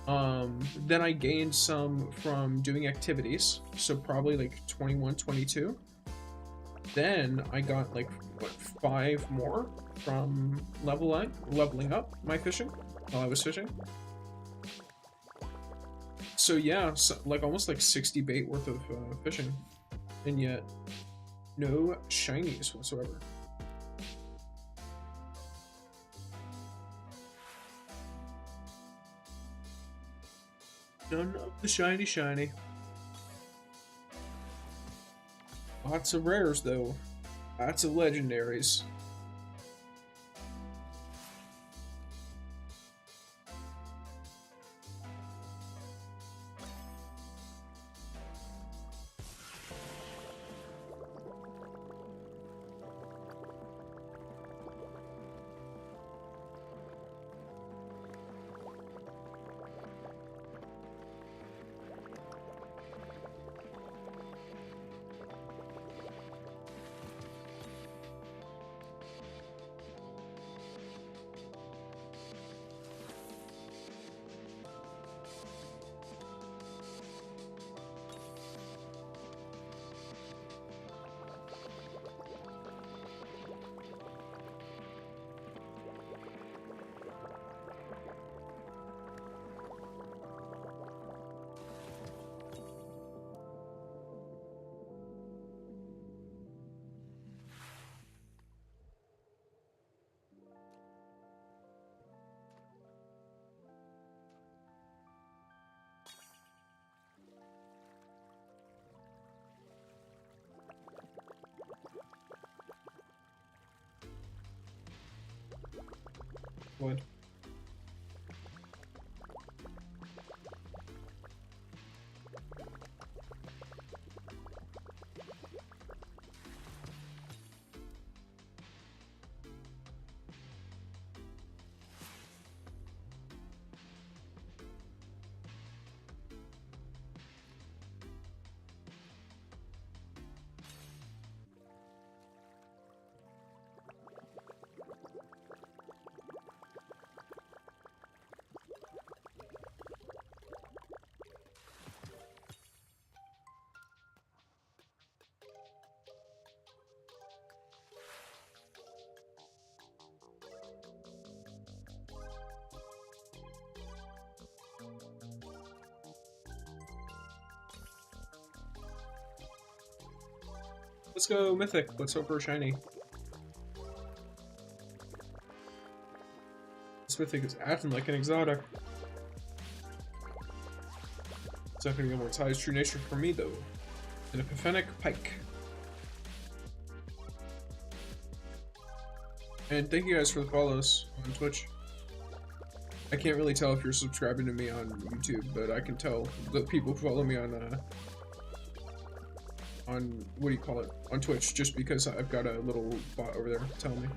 Then I gained some from doing activities, so probably like 21, 22. Then I got like, what, 5 more from leveling up my fishing while I was fishing. So yeah, so, like almost like 60 bait worth of fishing, and yet no shinies whatsoever. None of the shiny. Lots of rares though. Lots of legendaries. Wood. Let's go Mythic. Let's hope for a shiny. This Mythic is acting like an exotic. It's not gonna amortize true nature for me though. An Epiphanic Pike. And thank you guys for the follows on Twitch. I can't really tell if you're subscribing to me on YouTube, but I can tell that people follow me on what do you call it? On Twitch, just because I've got a little bot over there telling me.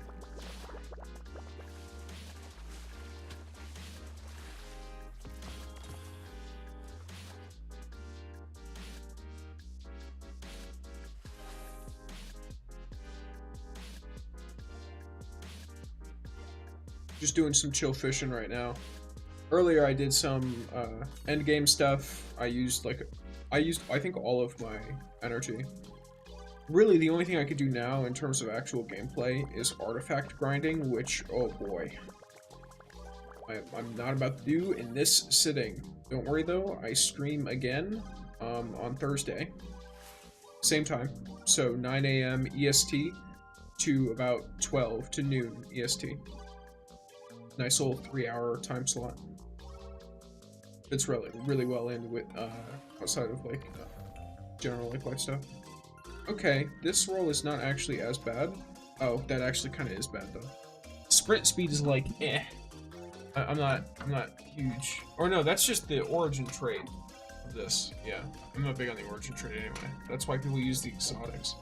Just doing some chill fishing right now. Earlier I did some end game stuff. I used I think all of my energy. Really the only thing I could do now in terms of actual gameplay is artifact grinding, which, oh boy, I'm not about to do in this sitting. Don't worry though, I stream again on Thursday. Same time, so 9 AM EST to about 12 to noon EST. Nice little 3-hour time slot. It's really well in with outside of like general like life stuff. Okay, this roll is not actually as bad. Oh, that actually kind of is bad though. Sprint speed is like eh. I'm not huge. Or no, that's just the origin trait of this. Yeah, I'm not big on the origin trait anyway. That's why people use the exotics.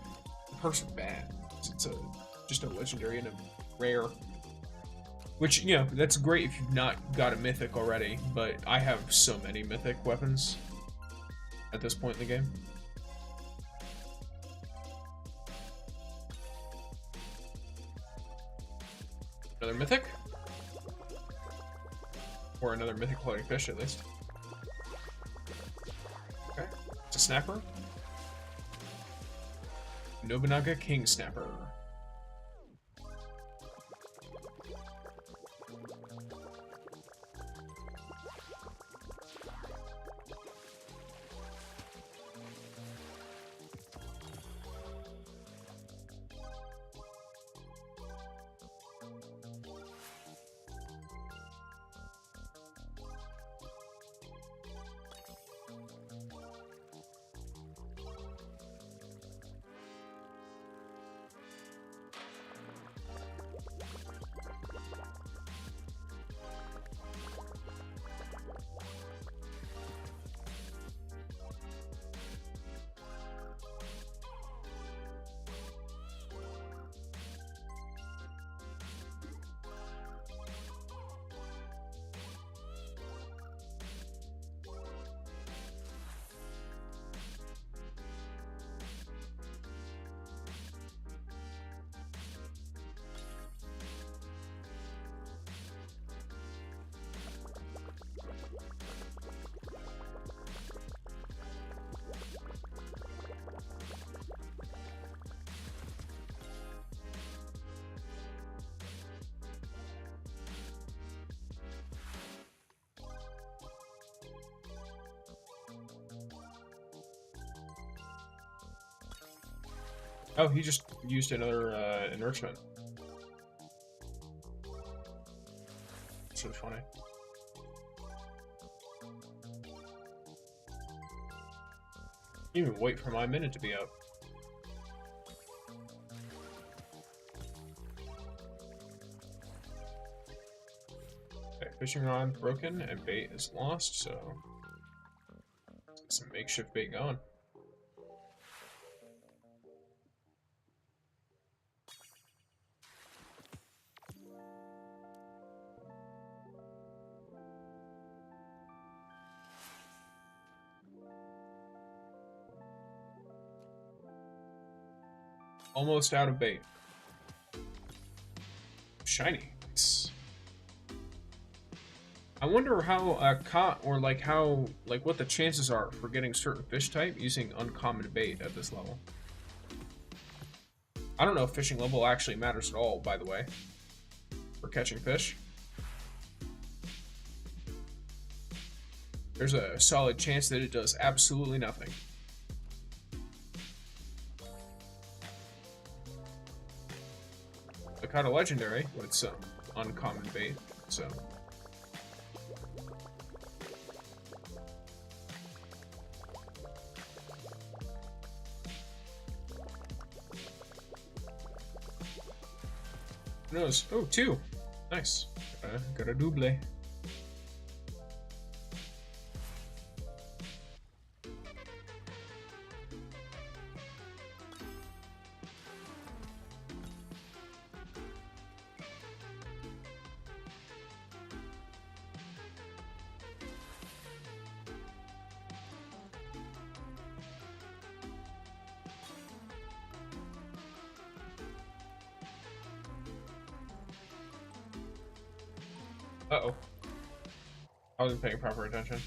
The perks are bad. It's just a legendary and a rare. Which, you know, that's great if you've not got a mythic already, but I have so many mythic weapons at this point in the game. Another mythic? Or another mythic floating fish, at least. Okay, it's a snapper. Nobunaga King Snapper. Oh, he just used another enrichment. It's really funny. Even wait for my minute to be up. Fishing rod broken and bait is lost, so let's get some makeshift bait going. Almost out of bait. Shiny. Nice. I wonder how caught or like what the chances are for getting certain fish type using uncommon bait at this level. I don't know if fishing level actually matters at all, by the way, for catching fish. There's a solid chance that it does absolutely nothing. I caught a legendary with some uncommon bait, so. Who knows? Oh, 2. Nice. Got a double. Uh-oh. I wasn't paying proper attention.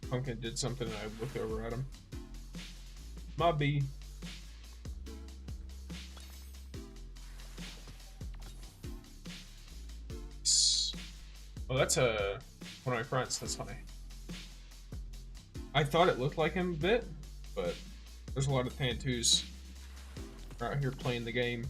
Pumpkin did something and I looked over at him. My bee. Oh, that's one of my friends. That's funny. I thought it looked like him a bit, but there's a lot of Tantus out here playing the game.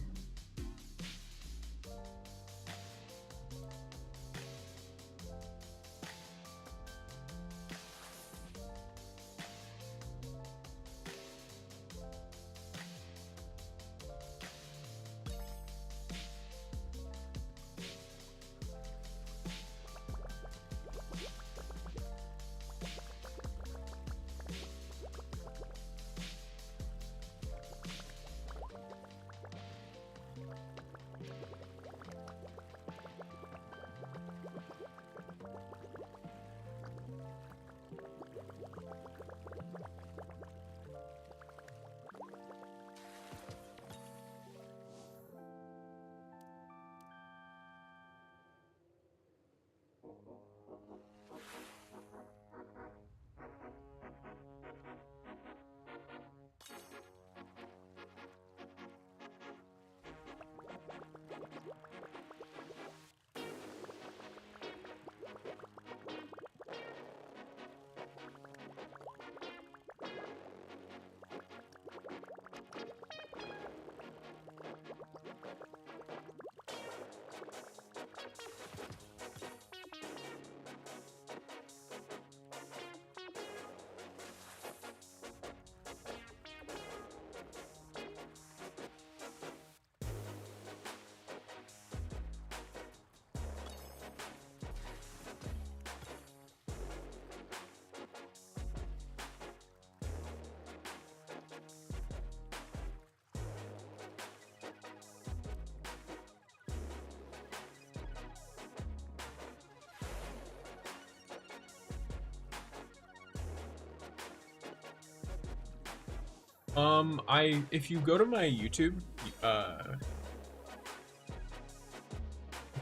If you go to my YouTube,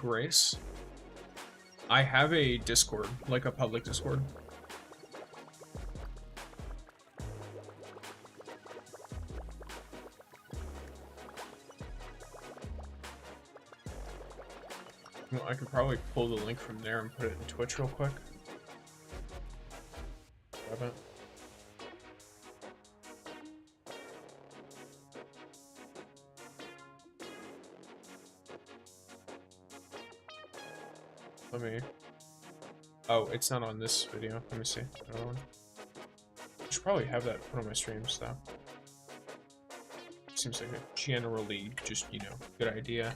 Grace, I have a Discord, like a public Discord. Well, I could probably pull the link from there and put it in Twitch real quick. Grab it. Let me. Oh, it's not on this video. Let me see. Another one. I should probably have that put on my streams though. Seems like a generally just, you know, good idea.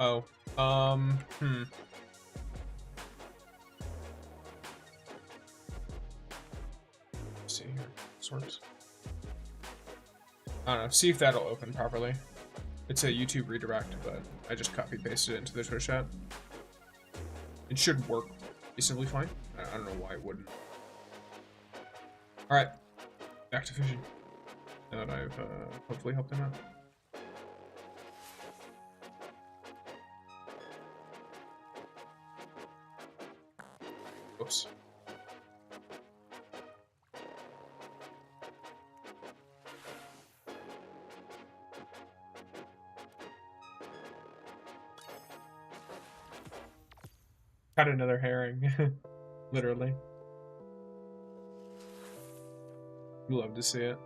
Oh. Hmm. Let's see here. This works. I don't know. See if that'll open properly. It's a YouTube redirect, but I just copy pasted it into the Twitch chat. It should work reasonably fine. I don't know why it wouldn't. Alright. Back to fishing. Now that I've hopefully helped him out. Whoops. Got another herring. Literally. You love to see it.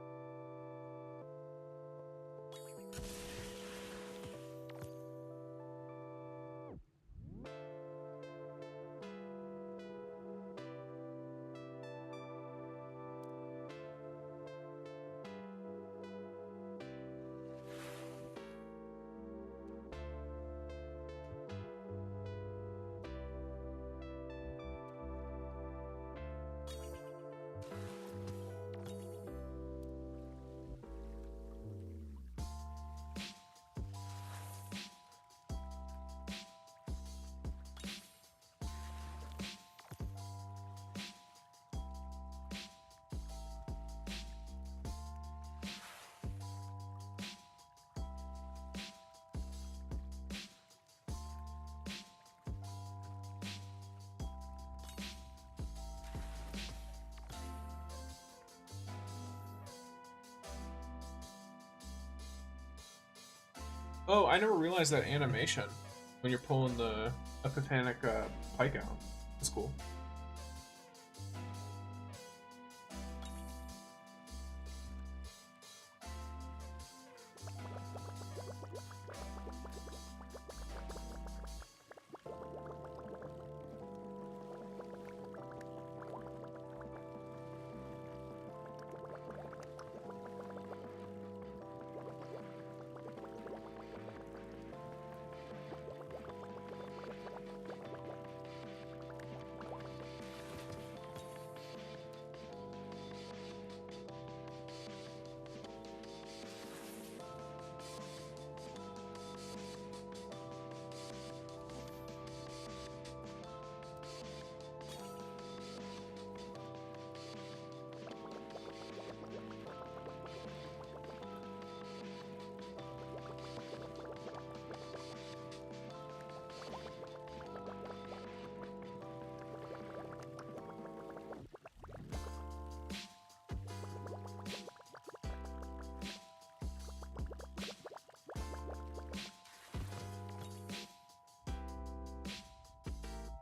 Oh, I never realized that animation when you're pulling the Epiphanic pike out. That's cool.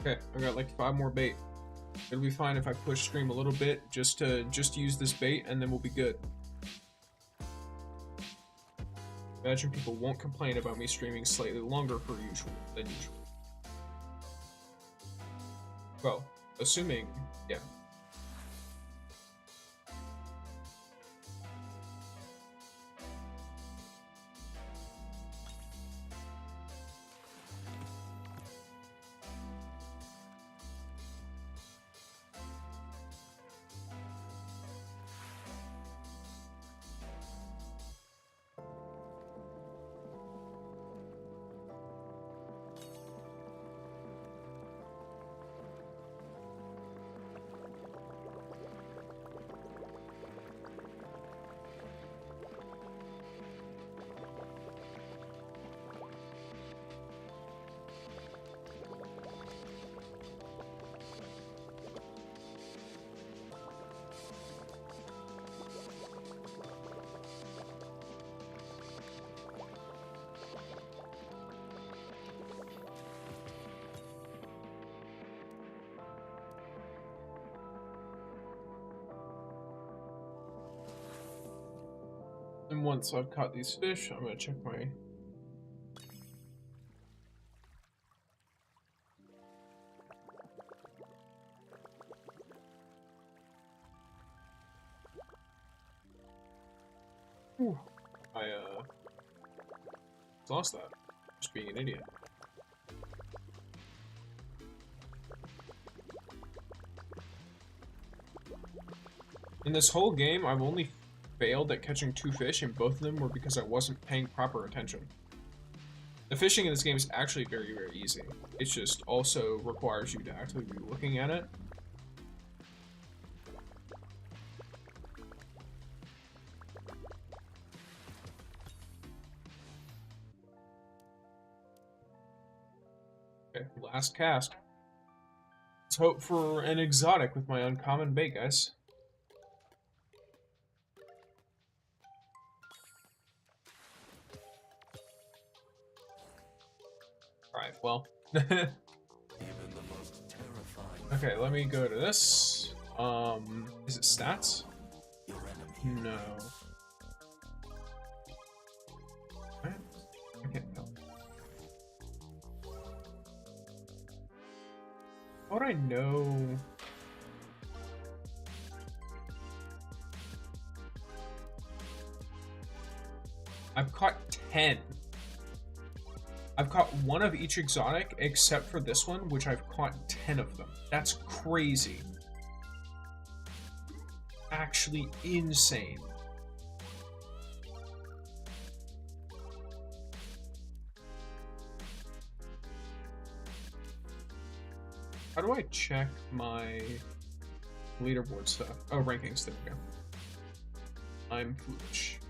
Okay, I got like 5 more bait. It'll be fine if I push stream a little bit just to use this bait, and then we'll be good. Imagine people won't complain about me streaming slightly longer than usual. Well, assuming, yeah. And once I've caught these fish, I'm gonna check my... Whew. I lost that. Just being an idiot. In this whole game, I've only failed at catching 2 fish, and both of them were because I wasn't paying proper attention. The fishing in this game is actually very, very easy. It just also requires you to actually be looking at it. Okay, last cast. Let's hope for an exotic with my uncommon bait, guys. Alright, well. Okay, let me go to this. Is it stats? No. What? I can't tell. How would I know? I've caught 10. I've caught one of each exotic, except for this one, which I've caught 10 of them. That's crazy. Actually insane. How do I check my leaderboard stuff? Oh, rankings, there we go. I'm foolish.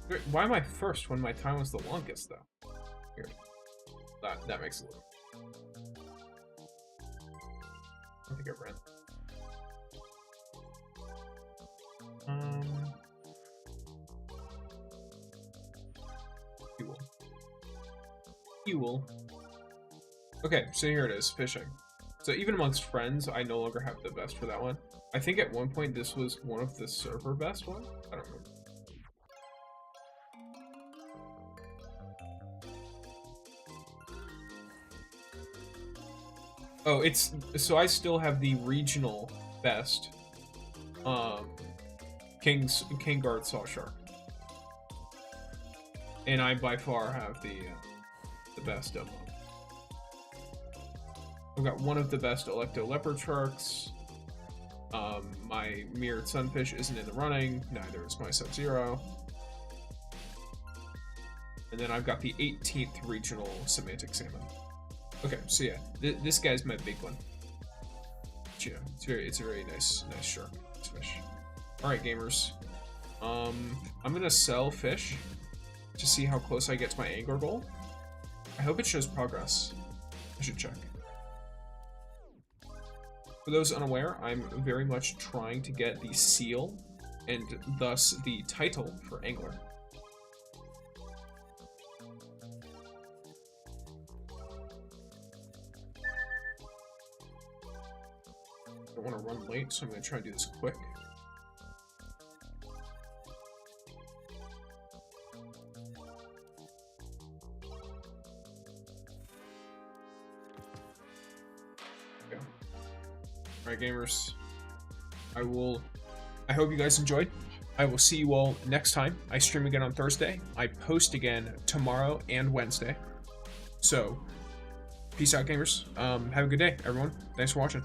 Wait, why am I first when my time was the longest, though? Here. That makes a little. I think I ran. Fuel. Okay, so here it is, fishing. So even amongst friends, I no longer have the best for that one. I think at one point this was one of the server best ones. I don't remember. Oh, it's so I still have the regional best. King Guard Saw Shark, and I by far have the best of them. I've got one of the best Electo Leopard Sharks. My Mirrored Sunfish isn't in the running, neither is my Sub-Zero. And then I've got the 18th regional Semantic Salmon. Okay, so yeah, this guy's my big one. But, you know, it's a very nice shark, nice fish. All right, gamers. I'm gonna sell fish to see how close I get to my angler goal. I hope it shows progress. I should check. For those unaware, I'm very much trying to get the seal and thus the title for angler. I don't want to run late, so I'm going to try and do this quick. Alright, gamers. I hope you guys enjoyed. I will see you all next time. I stream again on Thursday. I post again tomorrow and Wednesday. So, peace out, gamers. Have a good day, everyone. Thanks for watching.